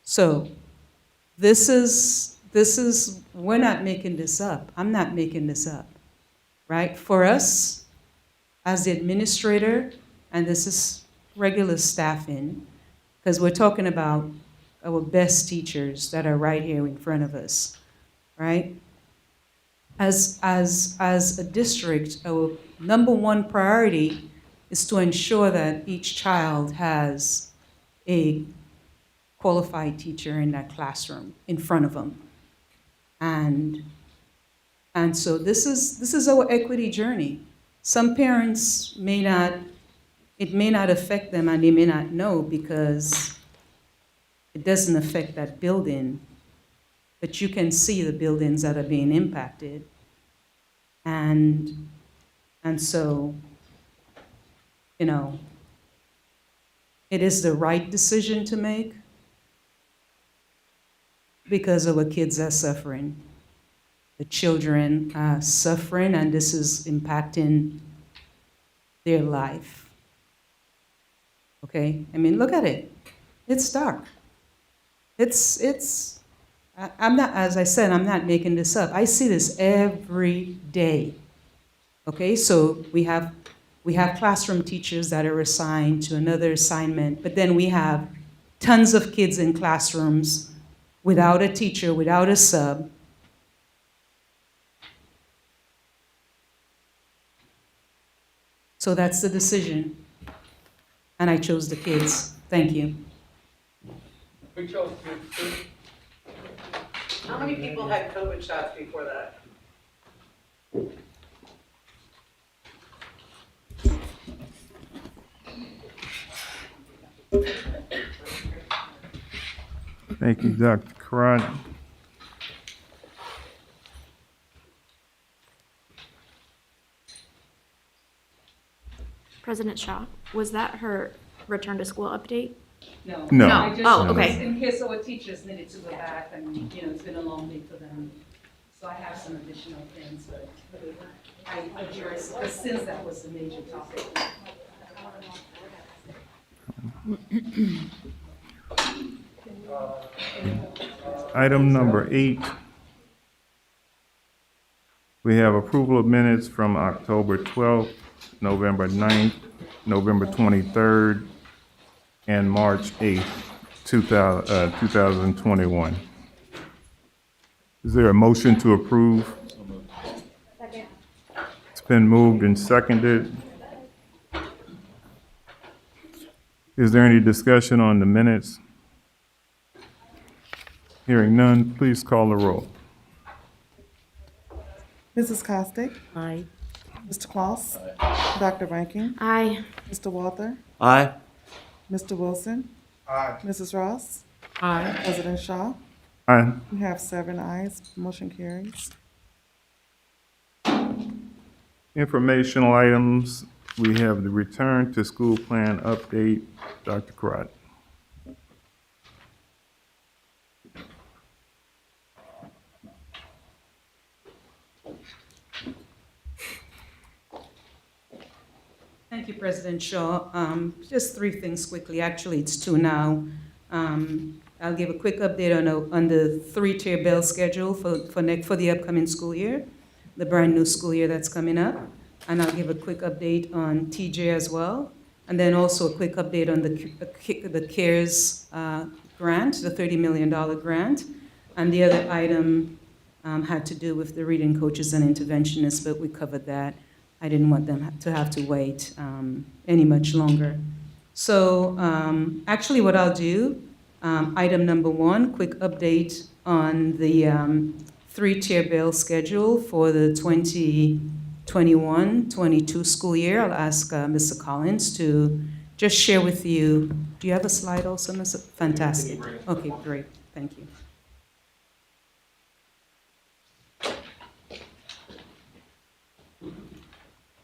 So this is, we're not making this up. I'm not making this up, right? For us, as the administrator, and this is regular staffing, because we're talking about our best teachers that are right here in front of us, right? as a district, our number one priority is to ensure that each child has a qualified teacher in that classroom in front of them. And so this is our equity journey. Some parents it may not affect them and they may not know because it doesn't affect that building, but you can see the buildings that are being impacted. And so, you know, it is the right decision to make because our kids are suffering. The children are suffering, and this is impacting their life. Okay? I mean, look at it. It's dark. I'm not, as I said, I'm not making this up. I see this every day. Okay? So we have classroom teachers that are assigned to another assignment, but then we have tons of kids in classrooms without a teacher, without a sub. So that's the decision. And I chose the kids. Thank you. We chose kids too. How many people had COVID shots before that? Thank you, Dr. Karat. President Shaw, was that her return to school update? No. No. No. I just, Oh, okay. in case our teachers needed to go back and, you know, it's been a long day for them. So I have some additional things, but I addressed, because since that was the major topic. Item number 8. We have approval of minutes from October 12th, November 9th, November 23rd, and March 8th, 2021. Is there a motion to approve? Second. It's been moved and seconded. Is there any discussion on the minutes? Hearing none, please call the roll. Mrs. Costick? Aye. Mr. Claus? Dr. Rankin? Aye. Mr. Walther? Aye. Mr. Wilson? Aye. Mrs. Ross? Aye. President Shaw? Aye. We have 7 ayes. Motion carries. Informational items, we have the return to school plan update. Dr. Karat. Thank you, President Shaw. Just 3 things quickly. Actually, it's 2 now. I'll give a quick update on the 3-tier bell schedule for the upcoming school year, the brand new school year that's coming up. And I'll give a quick update on TJ as well. And then also a quick update on the CARES grant, the $30 million grant. And the other item had to do with the reading coaches and interventionists, but we covered that. I didn't want them to have to wait any much longer. So actually what I'll do, item number 1, quick update on the 3-tier bill schedule for the 2021-22 school year. I'll ask Mr. Collins to just share with you. Do you have a slide also, Mr.? Fantastic. Okay, great. Thank you.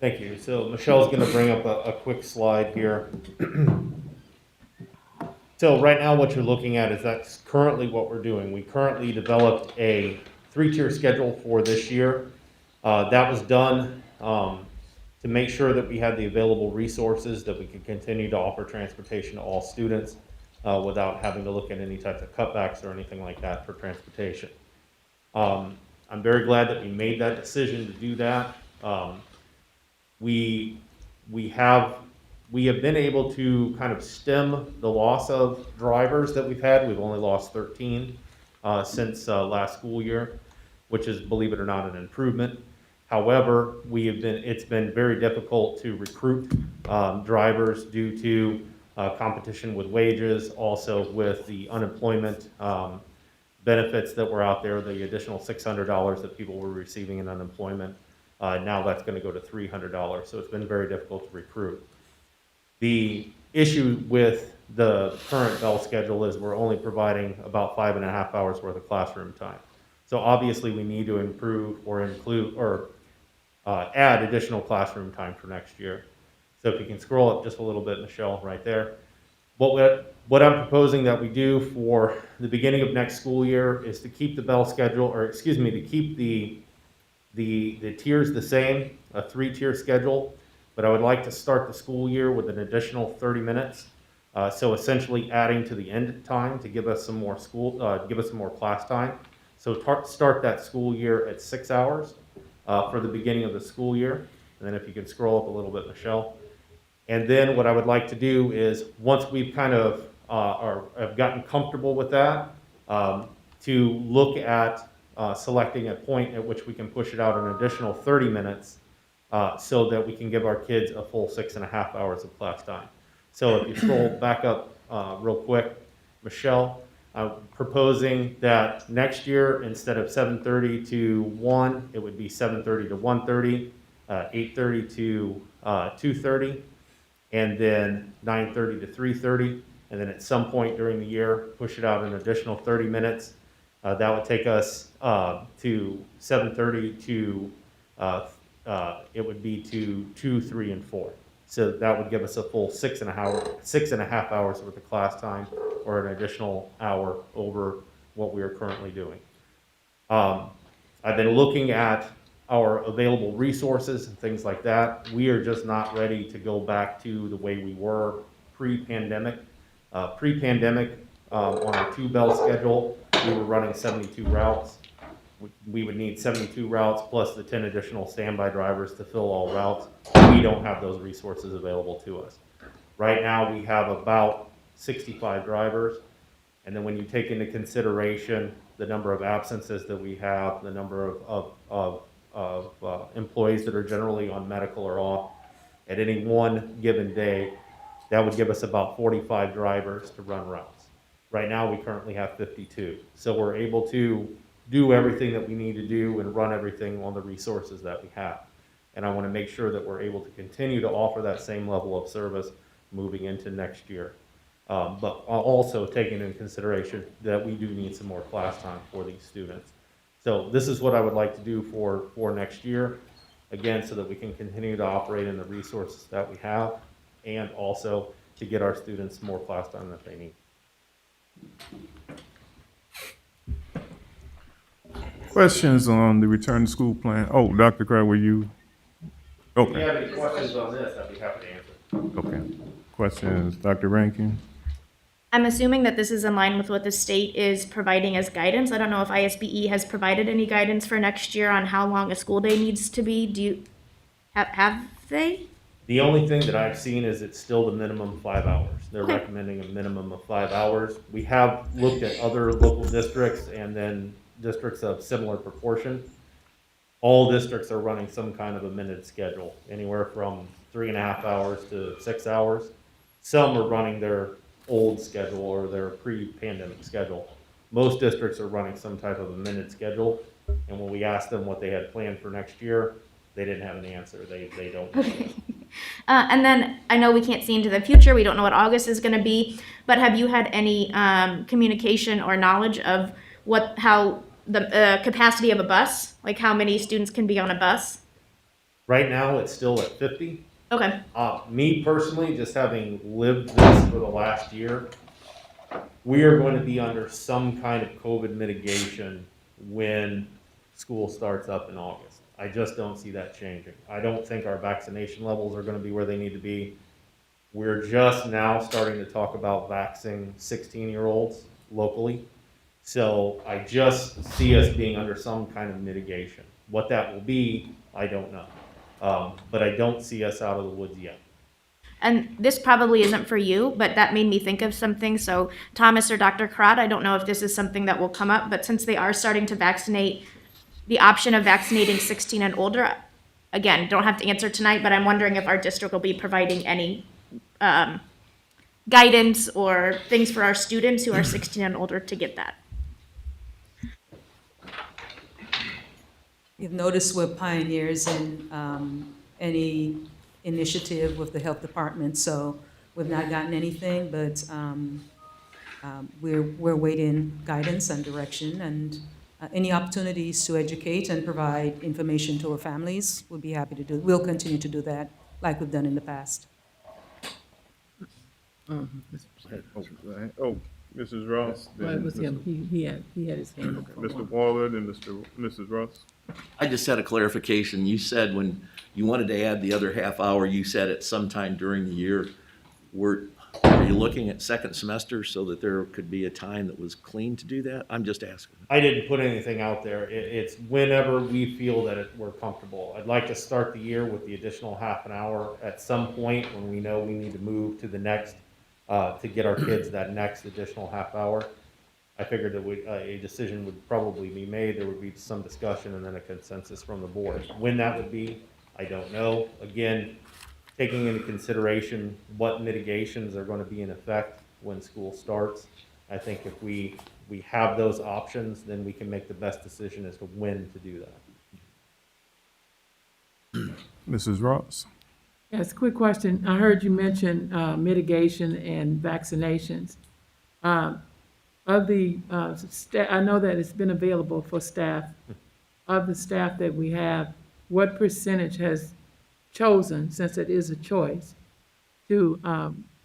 Thank you. So Michelle's going to bring up a quick slide here. So right now what you're looking at is that's currently what we're doing. We currently developed a 3-tier schedule for this year. That was done to make sure that we had the available resources that we could continue to offer transportation to all students without having to look at any types of cutbacks or anything like that for transportation. I'm very glad that we made that decision to do that. We have been able to kind of stem the loss of drivers that we've had. We've only lost 13 since last school year. which is, believe it or not, an improvement. However, it's been very difficult to recruit drivers due to competition with wages, also with the unemployment benefits that were out there, the additional $600 that people were receiving in unemployment. Now that's going to go to $300, so it's been very difficult to recruit. The issue with the current bell schedule is we're only providing about 5.5 hours worth of classroom time. So obviously we need to improve or include or add additional classroom time for next year. So if you can scroll up just a little bit, Michelle, right there. What I'm proposing that we do for the beginning of next school year is to keep the bell schedule, or excuse me, to keep the tiers the same, a 3-tier schedule, but I would like to start the school year with an additional 30 minutes. So essentially adding to the end time to give us some more class time. So start that school year at 6 hours for the beginning of the school year. And then if you can scroll up a little bit, Michelle. And then what I would like to do is, once we've kind of have gotten comfortable with that, to look at selecting a point at which we can push it out an additional 30 minutes so that we can give our kids a full 6.5 hours of class time. So if you scroll back up real quick, Michelle, I'm proposing that next year, instead of 7:30 to 1, it would be 7:30 to 1:30, 8:30 to 2:30, and then 9:30 to 3:30, and then at some point during the year, push it out an additional 30 minutes. That would take us to 7:30 to, it would be to 2, 3, and 4. So that would give us a full 6.5 hours worth of class time, or an additional hour over what we are currently doing. I've been looking at our available resources and things like that. We are just not ready to go back to the way we were pre-pandemic. Pre-pandemic, on our 2-bell schedule, we were running 72 routes. We would need 72 routes plus the 10 additional standby drivers to fill all routes. We don't have those resources available to us. Right now, we have about 65 drivers. And then when you take into consideration the number of absences that we have, the number of employees that are generally on medical or off at any one given day, that would give us about 45 drivers to run routes. Right now, we currently have 52. So we're able to do everything that we need to do and run everything on the resources that we have. And I want to make sure that we're able to continue to offer that same level of service moving into next year. But also taking into consideration that we do need some more class time for these students. So this is what I would like to do for next year, again, so that we can continue to operate in the resources that we have, and also to get our students more class time that they need. Questions on the return to school plan? Oh, Dr. Craig, were you? Okay. If you have any questions on this, I'd be happy to answer. Okay. Questions, Dr. Rankin? I'm assuming that this is in line with what the state is providing as guidance. I don't know if ISBE has provided any guidance for next year on how long a school day needs to be. Do you have they? The only thing that I've seen is it's still the minimum 5 hours. They're recommending a minimum of 5 hours. We have looked at other local districts and then districts of similar proportion. All districts are running some kind of a minute schedule, anywhere from 3.5 hours to 6 hours. Some are running their old schedule or their pre-pandemic schedule. Most districts are running some type of a minute schedule, and when we asked them what they had planned for next year, they didn't have an answer. They don't. Okay. And then I know we can't see into the future. We don't know what August is going to be, but have you had any communication or knowledge of how the capacity of a bus, like how many students can be on a bus? Right now, it's still at 50. Okay. Me personally, just having lived this for the last year, we are going to be under some kind of COVID mitigation when school starts up in August. I just don't see that changing. I don't think our vaccination levels are going to be where they need to be. We're just now starting to talk about vaccinating 16-year-olds locally. So I just see us being under some kind of mitigation. What that will be, I don't know. But I don't see us out of the woods yet. And this probably isn't for you, but that made me think of something. So Thomas or Dr. Karat, I don't know if this is something that will come up, but since they are starting to vaccinate the option of vaccinating 16 and older. Again, don't have to answer tonight, but I'm wondering if our district will be providing any guidance or things for our students who are 16 and older to get that. You've noticed we're pioneers in any initiative with the health department, so we've not gotten anything, but we're waiting guidance and direction, and any opportunities to educate and provide information to our families, we'll be happy to do. We'll continue to do that like we've done in the past. Oh, Mrs. Ross. Well, it was him. He had his hand up for Mr. one. Waller, then Mrs. Ross. I just had a clarification. You said when you wanted to add the other half hour, you said at some time during the year. Are you looking at second semester so that there could be a time that was clean to do that? I'm just asking. I didn't put anything out there. It's whenever we feel that we're comfortable. I'd like to start the year with the additional half an hour at some point when we know we need to move to the next, to get our kids that next additional half hour. I figured that a decision would probably be made. There would be some discussion and then a consensus from the board. When that would be, I don't know. Again, taking into consideration what mitigations are going to be in effect when school starts. I think if we have those options, then we can make the best decision as to when to do that. Mrs. Ross. Yes, quick question. I heard you mention mitigation and vaccinations. Of the I know that it's been available for staff. Of the staff that we have, what percentage has chosen, since it is a choice, to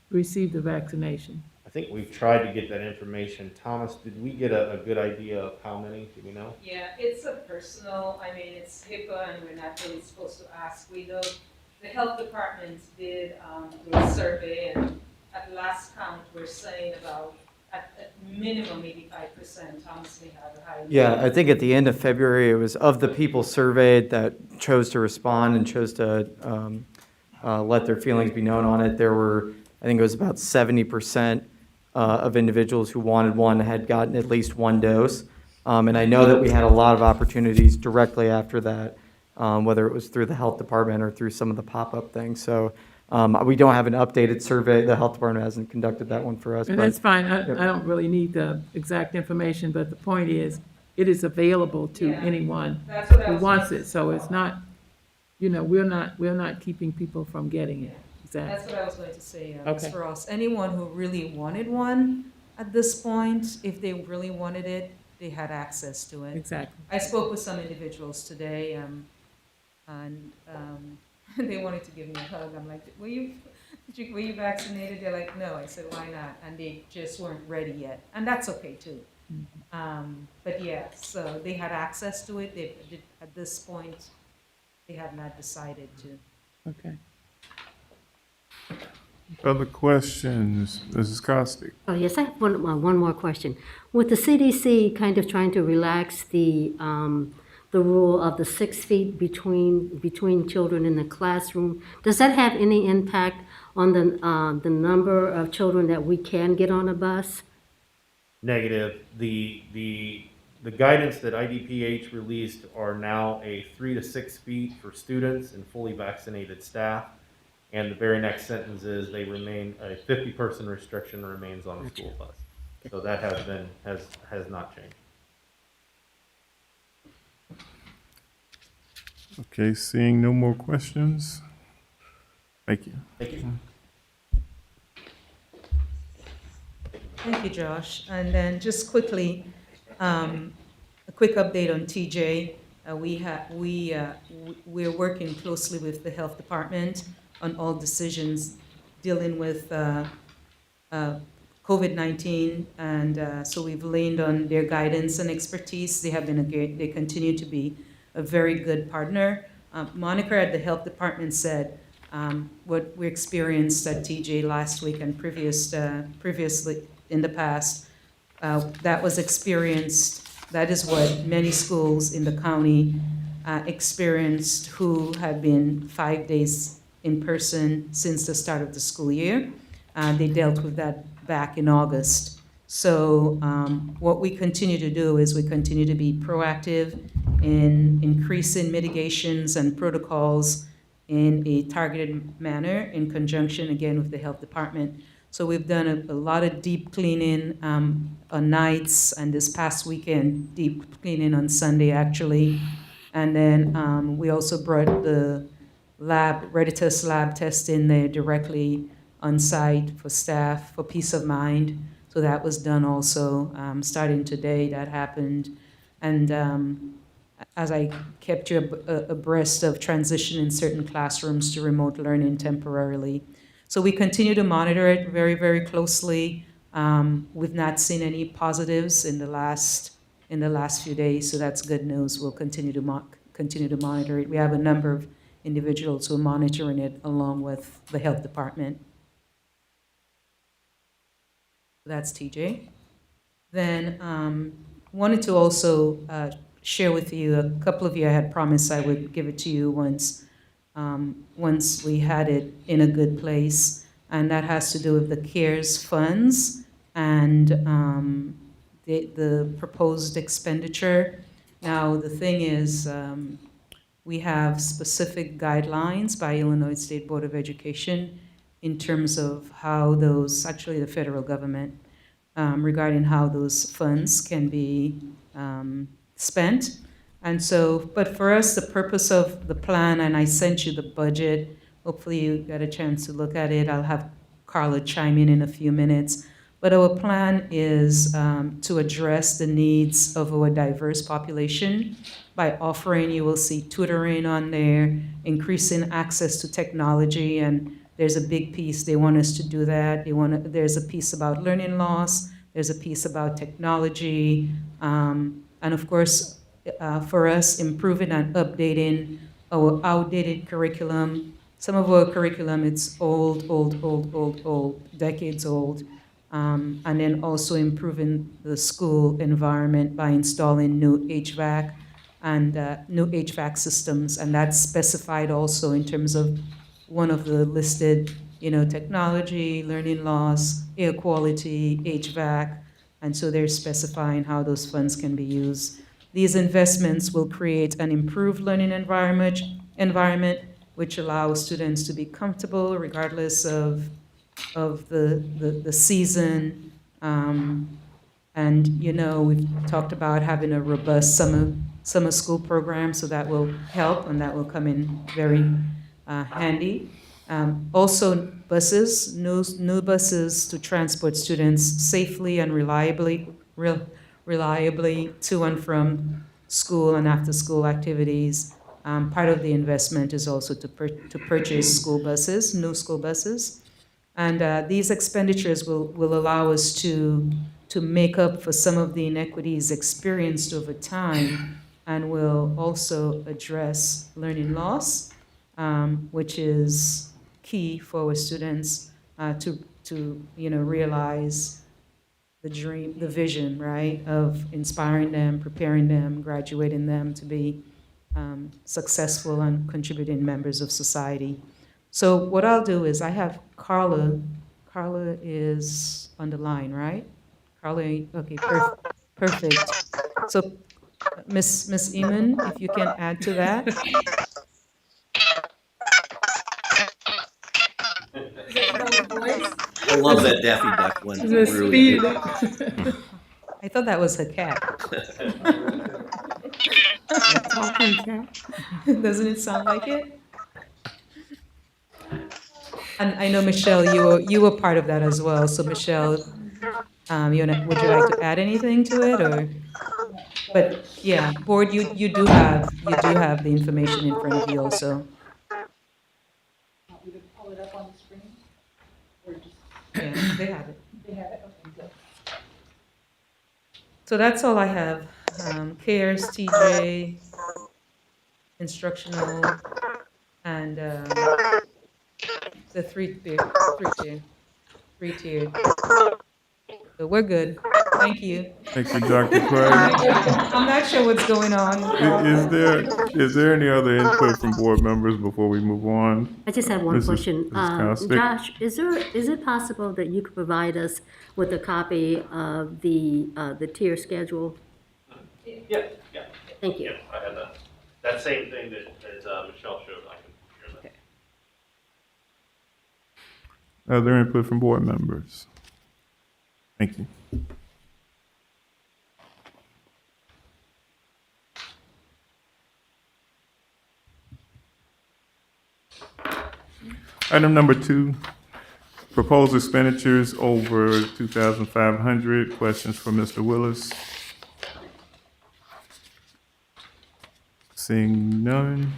receive the vaccination? I think we've tried to get that information. Thomas, did we get a good idea of how many? Do we know? Yeah, it's a personal, I mean, it's HIPAA and we're not really supposed to ask. We know the health department did do a survey, and at last count, we're saying about at minimum 85%. Thomas may have a higher. Yeah, I think at the end of February, it was of the people surveyed that chose to respond and chose to let their feelings be known on it. There were, I think it was about 70% of individuals who wanted one had gotten at least one dose. And I know that we had a lot of opportunities directly after that, whether it was through the health department or through some of the pop-up things. So we don't have an updated survey. The health department hasn't conducted that one for us. And but- that's fine. I don't really need the exact information, but the point is, it is available to anyone That's what I who was wants it. So it's not, we're not keeping people from getting it. Exactly. That's what I was going to say, Okay. Ms. Ross. Anyone who really wanted one at this point, if they really wanted it, they had access to it. Exactly. I spoke with some individuals today, and they wanted to give me a hug. I'm like, were you vaccinated? They're like, no. I said, why not? And they just weren't ready yet. And that's okay too. But yeah, so they had access to it. At this point, they have not decided to. Okay. Other questions, Mrs. Costick? Oh, yes, I have one more question. With the CDC kind of trying to relax the rule of the 6 feet between children in the classroom, does that have any impact on the number of children that we can get on a bus? Negative. The guidance that IDPH released are now a 3 to 6 feet for students and fully vaccinated staff. And the very next sentence is they remain, a 50-person restriction remains on a school bus. So that has not changed. Okay, seeing no more questions. Thank you. Thank you. Thank you, Josh. And then just quickly, a quick update on TJ. We're working closely with the health department on all decisions dealing with COVID-19, and so we've leaned on their guidance and expertise. They continue to be a very good partner. Monica at the health department said what we experienced at TJ last week and previously in the past, that was experienced. That is what many schools in the county experienced who have been 5 days in person since the start of the school year. They dealt with that back in August. So what we continue to do is we continue to be proactive in increasing mitigations and protocols in a targeted manner in conjunction, again, with the health department. So we've done a lot of deep cleaning on nights, and this past weekend, deep cleaning on Sunday, actually. And then we also brought the Ready-Test lab test in there directly on site for staff, for peace of mind. So that was done also, starting today, that happened. And as I kept you abreast of transition in certain classrooms to remote learning temporarily. So we continue to monitor it very, very closely. We've not seen any positives in the last few days, so that's good news. We'll continue to monitor it. We have a number of individuals who are monitoring it along with the health department. That's TJ. Then wanted to also share with you, a couple of you I had promised I would give it to you once we had it in a good place, and that has to do with the CARES funds and the proposed expenditure. Now, the thing is, we have specific guidelines by Illinois State Board of Education in terms of how those, actually the federal government, regarding how those funds can be spent. And so, but for us, the purpose of the plan, and I sent you the budget, hopefully you got a chance to look at it. I'll have Carla chime in a few minutes. But our plan is to address the needs of our diverse population by offering, you will see tutoring on there, increasing access to technology, and there's a big piece, they want us to do that. There's a piece about learning loss, there's a piece about technology, and of course, for us, improving and updating our outdated curriculum. Some of our curriculum, it's old, decades old. And then also improving the school environment by installing new HVAC and new HVAC systems. And that's specified also in terms of one of the listed, technology, learning loss, air quality, HVAC. And so they're specifying how those funds can be used. These investments will create an improved learning environment which allows students to be comfortable regardless of the season. And we've talked about having a robust summer school program, so that will help and that will come in very handy. Also buses, new buses to transport students safely and reliably to and from school and after school activities. Part of the investment is also to purchase school buses, new school buses. And these expenditures will allow us to make up for some of the inequities experienced over time, and will also address learning loss, which is key for our students to realize the dream, the vision, right, of inspiring them, preparing them, graduating them to be successful and contributing members of society. So what I'll do is I have Carla. Carla is on the line, right? Carla, okay, perfect. So Miss Eamon, if you can add to that. I love that Daffy Duck one. The Really speed. good. I thought that was her cat. Talking cat. Doesn't it sound like it? And I know, Michelle, you were part of that as well. So Michelle, would you like to add anything to it, or? But yeah, board, you do have the information in front of you also. Want me to pull it up on the screen? Or just? Yeah, they have it. They have it, okay, good. So that's all I have. CARES, TJ, instructional, and the three-tiered. So we're good. Thank you. Thank you, Dr. Craig. I'm not sure what's going on. Is there any other input from board members before we move on? I just have one question. Mrs. Costick? Josh, is it possible that you could provide us with a copy of the tier schedule? Yeah. Thank you. Yeah, I had that same thing that Michelle showed, I can share that. Other input from board members? Thank you. Item number 2, proposed expenditures over 2,500. Questions for Mr. Willis? Seeing none.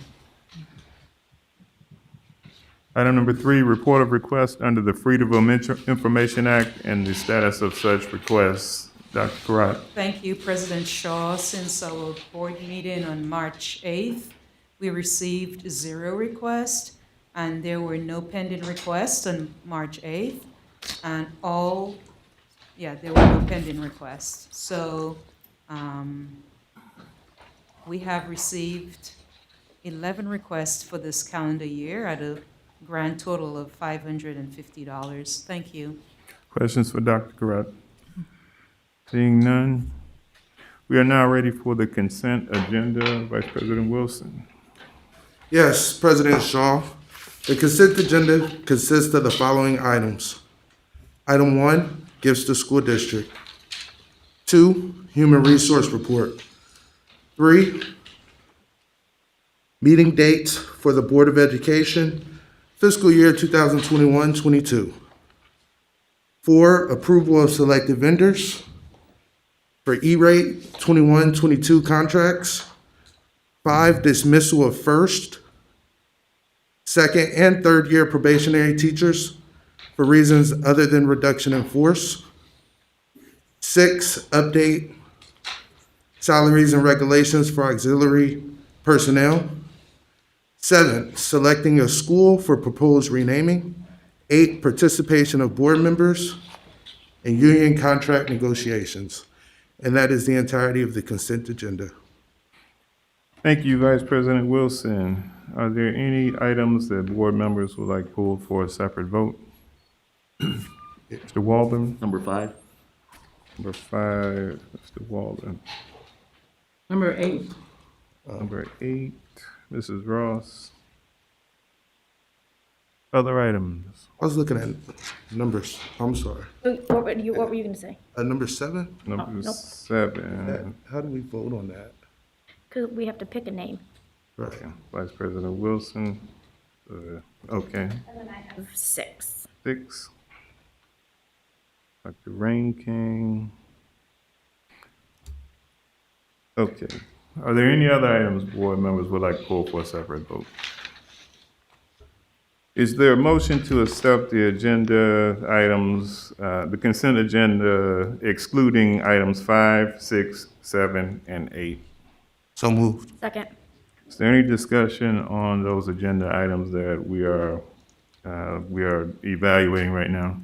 Item number 3, report of request under the Freedom of Information Act and the status of such requests. Dr. Karat. Thank you, President Shaw. Since our board meeting on March 8th, we received 0 requests, and there were no pending requests on March 8th. And there were no pending requests. So we have received 11 requests for this calendar year at a grand total of $550. Thank you. Questions for Dr. Karat? Seeing none. We are now ready for the consent agenda. Vice President Wilson. Yes, President Shaw. The consent agenda consists of the following items. Item 1, gifts to school district. 2, human resource report. 3, meeting dates for the Board of Education, fiscal year 2021-22. 4, approval of selected vendors. For E-rate 21-22 contracts. 5, dismissal of first, second, and third year probationary teachers for reasons other than reduction in force. 6, update salaries and regulations for auxiliary personnel. 7, selecting a school for proposed renaming. 8, participation of board members in union contract negotiations. And that is the entirety of the consent agenda. Thank you, Vice President Wilson. Are there any items that board members would like pulled for a separate vote? Mr. Walden? Number 5. Number 5, Mr. Walden. Number 8. Number 8, Mrs. Ross. Other items? I was looking at numbers. I'm sorry. What were you going to say? Number 7? Number nope. 7. How do we vote on that? Because we have to pick a name. Right. Vice President Wilson. Okay. And then I have 6. 6. Dr. Rain King. Okay. Are there any other items board members would like to pull for a separate vote? Is there a motion to accept the agenda items, the consent agenda excluding items 5, 6, 7, and 8? So moved. Second. Is there any discussion on those agenda items that we are evaluating right now?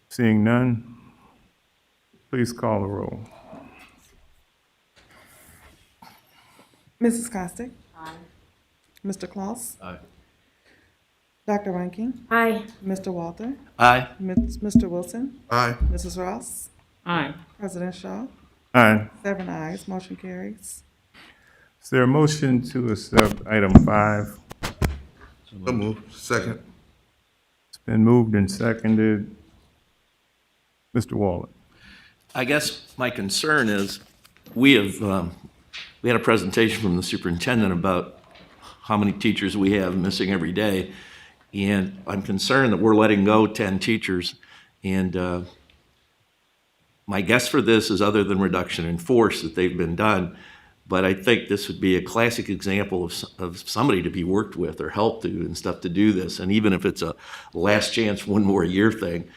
Seeing none, please call the roll. Mrs. Costick? Aye. Mr. Claus? Aye. Dr. Rankin? Aye. Mr. Walter? Aye. Mr. Wilson? Aye. Mrs. Ross? Aye. President Shaw? Aye. 7 ayes, motion carries. Is there a motion to accept item 5? So moved. Second. It's been moved and seconded. Mr. Waller. I guess my concern is we had a presentation from the superintendent about how many teachers we have missing every day. And I'm concerned that we're letting go 10 teachers. And my guess for this is other than reduction in force that they've been done. But I think this would be a classic example of somebody to be worked with or helped to and stuff to do this. And even if it's a last chance, one more year thing,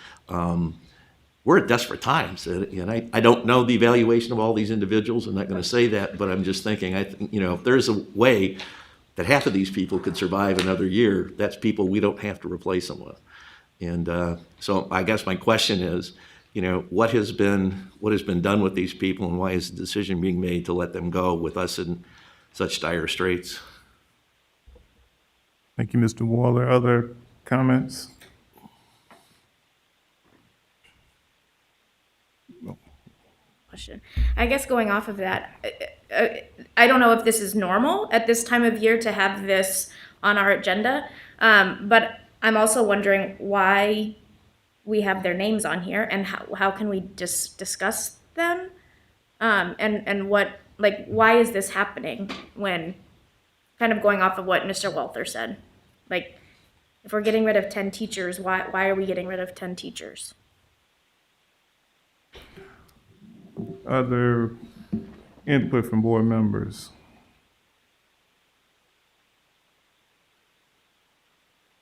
we're at desperate times. And I don't know the evaluation of all these individuals. I'm not going to say that, but I'm just thinking, if there's a way that half of these people could survive another year, that's people we don't have to replace them with. And so I guess my question is, you know, what has been done with these people, and why is the decision being made to let them go with us in such dire straits? Thank you, Mr. Waller. Other comments? Question. I guess going off of that, I don't know if this is normal at this time of year to have this on our agenda, but I'm also wondering why we have their names on here and how can we just discuss them? And what, like, why is this happening when, kind of going off of what Mr. Walther said, like, if we're getting rid of 10 teachers, why are we getting rid of 10 teachers? Other input from board members?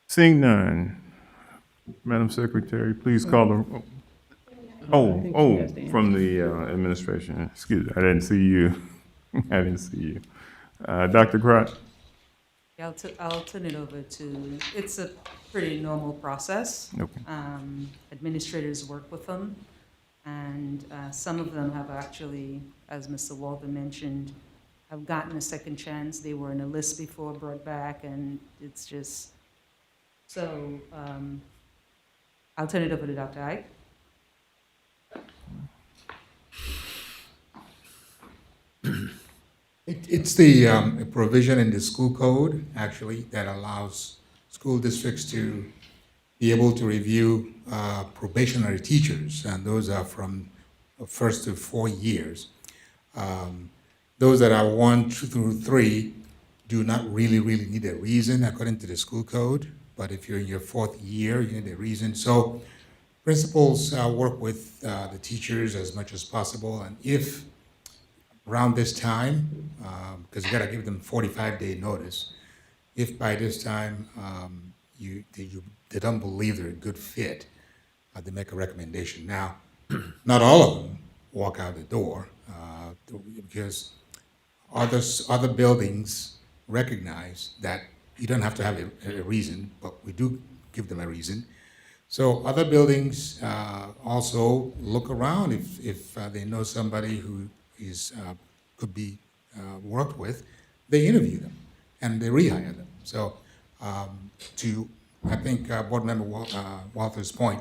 Seeing none, Madam Secretary, please call the, from the administration. Excuse me, I didn't see you. I didn't see you. Dr. Crott? Yeah, I'll turn it over to, it's a pretty normal process. Okay. Administrators work with them, and some of them have actually, as Mr. Walter mentioned, have gotten a second chance. They were in a list before, brought back, and it's just, so I'll turn it over to Dr. Ike. It's the provision in the school code, actually, that allows school districts to be able to review probationary teachers, and those are from 1st to 4 years. Those that are 1 through 3 do not really need a reason according to the school code, but if you're in your 4th year, you need a reason. So principals work with the teachers as much as possible, and if around this time, because you got to give them 45-day notice, if by this time they don't believe they're a good fit, they make a recommendation. Now, not all of them walk out the door, because other buildings recognize that you don't have to have a reason, but we do give them a reason. So other buildings also look around if they know somebody who could be worked with, they interview them and they rehire them. So to, I think, Board Member Walter's point,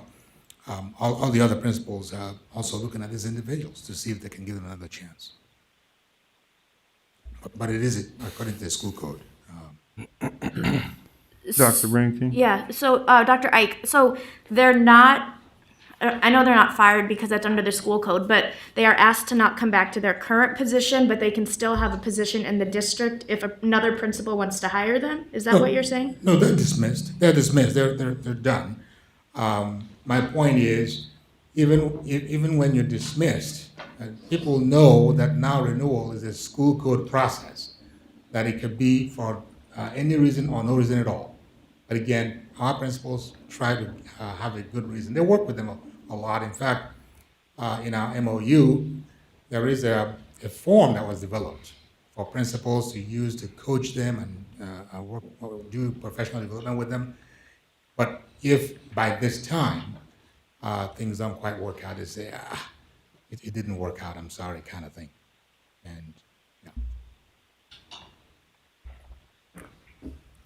all the other principals are also looking at these individuals to see if they can give them another chance. But it is according to the school code. Dr. Rankin? Yeah, so Dr. Ike, so they're not, I know they're not fired because that's under the school code, but they are asked to not come back to their current position, but they can still have a position in the district if another principal wants to hire them? Is that what you're saying? No, they're dismissed. They're dismissed. They're done. My point is, even when you're dismissed, people know that now renewal is a school code process, that it could be for any reason or no reason at all. But again, our principals try to have a good reason. They work with them a lot. In fact, in our MOU, there is a form that was developed for principals to use to coach them and work or do professional development with them. But if by this time things don't quite work out, they say, it didn't work out, I'm sorry, kind of thing. And yeah.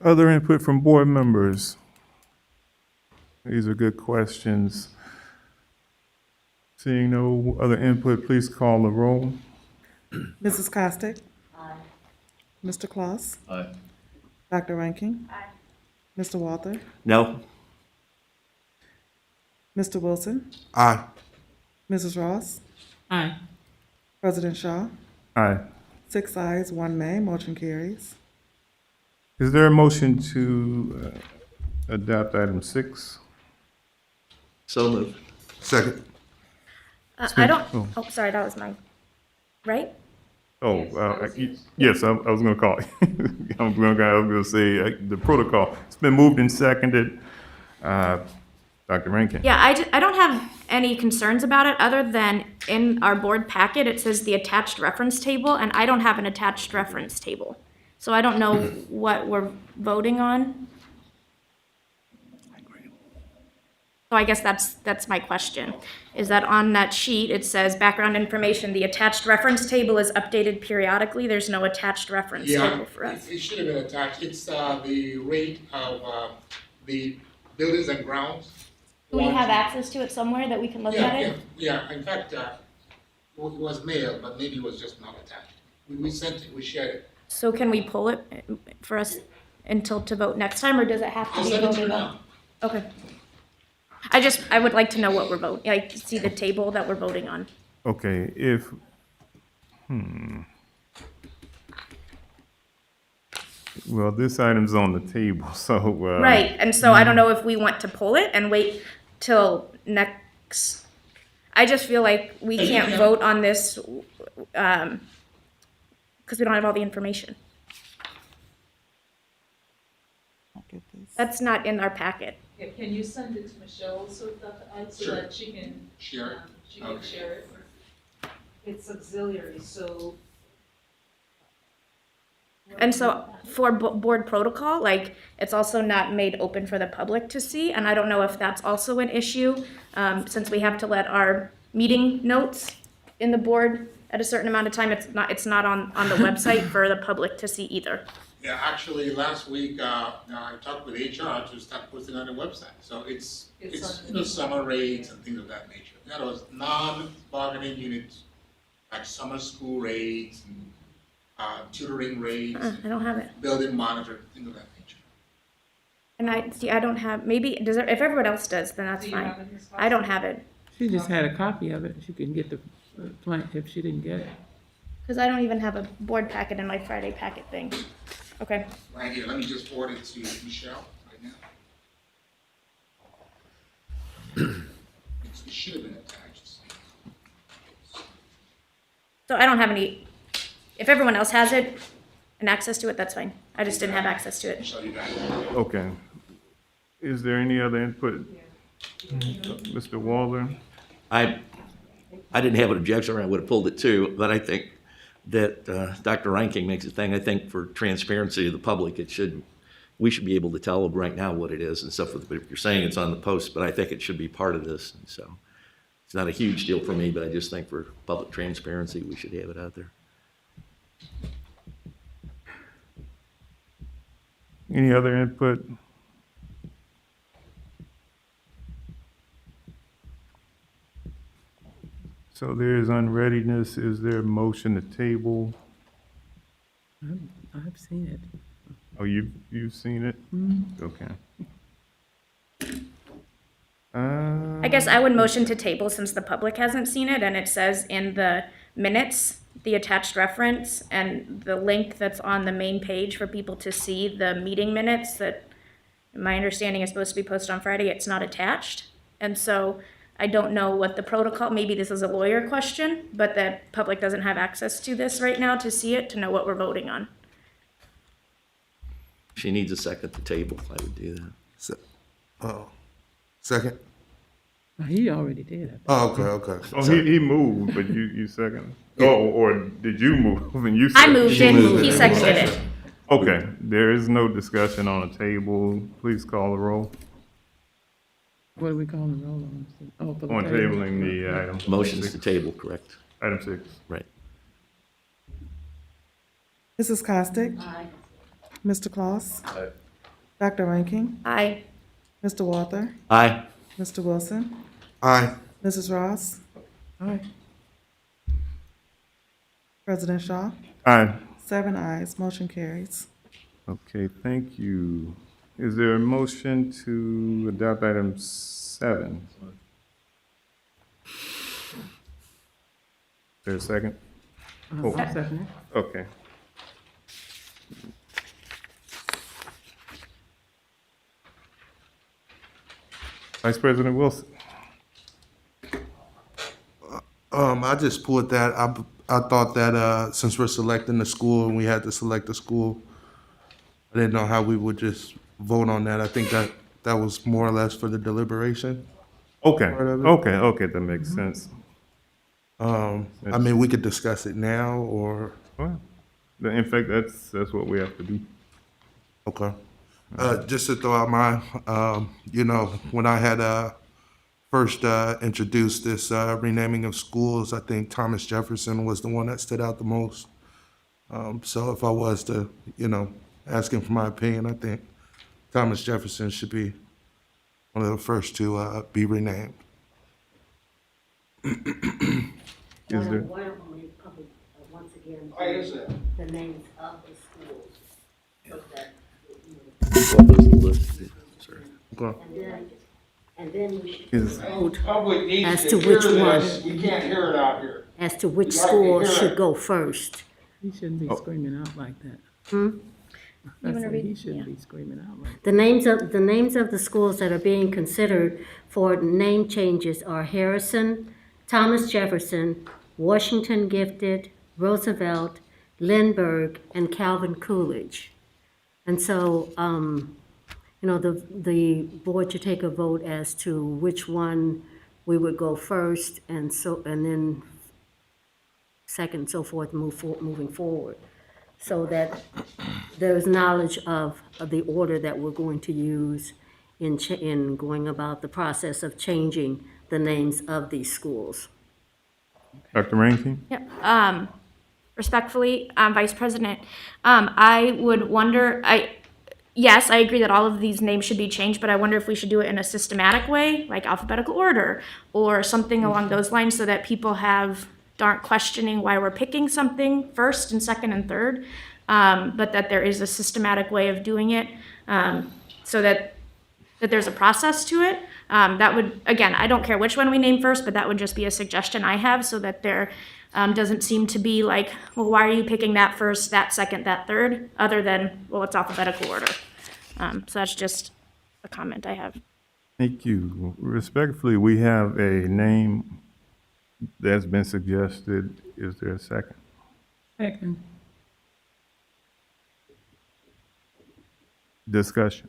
Other input from board members? These are good questions. Seeing no other input, please call the roll. Mrs. Costick? Aye. Mr. Claus? Aye. Dr. Rankin? Aye. Mr. Walter? No? Mr. Wilson? Aye. Mrs. Ross? Aye. President Shaw? Aye. 6 ayes, 1 nay, motion carries. Is there a motion to adopt item 6? So moved. Second. I don't, oh, sorry, that was mine, right? Oh, yes, I was going to call you. I was going to say the protocol. It's been moved and seconded. Dr. Rankin? Yeah, I don't have any concerns about it, other than in our board packet, it says the attached reference table, and I don't have an attached reference table. So I don't know what we're voting on. So I guess that's my question, is that on that sheet, it says background information, the attached reference table is updated periodically, there's no attached reference table for us. It should have been attached. It's the rate of the buildings and grounds. Do we have access to it somewhere that we can look at it? Yeah. In fact, it was mailed, but maybe it was just not attached. We sent it, we shared it. So can we pull it for us to vote next time, or does it have to I'll be send it to you voted now. on? Okay. I would like to know what we're voting, like, see the table that we're voting on. Okay, well, this item's on the table, so. Right, and so I don't know if we want to pull it and wait till next, I just feel like we can't vote on this, because we don't have all the information. That's not in our packet. Yeah, can you send it to Michelle so Sure. that she can Share it? she can Okay. share it? It's auxiliary, so. And so for board protocol, like, it's also not made open for the public to see, and I don't know if that's also an issue, since we have to let our meeting notes in the board at a certain amount of time, it's not on the website for the public to see either. Yeah, actually, last week, I talked with HR to start posting on the website. So it's summer rates and things of that nature. In other words, non-bargaining units, like summer school rates and tutoring rates. I don't have it. Building monitor, things of that nature. And I don't have, maybe, if everyone else does, then that's Do you have fine. it, Ms. I don't have it, She just had a copy of it. She couldn't get the plan if she didn't get it. because I don't even have a board packet in my Friday packet thing. Okay. Right here, let me just forward it to Michelle right now. It should have been attached. So I don't have any, if everyone else has it and access to it, that's fine. I just didn't have access to it. Michelle, you got it. Okay. Is there any other input? Mr. Waller? I didn't have an objection, or I would have pulled it too, but I think that Dr. Ranking makes a thing. I think for transparency of the public, we should be able to tell them right now what it is and stuff. But if you're saying it's on the post, but I think it should be part of this. And so it's not a huge deal for me, but I just think for public transparency, we should have it out there. Any other input? So there is unreadiness. Is there a motion to table? I've seen it. Oh, you've seen it? Okay. I guess I would motion to table since the public hasn't seen it, and it says in the minutes, the attached reference and the link that's on the main page for people to see the meeting minutes that my understanding is supposed to be posted on Friday, it's not attached. And so I don't know what the protocol, maybe this is a lawyer question, but the public doesn't have access to this right now to see it, to know what we're voting on. She needs a second to table. I would do that. Second? He already did it. Oh, okay. Oh, he moved, but you second. Oh, or did you move and you? I moved it, he seconded it. Okay, there is no discussion on the table. Please call the roll. What do we call the roll on? Oh, for the On table. tabling the item. Motion's to table, correct? Item 6. Right. Mrs. Costick? Aye. Mr. Claus? Dr. Ranking? Aye. Mr. Walther? Aye. Mr. Wilson? Aye. Mrs. Ross? Aye. President Shaw? Aye. 7 ayes, motion carries. Okay, thank you. Is there a motion to adopt item 7? Is there a second? I'll second it. Okay. Vice President Wilson. I just pulled that. I thought that since we're selecting the school and we had to select the school, I didn't know how we would just vote on that. I think that was more or less for the deliberation. Okay, part of it. okay, that makes sense. I mean, we could discuss it now or. Well, in fact, that's what we have to do. Okay. Just to throw out my, when I had first introduced this renaming of schools. I think Thomas Jefferson was the one that stood out the most. So if I was to, asking for my opinion, I think Thomas Jefferson should be one of the first to be renamed. Is there? Why don't we public, once again, Why is that? the names of the schools? So that, What was the list? Sorry. Okay. and then we should Is- vote Public needs as to to hear which one, this. We can't hear it out here. as to which We'd like to school hear should it. go first. He shouldn't be screaming out like that. Hmm? I wanna said read- he shouldn't be screaming out like that. The names of the schools that are being considered for name changes are Harrison, Thomas Jefferson, Washington Gifted, Roosevelt, Lindbergh, and Calvin Coolidge. And so, the board should take a vote as to which one we would go first, and then second, so forth, moving forward, so that there's knowledge of the order that we're going to use in going about the process of changing the names of these schools. Dr. Rankin? Yeah, respectfully, Vice President, I would wonder, yes, I agree that all of these names should be changed, but I wonder if we should do it in a systematic way, like alphabetical order, or something along those lines, so that people aren't questioning why we're picking something first and second and third, but that there is a systematic way of doing it, so that there's a process to it. That would, again, I don't care which one we name first, but that would just be a suggestion I have, so that there doesn't seem to be like, well, why are you picking that first, that second, that third, other than, well, it's alphabetical order. So that's just a comment I have. Thank you. Respectfully, we have a name that's been suggested. Is there a second? Second. Discussion.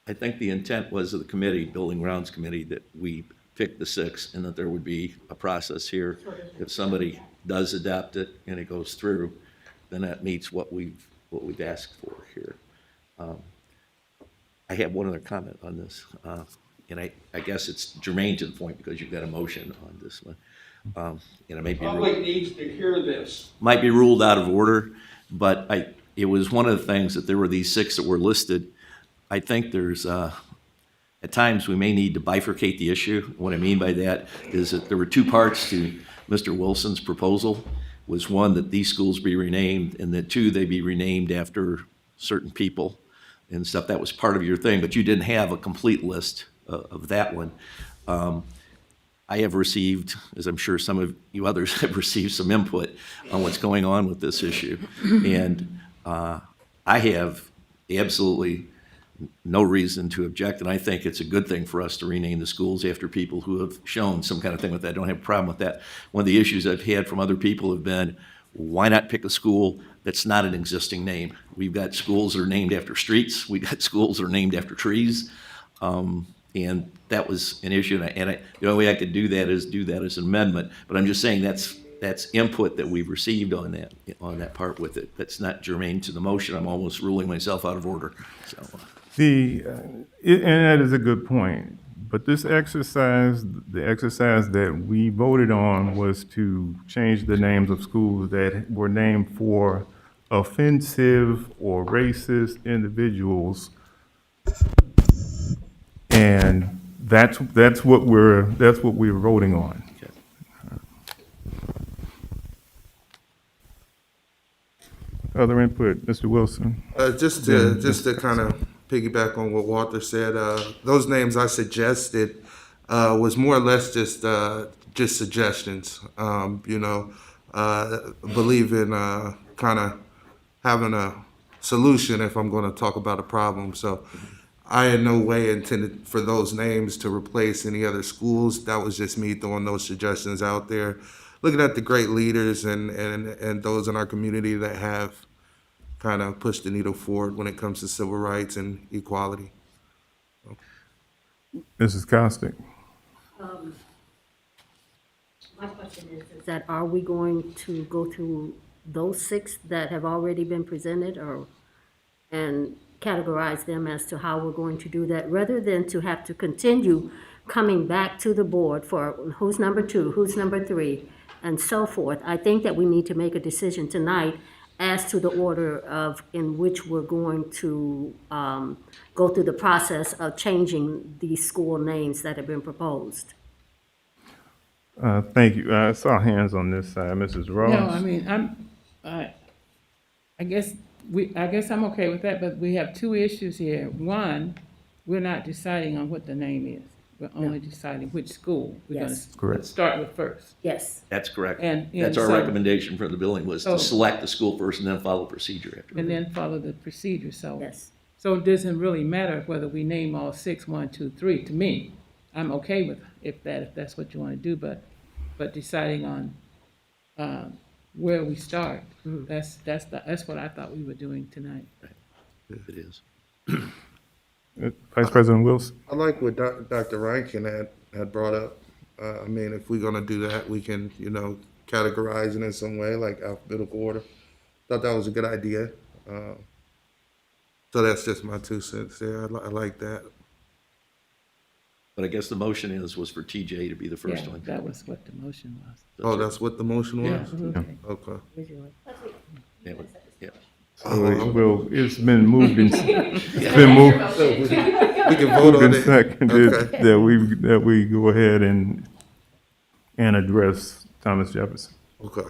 I think the intent was of the committee, Building Grounds Committee, that we pick the 6 and that there would be a process here. If somebody does adopt it and it goes through, then that meets what we've asked for here. I have one other comment on this, and I guess it's germane to the point because you've got a motion on this one. And it may be Public needs to hear this. might be ruled out of order, but it was one of the things that there were these 6 that were listed. I think there's, at times, we may need to bifurcate the issue. What I mean by that is that there were 2 parts to Mr. Wilson's proposal. Was one, that these schools be renamed, and that 2, they be renamed after certain people and stuff. That was part of your thing, but you didn't have a complete list of that one. I have received, as I'm sure some of you others have received, some input on what's going on with this issue. And I have absolutely no reason to object, and I think it's a good thing for us to rename the schools after people who have shown some kind of thing with that. I don't have a problem with that. One of the issues I've had from other people have been, why not pick a school that's not an existing name? We've got schools that are named after streets. We've got schools that are named after trees. And that was an issue, and the only way I could do that is do that as an amendment. But I'm just saying that's input that we've received on that part with it. That's not germane to the motion. I'm almost ruling myself out of order. So. And that is a good point. But this exercise, the exercise that we voted on was to change the names of schools that were named for offensive or racist individuals. And that's what we're voting on. Okay. Other input, Mr. Wilson? Just to kind of piggyback on what Walter said, those names I suggested was more or less just suggestions. Believe in kind of having a solution if I'm going to talk about a problem. So I in no way intended for those names to replace any other schools. That was just me throwing those suggestions out there, looking at the great leaders and those in our community that have kind of pushed the needle forward when it comes to civil rights and equality. Mrs. Costick. My question is that are we going to go through those 6 that have already been presented, and categorize them as to how we're going to do that, rather than to have to continue coming back to the board for who's number 2, who's number 3, and so forth. I think that we need to make a decision tonight as to the order of in which we're going to go through the process of changing these school names that have been proposed. Thank you. I saw hands on this side. Mrs. Ross? No, I mean, I guess I'm okay with that, but we have 2 issues here. One, we're not deciding on what the name is. We're only deciding which school we're Yes. gonna Correct. start with first. Yes. That's correct. And That's our so- recommendation from the building was So- to select the school first and then follow procedure after. And then follow the procedure, so. Yes. So it doesn't really matter whether we name all 6, 1, 2, 3, to me. I'm okay with if that's what you wanna do, but deciding on, where we start, that's what I thought we were doing tonight. It is. Vice President Wilson? I like what Dr. Rankin had brought up. I mean, if we're gonna do that, we can, categorize it in some way, like alphabetical order. Thought that was a good idea. So that's just my 2 cents there. I like that. But I guess the motion was for TJ to be the first Yeah, one. that was what the motion was. Oh, that's what the motion was? Yeah. Okay. Yeah, yeah. Well, it's been moved and, it's been moved. We can vote on moved and it. seconded Okay. that we go ahead and address Thomas Jefferson. Okay.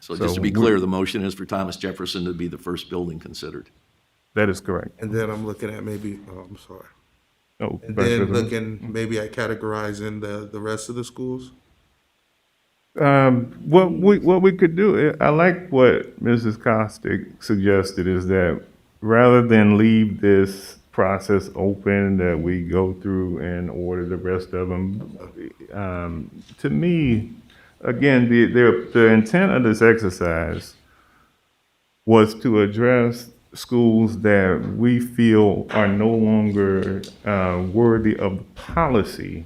So just to So be we- clear, the motion is for Thomas Jefferson to be the first building considered. That is correct. And then I'm looking at I'm sorry. Oh, And Vice then President. looking maybe at categorizing the rest of the schools. What we could do, I like what Mrs. Costick suggested, is that rather than leave this process open, that we go through and order the rest of them. To me, again, the intent of this exercise was to address schools that we feel are no longer worthy of the policy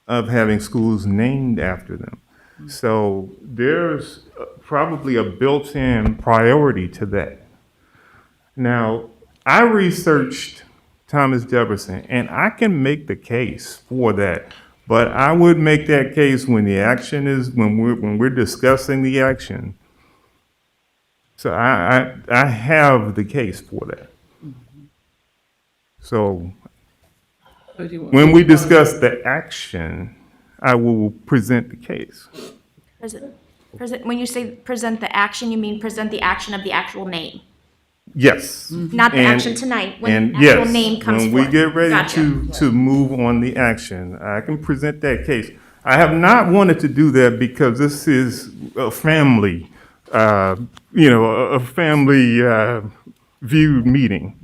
of having schools named after them. So there's probably a built-in priority to that. Now, I researched Thomas Jefferson, and I can make the case for that, but I would make that case when the action is, when we're discussing the action. So I have the case for that. So when we discuss the action, I will present the case. When you say present the action, you mean present the action of the actual name? Yes. Not the action tonight, when and the actual yes, name comes when forth. we get ready Gotcha. to move on the action, I can present that case. I have not wanted to do that because this is a family, a family viewed meeting.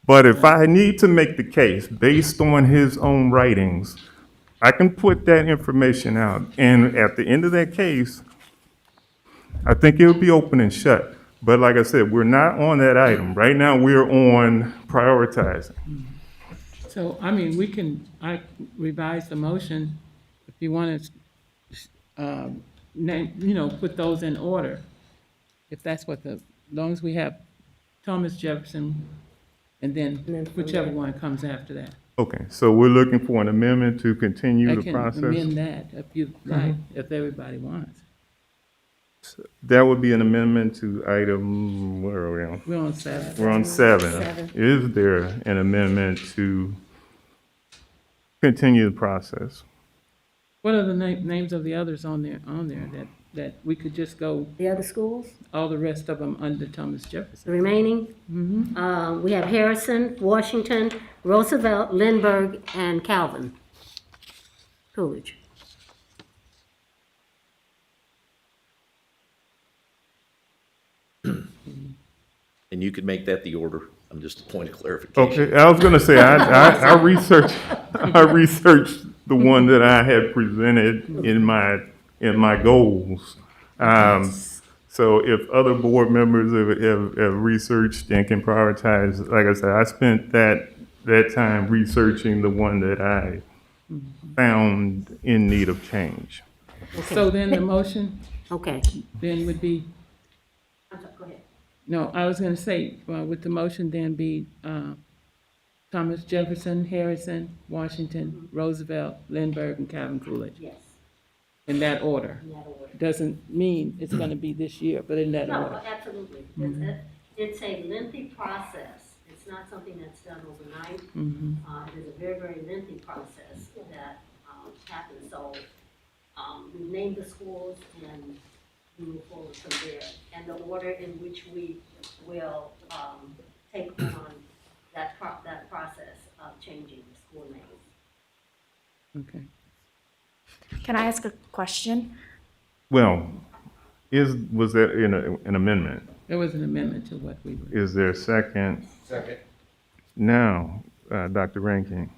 But if I need to make the case based on his own writings, I can put that information out. And at the end of that case, I think it'll be open and shut. But like I said, we're not on that item. Right now, we're on prioritizing. So, I mean, I revise the motion if you want to, put those in order. If that's as long as we have Thomas Jefferson and then whichever one comes after that. Okay, so we're looking for an amendment to continue I the can process? amend that if you like, if everybody wants. That would be an amendment to item, where are we on? We're on 7. We're on 7. 7. Is there an amendment to continue the process? What are the names of the others on there that we could just go, The other schools, all the rest of them under Thomas the Jefferson? remaining, we have Harrison, Washington, Roosevelt, Lindbergh, and Calvin Coolidge. And you could make that the order. I'm just a point of clarification. Okay, I was gonna say, I researched the one that I had presented in my goals. So if other board members have researched and can prioritize, like I said, I spent that time researching the one that I found in need of change. So then the motion Okay. then would be, No, I was gonna say, would the motion then be, Thomas Jefferson, Harrison, Washington, Roosevelt, Lindbergh, and Calvin Coolidge? Yes, In that order? in that order. Doesn't mean it's gonna be this year, but in that No, order. absolutely. Mhm. It's a lengthy process. It's not something that's done overnight. Mhm. It is a very, very lengthy process that happens. So we named the schools and we move forward from there. And the order in which we will take on that process of changing the school names. Okay. Can I ask a question? Well, was there an amendment? There was an amendment to what we were. Is there a second? Second. Now, Dr. Rankin.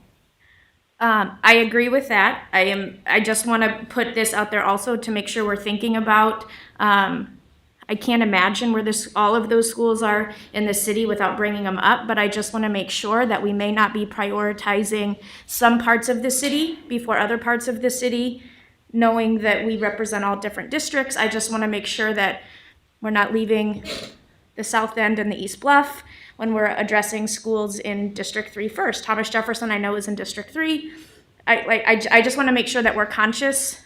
I agree with that. I just want to put this out there also to make sure we're thinking about, I can't imagine where all of those schools are in the city without bringing them up, but I just want to make sure that we may not be prioritizing some parts of the city before other parts of the city, knowing that we represent all different districts. I just want to make sure that we're not leaving the South End and the East Bluff when we're addressing schools in District 3 first. Thomas Jefferson, I know, is in District 3. I just want to make sure that we're conscious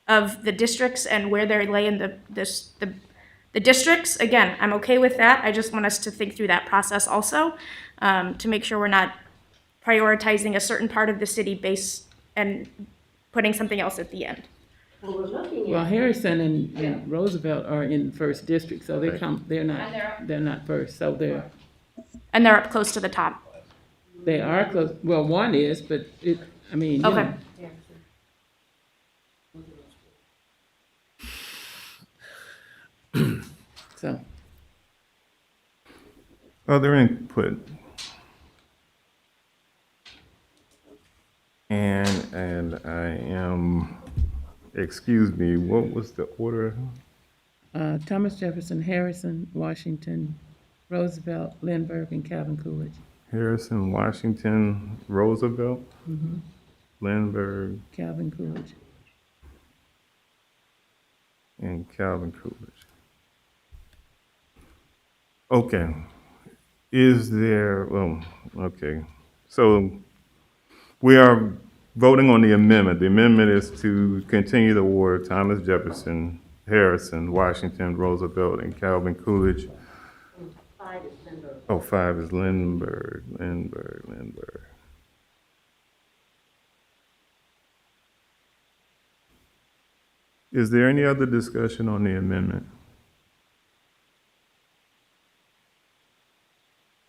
of the districts and where they lay in the districts. Again, I'm okay with that. I just want us to think through that process also, to make sure we're not prioritizing a certain part of the city base and putting something else at the end. Well, we're looking at. Well, Harrison and Roosevelt are in the first district, so they're not first, so And they're up close to the top. they are close, well, one is, but you Okay. know. So, Other input. And I am, excuse me, what was the order? Thomas Jefferson, Harrison, Washington, Roosevelt, Lindbergh, and Calvin Coolidge. Harrison, Washington, Roosevelt, Mhm. Lindbergh, Calvin Coolidge. and Calvin Coolidge. Okay. Is there, okay. So we are voting on the amendment. The amendment is to continue the order Thomas Jefferson, Harrison, Washington, Roosevelt, and Calvin Coolidge. 5 is Lindbergh. Oh, 5 is Lindbergh. Is there any other discussion on the amendment?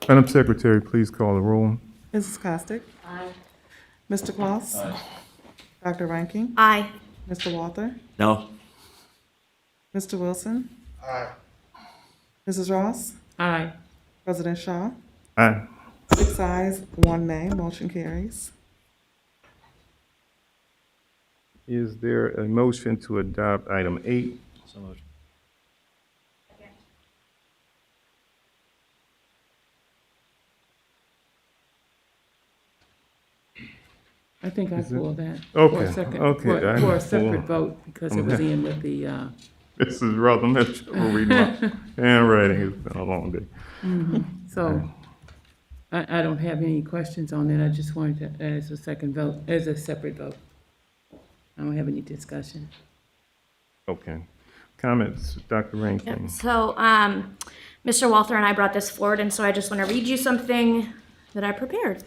Madam Secretary, please call the roll. Mrs. Costick? Aye. Mr. Claus? Dr. Rankin? Aye. Mr. Walter? No? Mr. Wilson? Aye. Mrs. Ross? Aye. President Shaw? Aye. 6 ayes, 1 nay, motion carries. Is there a motion to adopt item 8? So moved. I think I Is it- pulled that. Okay, For a second, okay, I for a pulled- separate vote, because it was in with the, This is rather miserable reading my handwriting. It's been a long day. So, I don't have any questions on it. I just wanted to, as a second vote, as a separate vote. I don't have any discussion. Okay. Comments, Dr. Rankin? So, Mr. Walther and I brought this forward, and so I just want to read you something that I prepared.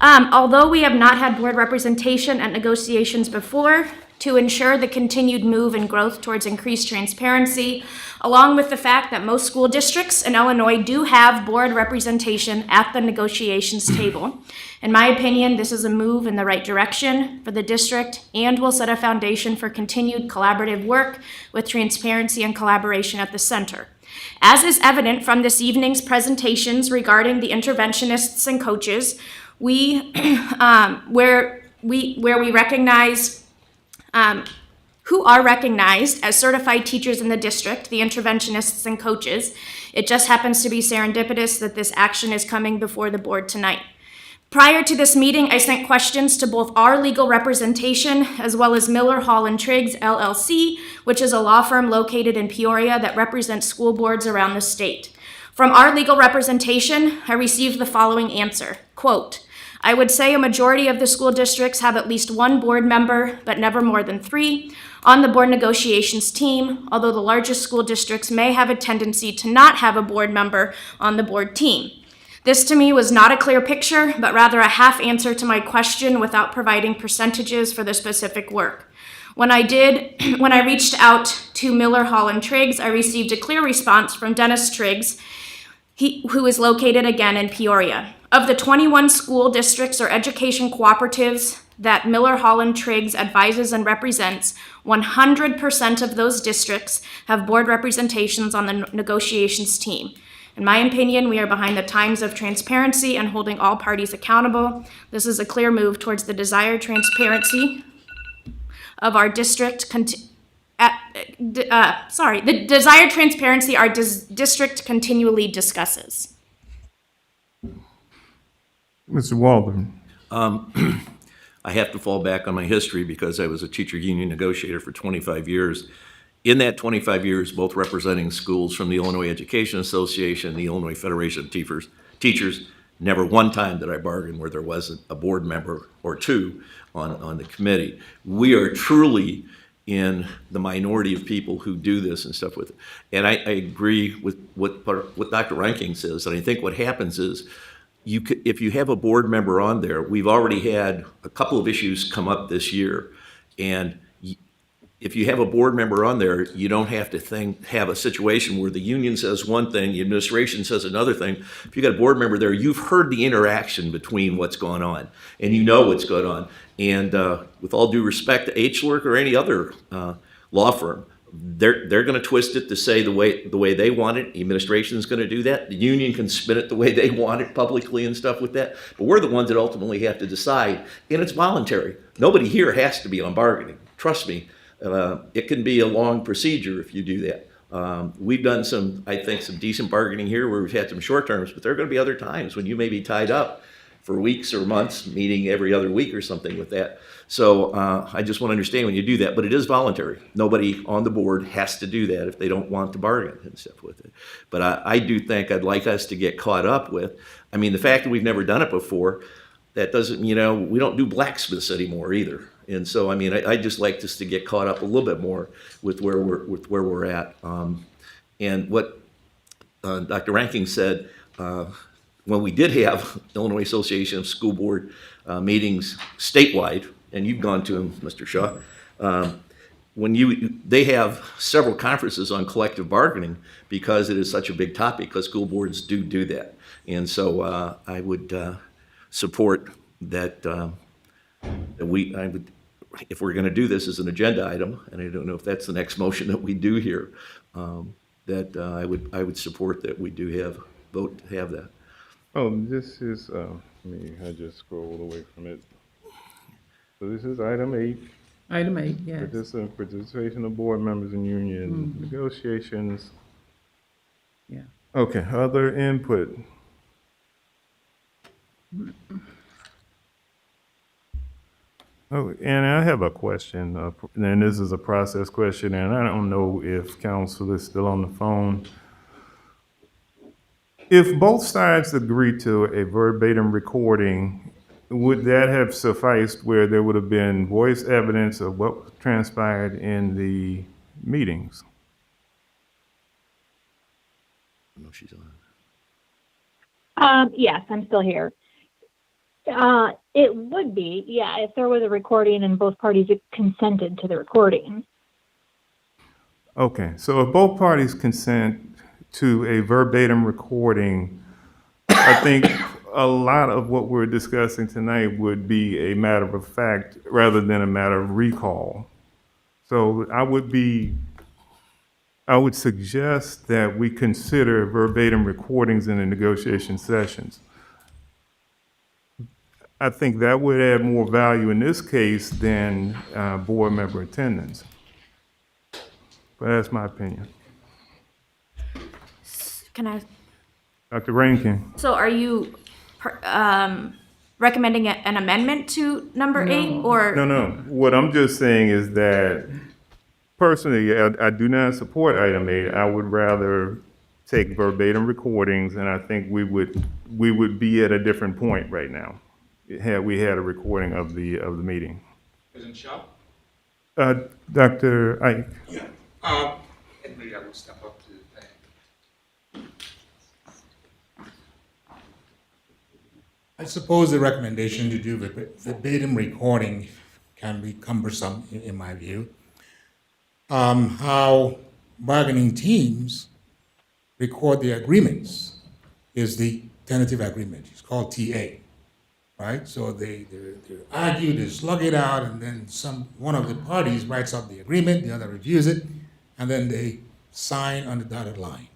Although we have not had board representation at negotiations before, to ensure the continued move and growth towards increased transparency, along with the fact that most school districts in Illinois do have board representation at the negotiations table. In my opinion, this is a move in the right direction for the district and will set a foundation for continued collaborative work with transparency and collaboration at the center. As is evident from this evening's presentations regarding the interventionists and coaches, where we recognize who are recognized as certified teachers in the district, the interventionists and coaches. It just happens to be serendipitous that this action is coming before the board tonight. Prior to this meeting, I sent questions to both our legal representation as well as Miller, Hall & Triggs, LLC, which is a law firm located in Peoria that represents school boards around the state. From our legal representation, I received the following answer, quote, I would say a majority of the school districts have at least one board member, but never more than 3, on the board negotiations team, although the largest school districts may have a tendency to not have a board member on the board team. This to me was not a clear picture, but rather a half answer to my question without providing percentages for the specific work. When I reached out to Miller, Hall, and Triggs, I received a clear response from Dennis Triggs, who is located again in Peoria. Of the 21 school districts or education cooperatives that Miller, Hall, and Triggs advises and represents, 100% of those districts have board representations on the negotiations team. In my opinion, we are behind the times of transparency and holding all parties accountable. This is a clear move towards the desired transparency of our district. The desired transparency our district continually discusses. Mr. Waldron. I have to fall back on my history because I was a teacher union negotiator for 25 years. In that 25 years, both representing schools from the Illinois Education Association, the Illinois Federation of Teachers, never one time did I bargain where there wasn't a board member or 2 on the committee. We are truly in the minority of people who do this and stuff with it. And I agree with what Dr. Ranking says, and I think what happens is if you have a board member on there, we've already had a couple of issues come up this year, and if you have a board member on there, you don't have to have a situation where the union says one thing, the administration says another thing. If you got a board member there, you've heard the interaction between what's going on, and you know what's going on. And with all due respect to HLERC or any other law firm, they're going to twist it to say the way they want it. The administration is going to do that. The union can spin it the way they want it publicly and stuff with that. But we're the ones that ultimately have to decide, and it's voluntary. Nobody here has to be on bargaining. Trust me. It can be a long procedure if you do that. We've done some decent bargaining here where we've had some short terms, but there are going to be other times when you may be tied up for weeks or months, meeting every other week or something with that. So I just want to understand when you do that, but it is voluntary. Nobody on the board has to do that if they don't want to bargain and stuff with it. But I do think I'd like us to get caught up with, the fact that we've never done it before, that doesn't, we don't do blacksmiths anymore either. And so, I just like us to get caught up a little bit more with where we're at. And what Dr. Ranking said, when we did have Illinois Association of School Board meetings statewide, and you've gone to them, Mr. Shaw, they have several conferences on collective bargaining because it is such a big topic, because school boards do that. And so I would support that. If we're going to do this as an agenda item, and I don't know if that's the next motion that we do here, that I would support that we do vote to have that. Oh, this is, I just scrolled away from it. So this is item 8. Item 8, yes. Participation of board members in union negotiations. Yeah. Okay, other input. Oh, and I have a question, and this is a process question, and I don't know if council is still on the phone. If both sides agree to a verbatim recording, would that have sufficed where there would have been voice evidence of what transpired in the meetings? I know she's on. Yes, I'm still here. It would be, yeah, if there was a recording and both parties consented to the recording. Okay, so if both parties consent to a verbatim recording, I think a lot of what we're discussing tonight would be a matter of fact rather than a matter of recall. So I would suggest that we consider verbatim recordings in the negotiation sessions. I think that would add more value in this case than board member attendance. But that's my opinion. Can I? Dr. Rankin. So are you recommending an amendment to number 8 or? No. What I'm just saying is that personally, I do not support item 8. I would rather take verbatim recordings, and I think we would be at a different point right now. Had we had a recording of the meeting. President Shaw? Dr. Ike. Yeah. And maybe I will step up to the thing. I suppose the recommendation to do verbatim recording can be cumbersome in my view. How bargaining teams record the agreements is the tentative agreement. It's called TA, right? So they argue, they slug it out, and then one of the parties writes up the agreement, the other reviews it, and then they sign on the dotted line.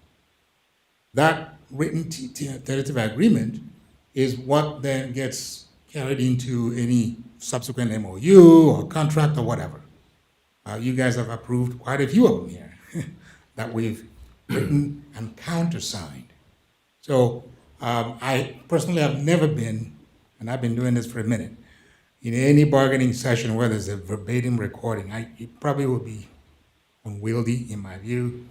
That written tentative agreement is what then gets carried into any subsequent MOU or contract or whatever. You guys have approved quite a few of them here that we've written and countersigned. So I personally have never been, and I've been doing this for a minute, in any bargaining session where there's a verbatim recording. It probably would be unwieldy in my view,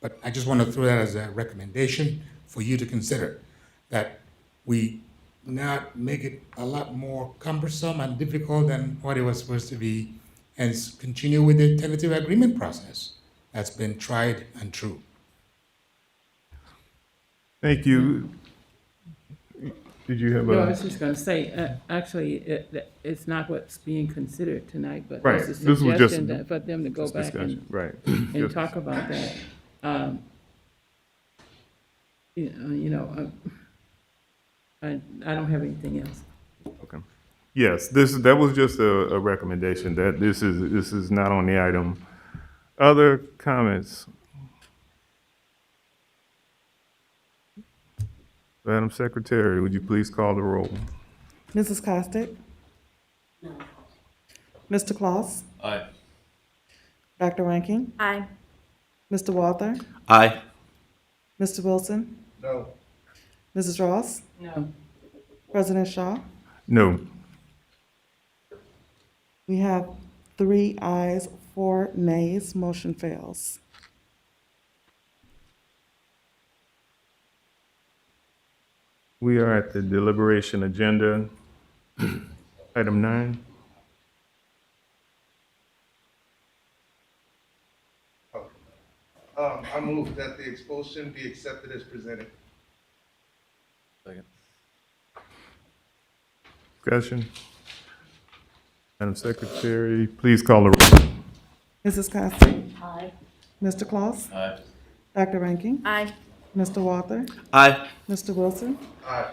but I just want to throw that as a recommendation for you to consider, that we not make it a lot more cumbersome and difficult than what it was supposed to be, and continue with the tentative agreement process that's been tried and true. Thank you. Did you have No, I a? was just gonna say, actually, it's not what's being considered tonight, but Right. there's a This was just- suggestion that, for them to go just back discussion. Right. and Just- talk about that. I don't have anything else. Okay. Yes, that was just a recommendation, that this is not on the item. Other comments? Madam Secretary, would you please call the roll? Mrs. Costick? Mr. Claus? Aye. Dr. Rankin? Aye. Mr. Walther? Aye. Mr. Wilson? No. Mrs. Ross? No. President Shaw? No. We have 3 ayes, 4 nays, motion fails. We are at the deliberation agenda. Item 9. I move that the expulsion be accepted as presented. Second. Discussion. Madam Secretary, please call the roll. Mrs. Costick? Aye. Mr. Claus? Aye. Dr. Rankin? Aye. Mr. Walther? Aye. Mr. Wilson? Aye.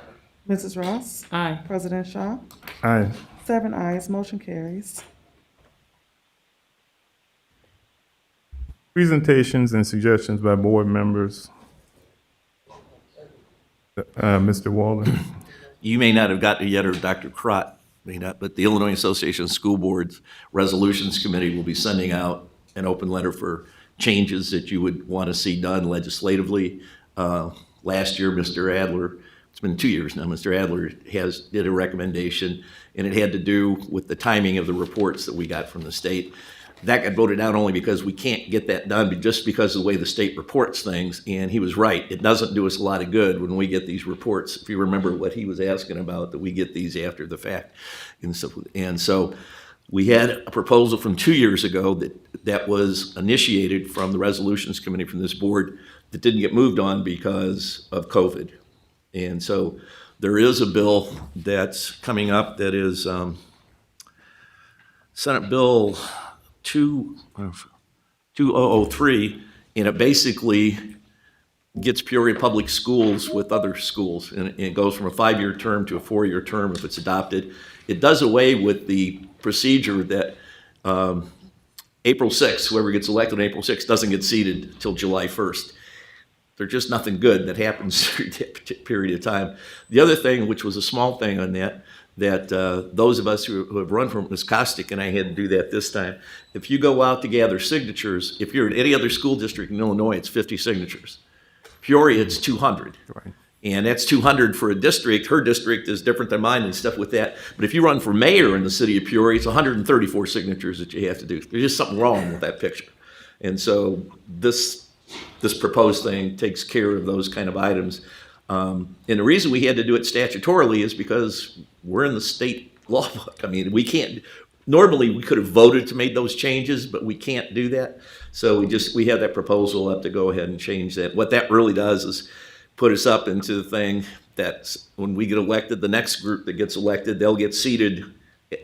Mrs. Ross? Aye. President Shaw? Aye. 7 ayes, motion carries. Presentations and suggestions by board members. Mr. Walden. You may not have gotten it yet, or Dr. Crott may not, but the Illinois Association of School Boards Resolutions Committee will be sending out an open letter for changes that you would want to see done legislatively. Last year, Mr. Adler, it's been 2 years now, Mr. Adler did a recommendation, and it had to do with the timing of the reports that we got from the state. That got voted out only because we can't get that done, but just because of the way the state reports things, and he was right. It doesn't do us a lot of good when we get these reports. If you remember what he was asking about, that we get these after the fact. And so we had a proposal from 2 years ago that was initiated from the Resolutions Committee from this board that didn't get moved on because of COVID. And so there is a bill that's coming up that is Senate Bill 2003, and it basically gets Peoria Public Schools with other schools, and it goes from a 5-year term to a 4-year term if it's adopted. It does away with the procedure that April 6th, whoever gets elected on April 6th doesn't get seated until July 1st. There's just nothing good that happens during that period of time. The other thing, which was a small thing on that those of us who have run for Ms. Costick and I had to do that this time. If you go out to gather signatures, if you're in any other school district in Illinois, it's 50 signatures. Peoria, it's 200. Right. And that's 200 for a district. Her district is different than mine and stuff with that. But if you run for mayor in the city of Peoria, it's 134 signatures that you have to do. There's just something wrong with that picture. And so this this proposed thing takes care of those kind of items. And the reason we had to do it statutorily is because we're in the state law book. I mean, we can't, normally we could have voted to make those changes, but we can't do that. So we have that proposal up to go ahead and change that. What that really does is put us up into the thing that when we get elected, the next group that gets elected, they'll get seated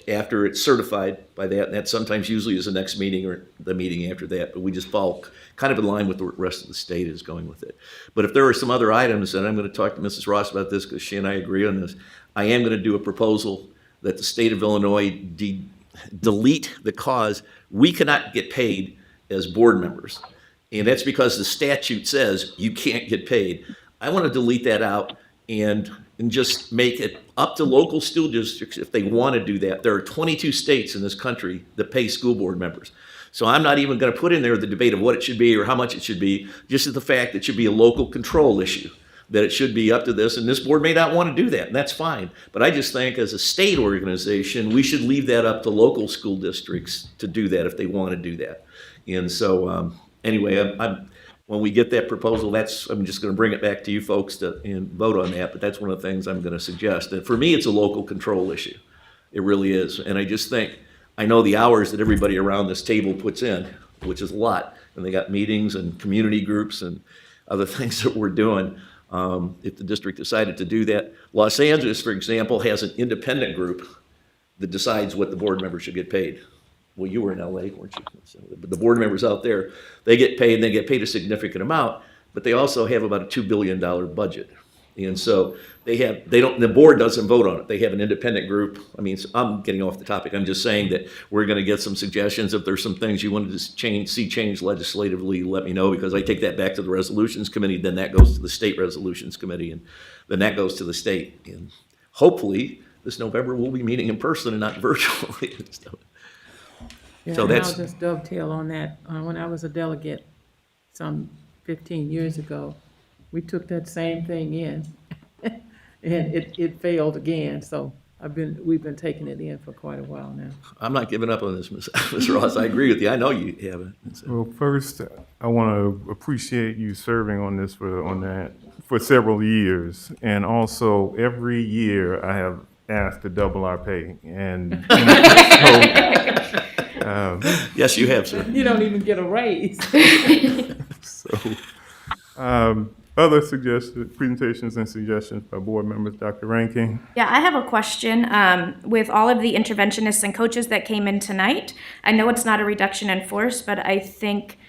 after it's certified by that. And that sometimes usually is the next meeting or the meeting after that. But we just fall kind of in line with the rest of the state is going with it. But if there are some other items, and I'm going to talk to Mrs. Ross about this because she and I agree on this, I am going to do a proposal that the state of Illinois delete the cause. We cannot get paid as board members. And that's because the statute says you can't get paid. I want to delete that out and just make it up to local school districts if they want to do that. There are 22 states in this country that pay school board members. So I'm not even going to put in there the debate of what it should be or how much it should be, just the fact that it should be a local control issue, that it should be up to this, and this board may not want to do that, and that's fine. But I just think as a state organization, we should leave that up to local school districts to do that if they want to do that. And so anyway, when we get that proposal, I'm just going to bring it back to you folks and vote on that, but that's one of the things I'm going to suggest. And for me, it's a local control issue. It really is. And I just think, I know the hours that everybody around this table puts in, which is a lot, and they got meetings and community groups and other things that we're doing. If the district decided to do that. Los Angeles, for example, has an independent group that decides what the board members should get paid. Well, you were in LA, weren't you? So, but the board members out there, they get paid, and they get paid a significant amount, but they also have about a $2 billion budget. And so the board doesn't vote on it. They have an independent group. I mean, I'm getting off the topic. I'm just saying that we're going to get some suggestions. If there's some things you wanted to see changed legislatively, let me know, because I take that back to the resolutions committee, then that goes to the state resolutions committee, and then that goes to the state. And hopefully this November we'll be meeting in person and not virtually. Yeah, So and that's, I'll just dovetail on that. When I was a delegate some 15 years ago, we took that same thing in, and it failed again. So we've been taking it in for quite a while now. I'm not giving up on this, Ms. Ross. I agree with you. I know you haven't. Well, first, I want to appreciate you serving on this for several years, and also every year I have asked to double our pay, and yes, you have, sir. You don't even get a raise. Other presentations and suggestions by board members, Dr. Rankin. Yeah, I have a question. With all of the interventionists and coaches that came in tonight, I know it's not a reduction in force, but I think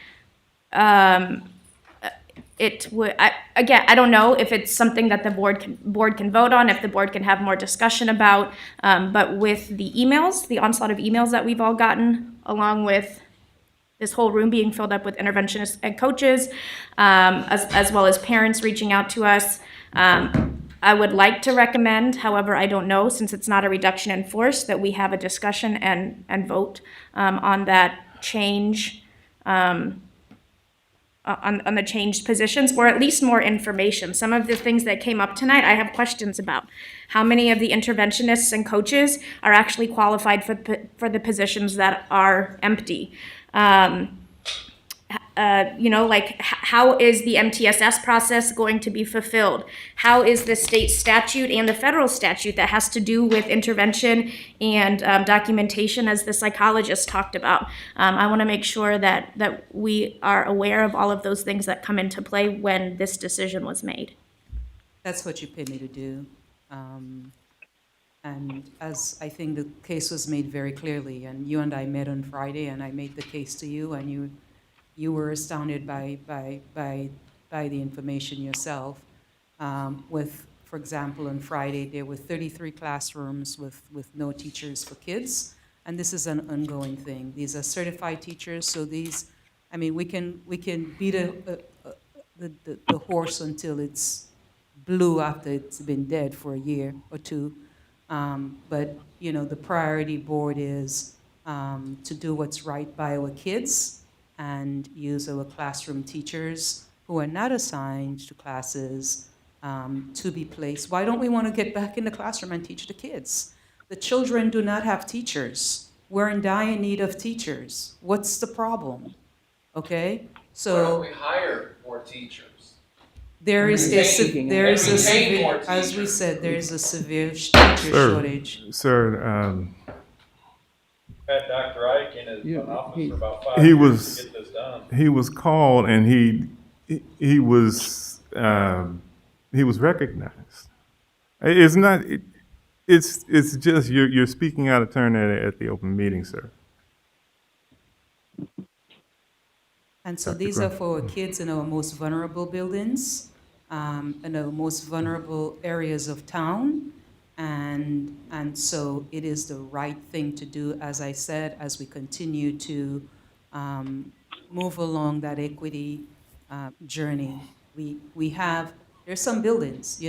it would. I don't know if it's something that the board can vote on, if the board can have more discussion about. But with the emails, the onslaught of emails that we've all gotten, along with this whole room being filled up with interventionists and coaches, as well as parents reaching out to us. I would like to recommend, however, I don't know, since it's not a reduction in force, that we have a discussion and vote on that change, on the changed positions, or at least more information. Some of the things that came up tonight, I have questions about. How many of the interventionists and coaches are actually qualified for the positions that are empty? How is the MTSS process going to be fulfilled? How is the state statute and the federal statute that has to do with intervention and documentation, as the psychologist talked about? I want to make sure that we are aware of all of those things that come into play when this decision was made. That's what you paid me to do. And as I think the case was made very clearly, and you and I met on Friday, and I made the case to you, and you were astounded by the information yourself. For example, on Friday, there were 33 classrooms with no teachers for kids, and this is an ongoing thing. These are certified teachers, so we can beat the horse until it's blue after it's been dead for a year or two. But the priority board is to do what's right by our kids and use our classroom teachers who are not assigned to classes to be placed. Why don't we want to get back in the classroom and teach the kids? The children do not have teachers. We're in dire need of teachers. What's the problem? Okay? So we hire more teachers? there is a, as we said, there is a severe teacher shortage. Sir, Had Dr. Ike in his office for about 5 he years was to get this done. he was called and he was recognized. It's not. It's just you're speaking out of turn at the open meeting, sir. And so Dr. these are Grant. for kids in our most vulnerable buildings, in our most vulnerable areas of town. And so it is the right thing to do, as I said, as we continue to move along that equity journey. There's some buildings,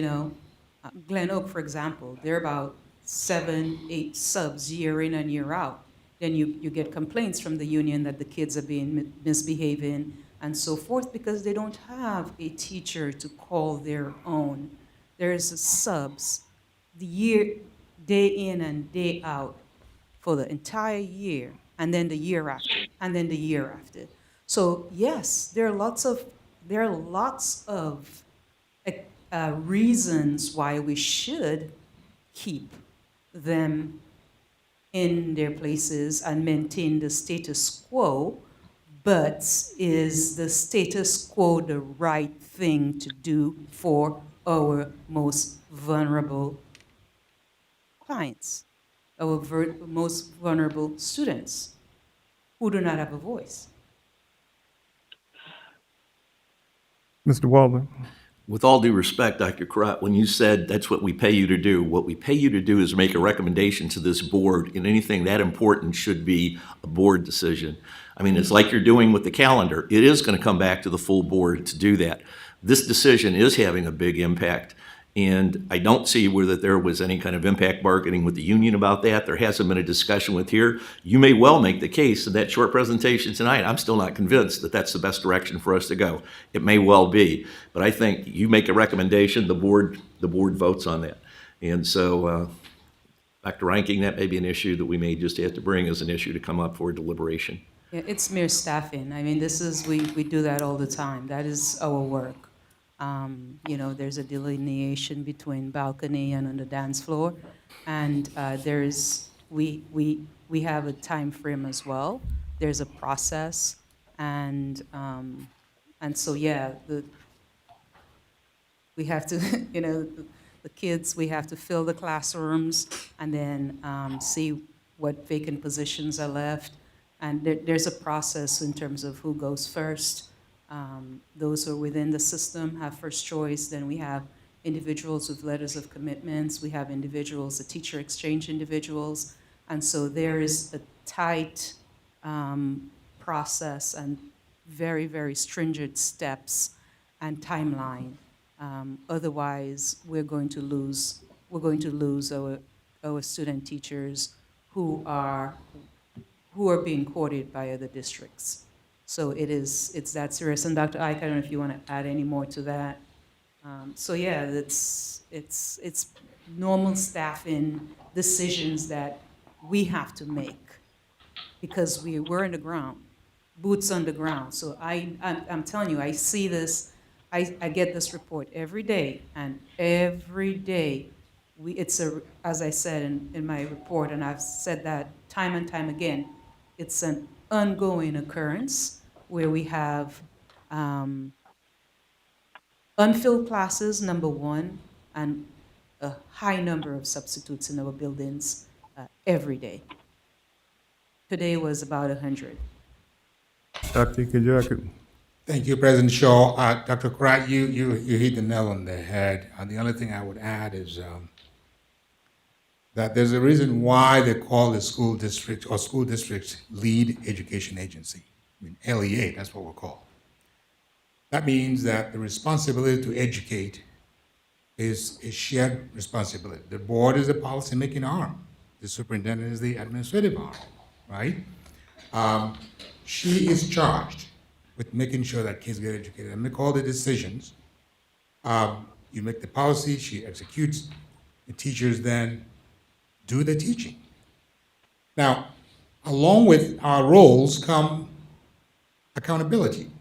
Glen Oak, for example, there are about 7, 8 subs year in and year out. Then you get complaints from the union that the kids are being misbehaving and so forth because they don't have a teacher to call their own. There's subs day in and day out for the entire year, and then the year after, and then the year after. So yes, there are lots of reasons why we should keep them in their places and maintain the status quo, but is the status quo the right thing to do for our most vulnerable clients, our most vulnerable students who do not have a voice? Mr. Walden. With all due respect, Dr. Crott, when you said that's what we pay you to do, what we pay you to do is make a recommendation to this board, and anything that important should be a board decision. I mean, it's like you're doing with the calendar. It is going to come back to the full board to do that. This decision is having a big impact, and I don't see where that there was any kind of impact bargaining with the union about that. There hasn't been a discussion with here. You may well make the case in that short presentation tonight. I'm still not convinced that that's the best direction for us to go. It may well be, but I think you make a recommendation, the board votes on that. And so, Dr. Ranking, that may be an issue that we may just have to bring as an issue to come up for deliberation. Yeah, it's mere staffing. I mean, we do that all the time. That is our work. There's a delineation between balcony and on the dance floor, and we have a time frame as well. There's a process, and so yeah, we have to, the kids, we have to fill the classrooms and then see what vacant positions are left, and there's a process in terms of who goes first. Those who are within the system have first choice. Then we have individuals with letters of commitments. We have individuals, the teacher exchange individuals. And so there is a tight process and very, very stringent steps and timeline. Otherwise, we're going to lose our student teachers who are being courted by other districts. So it's that serious. And Dr. Ike, I don't know if you want to add any more to that. So yeah, it's normal staffing decisions that we have to make because we're in the ground, boots on the ground. So I'm telling you, I see this, I get this report every day, and every day as I said in my report, and I've said that time and time again, it's an ongoing occurrence where we have unfilled classes, number one, and a high number of substitutes in our buildings every day. Today was about 100. Dr. Kajaka. Thank you, President Shaw. Dr. Crott, you hit the nail on the head. The only thing I would add is that there's a reason why they call the school district or school district's lead education agency. I mean, LEA, that's what we're called. That means that the responsibility to educate is a shared responsibility. The board is the policy-making arm. The superintendent is the administrative arm, right? She is charged with making sure that kids get educated and make all the decisions. You make the policy, she executes, the teachers then do the teaching. Now, along with our roles come accountability.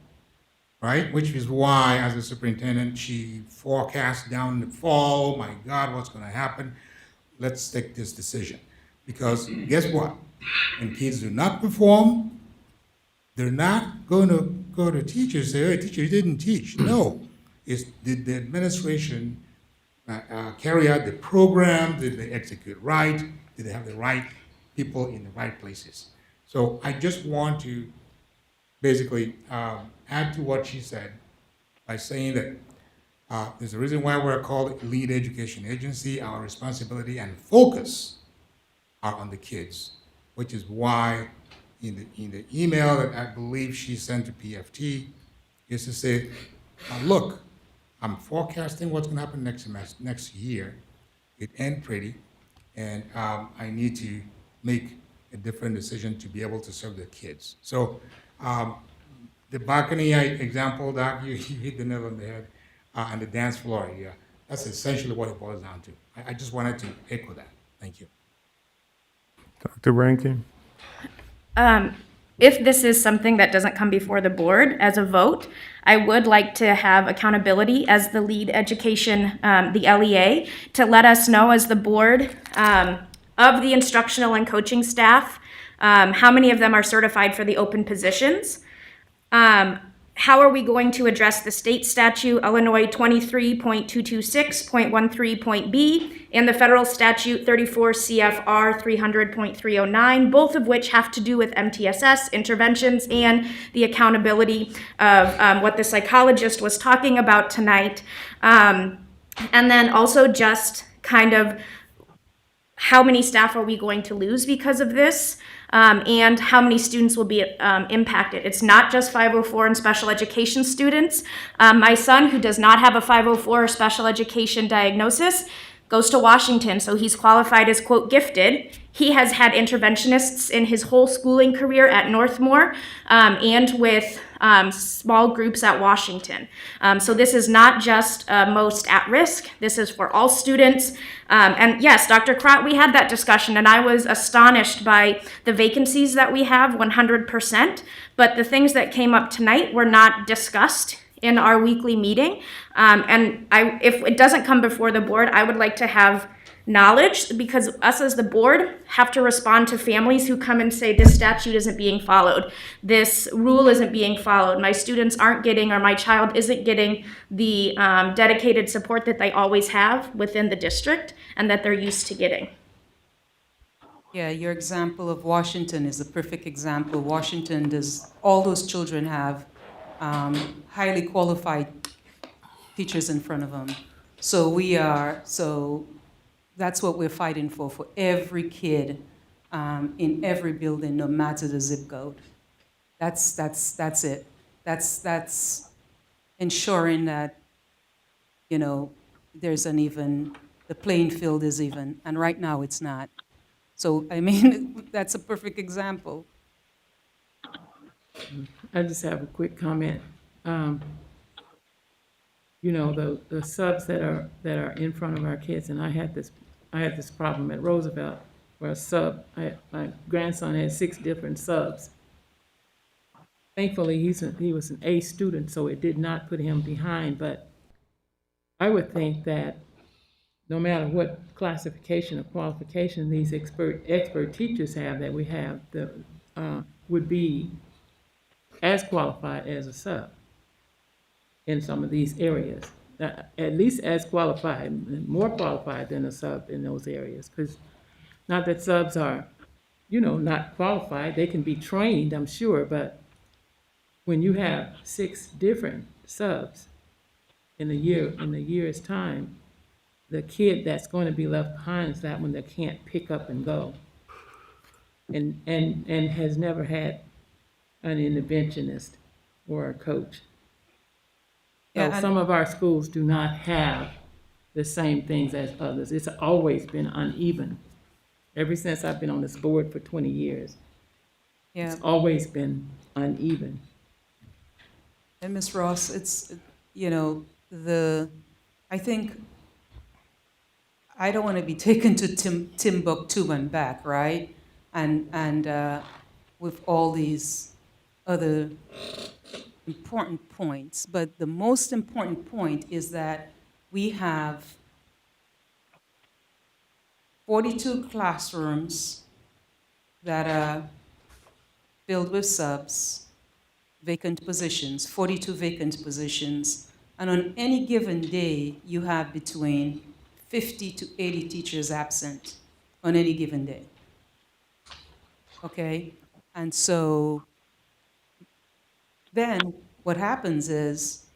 right? Which is why, as a superintendent, she forecast down the fall, my God, what's going to happen? Let's take this decision. Because guess what? When kids do not perform, they're not going to go to teachers and say, hey, teacher, you didn't teach. No. It's, did the administration carry out the program? Did they execute right? Did they have the right people in the right places? So I just want to basically add to what she said by saying that there's a reason why we're called lead education agency. Our responsibility and focus are on the kids, which is why in the email that I believe she sent to PFT is to say, look, I'm forecasting what's going to happen next year. It ain't pretty, and I need to make a different decision to be able to serve the kids. So the balcony example, Doc, you hit the nail on the head, and the dance floor, yeah, that's essentially what it boils down to. I just wanted to echo that. Thank you. Dr. Rankin? If this is something that doesn't come before the board as a vote, I would like to have accountability as the lead education, the LEA, to let us know as the board of the instructional and coaching staff, how many of them are certified for the open positions. How are we going to address the state statute, Illinois 23.226.13.b, and the federal statute 34 CFR 300.309, both of which have to do with MTSS, interventions, and the accountability of what the psychologist was talking about tonight. And then also just kind of how many staff are we going to lose because of this? And how many students will be impacted. It's not just 504 and special education students. My son, who does not have a 504 or special education diagnosis, goes to Washington, so he's qualified as, quote, gifted. He has had interventionists in his whole schooling career at Northmore and with small groups at Washington. So this is not just most at risk. This is for all students. And yes, Dr. Crott, we had that discussion, and I was astonished by the vacancies that we have, 100%. But the things that came up tonight were not discussed in our weekly meeting. And if it doesn't come before the board, I would like to have knowledge, because us as the board have to respond to families who come and say this statute isn't being followed, this rule isn't being followed, my students aren't getting, or my child isn't getting the dedicated support that they always have within the district and that they're used to getting. Yeah, your example of Washington is a perfect example. Washington does, all those children have highly qualified teachers in front of them. So that's what we're fighting for every kid in every building, no matter the zip code. That's it. That's ensuring that, there's an even, the playing field is even, and right now it's not. So, I mean, that's a perfect example. I just have a quick comment. The subs that are in front of our kids, and I had this problem at Roosevelt where my grandson had 6 different subs. Thankfully, he was an A student, so it did not put him behind. But I would think that no matter what classification or qualification these expert teachers have that we have, would be as qualified as a sub in some of these areas. At least as qualified, more qualified than a sub in those areas. Because not that subs are, not qualified. They can be trained, I'm sure, but when you have 6 different subs in a year's time, the kid that's going to be left behind is that one that can't pick up and go, and has never had an interventionist or a coach. So some of our schools do not have the same things as others. It's always been uneven. Ever since I've been on this board for 20 years, it's always been uneven. And Ms. Ross, it's, I think, I don't want to be taken to Timbuktu and back, right? And with all these other important points, but the most important point is that we have 42 classrooms that are filled with subs, vacant positions, 42 vacant positions, and on any given day, you have between 50 to 80 teachers absent on any given day. Okay? And so then what happens is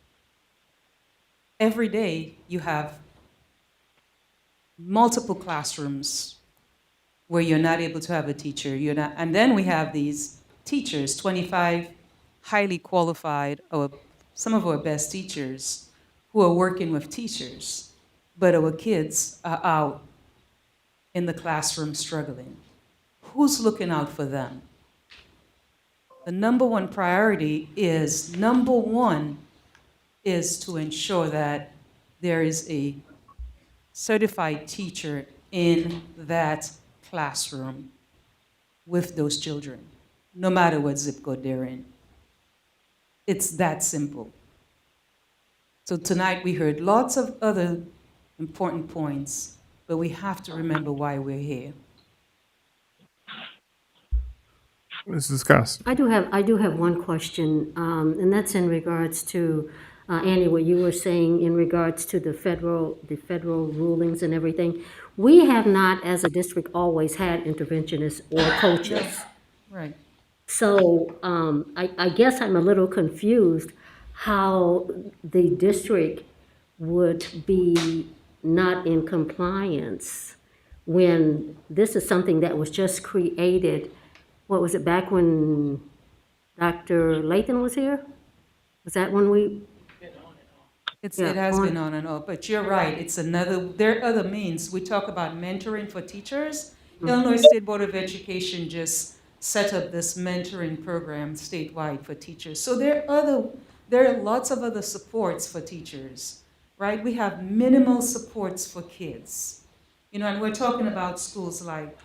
every day you have multiple classrooms where you're not able to have a teacher. You're not, and then we have these teachers, 25 highly qualified, or some of our best teachers, who are working with teachers, but our kids are out in the classroom struggling. Who's looking out for them? The number one priority is, to ensure that there is a certified teacher in that classroom with those children, no matter what zip code they're in. It's that simple. So tonight we heard lots of other important points, but we have to remember why we're here. Mrs. Costa. I do have one question, and that's in regards to, Annie, what you were saying in regards to the federal rulings and everything. We have not, as a district, always had interventionists or coaches. Right. So I guess I'm a little confused how the district would be not in compliance when this is something that was just created. What was it, back when Dr. Lathan was here? Was that when we? It has been on and off, but you're right. There are other means. We talk about mentoring for teachers. Illinois State Board of Education just set up this mentoring program statewide for teachers. So there are lots of other supports for teachers, right? We have minimal supports for kids. And we're talking about schools like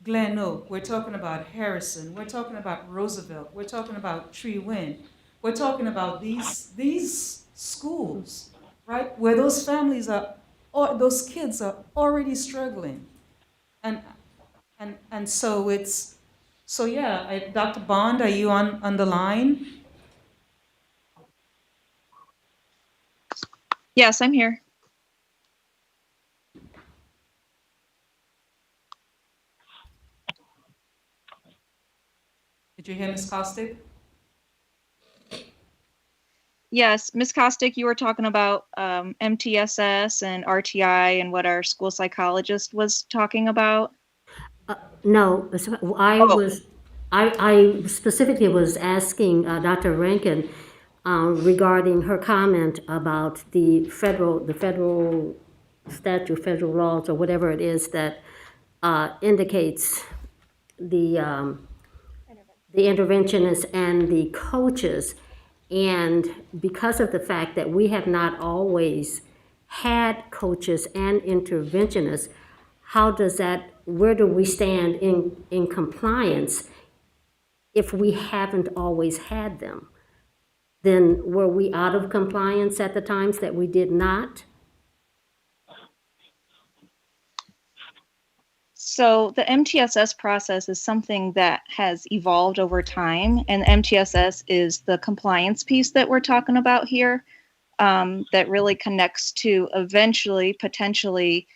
Glen Oak, we're talking about Harrison, we're talking about Roosevelt, we're talking about Tree Wind. We're talking about these schools, right, where those families or those kids are already struggling. And so Dr. Bond, are you on the line? Yes, I'm here. Did you hear Ms. Costick? Yes, Ms. Kostick, you were talking about MTSS and RTI and what our school psychologist was talking about. No, I specifically was asking Dr. Rankin regarding her comment about the federal statute, federal laws, or whatever it is that indicates the interventionists and the coaches. And because of the fact that we have not always had coaches and interventionists, where do we stand in compliance if we haven't always had them? Then were we out of compliance at the times that we did not? So the MTSS process is something that has evolved over time, and MTSS is the compliance piece that we're talking about here, that really connects to eventually, potentially,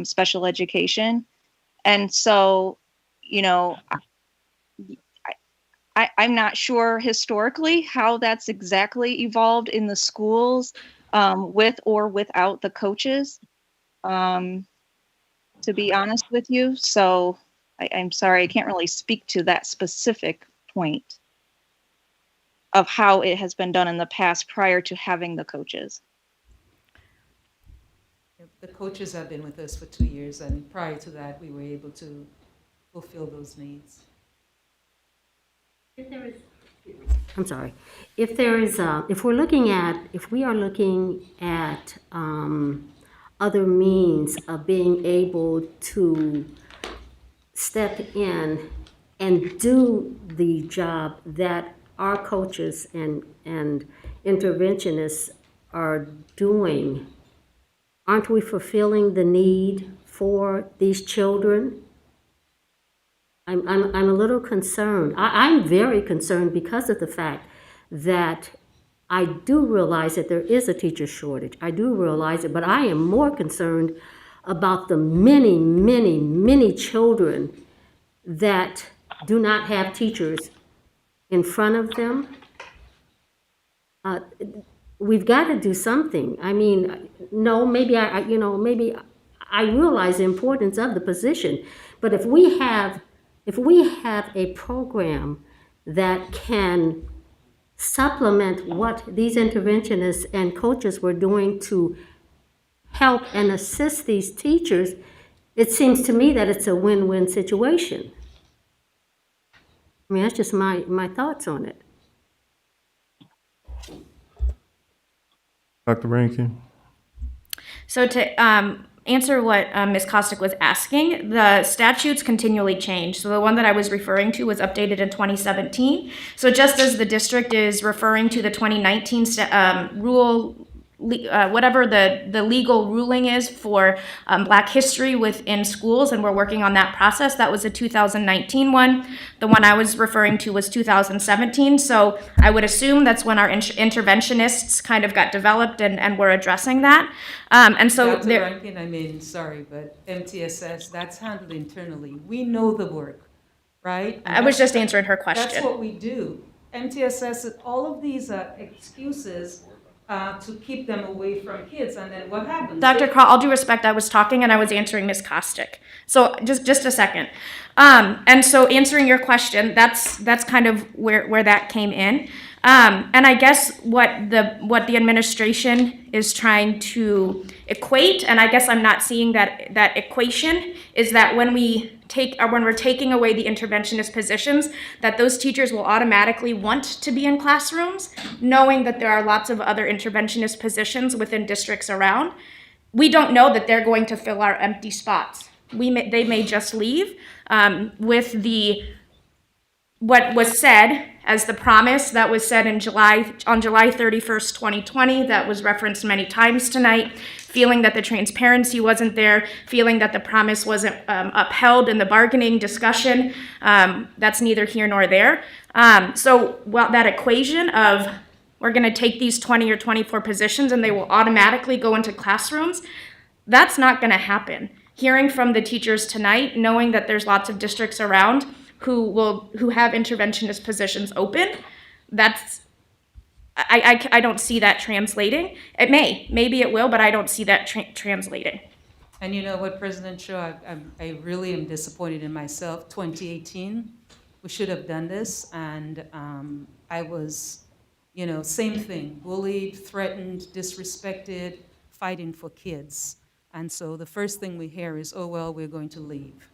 special education. And so, I'm not sure historically how that's exactly evolved in the schools, with or without the coaches. To be honest with you. So I'm sorry, I can't really speak to that specific point of how it has been done in the past prior to having the coaches. The coaches have been with us for 2 years, and prior to that, we were able to fulfill those needs. I'm sorry. If we are looking at other means of being able to step in and do the job that our coaches and interventionists are doing, aren't we fulfilling the need for these children? I'm a little concerned. I'm very concerned because of the fact that I do realize that there is a teacher shortage. I do realize it, but I am more concerned about the many, many, many children that do not have teachers in front of them. We've got to do something. I mean, no, maybe maybe I realize the importance of the position, but if we have a program that can supplement what these interventionists and coaches were doing to help and assist these teachers, it seems to me that it's a win-win situation. I mean, that's just my thoughts on it. Dr. Rankin? So to answer what Ms. Kostick was asking, the statutes continually change. So the one that I was referring to was updated in 2017. So just as the district is referring to the 2019 rule, whatever the legal ruling is for Black history within schools, and we're working on that process. That was a 2019 one. The one I was referring to was 2017. So I would assume that's when our interventionists kind of got developed and were addressing that. And so Dr. Rankin, I mean, sorry, but MTSS, that's handled internally. We know the work, right? And I was just answering her question. That's what we do. MTSS, all of these are excuses to keep them away from kids, and then what happens? Dr. Carl, all due respect, I was talking and I was answering Ms. Kostick. So just a second. And so answering your question, that's kind of where that came in. And I guess what the administration is trying to equate, and I guess I'm not seeing that equation, is that when we're taking away the interventionist positions, that those teachers will automatically want to be in classrooms, knowing that there are lots of other interventionist positions within districts around. We don't know that they're going to fill our empty spots. They may just leave with what was said as the promise that was said on July 31st, 2020, that was referenced many times tonight, feeling that the transparency wasn't there, feeling that the promise wasn't upheld in the bargaining discussion. That's neither here nor there. So that equation of we're going to take these 20 or 24 positions and they will automatically go into classrooms, that's not going to happen. Hearing from the teachers tonight, knowing that there's lots of districts around who have interventionist positions open, I don't see that translating. Maybe it will, but I don't see that translating. And you know what, President Shaw, I really am disappointed in myself. 2018, we should have done this, and I was, same thing, bullied, threatened, disrespected, fighting for kids. And so the first thing we hear is, oh, well, we're going to leave.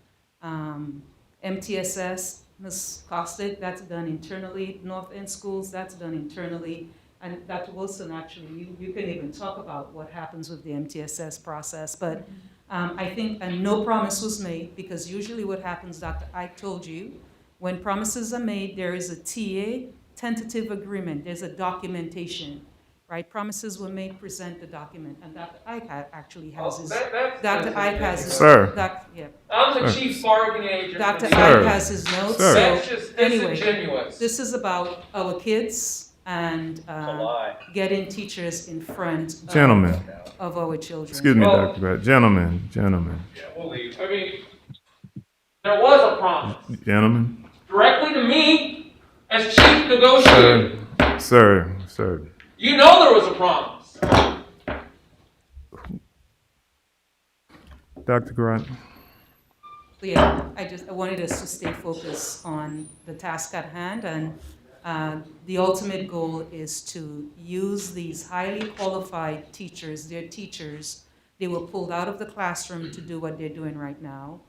MTSS, Ms. Kostick, that's done internally. North End Schools, that's done internally. And Dr. Wilson, actually, you can even talk about what happens with the MTSS process. But I think, and no promise was made, because usually what happens, Dr. Ike told you, when promises are made, there is a TA, tentative agreement, there's a documentation. Right, promises were made, present the document, and Dr. Ike actually has his. Dr. Ike has his. Sir. Yeah. I'm the chief bargaining agent. Dr. Sir. Ike has his notes. Sir. That's just Anyway, disingenuous. this is about our kids and getting teachers in front Gentlemen. of our children. Excuse me, Well- Dr. Brett. Gentlemen. Yeah, we'll leave. I mean, there was a promise Gentlemen. directly to me as chief negotiator. Sir. You know there was a promise. Dr. Grant. Yeah, I wanted us to stay focused on the task at hand, and the ultimate goal is to use these highly qualified teachers, their teachers. They were pulled out of the classroom to do what they're doing right now,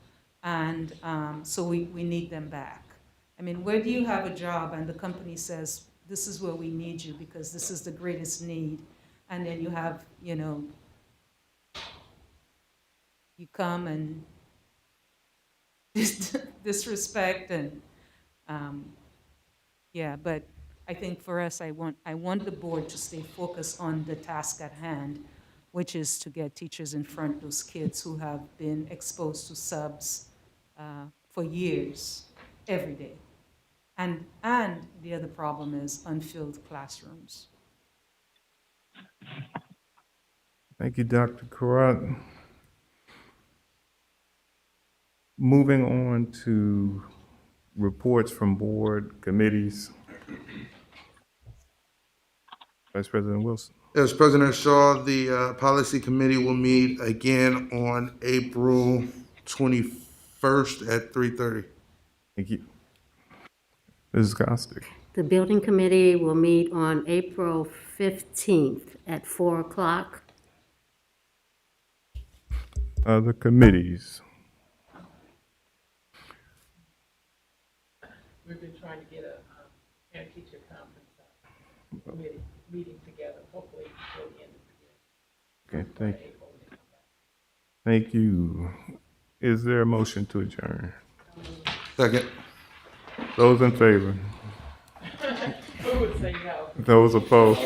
and so we need them back. I mean, where do you have a job and the company says, this is where we need you because this is the greatest need, and then you have, you come and disrespect and, but I think for us, I want the board to stay focused on the task at hand, which is to get teachers in front of those kids who have been exposed to subs for years, every day. And the other problem is unfilled classrooms. Thank you, Dr. Karat. Moving on to reports from board committees. Vice President Wilson. As President Shaw, the Policy Committee will meet again on April 21st at 3:30. Thank you. Mrs. Costick. The building committee will meet on April 15th at 4 o'clock. Other committees. We've been trying to get a parent-teacher conference committee meeting together, hopefully before the end of the year. Okay, thank you. Thank you. Is there a motion to adjourn? Second. Those in favor? Who would say no? Those opposed?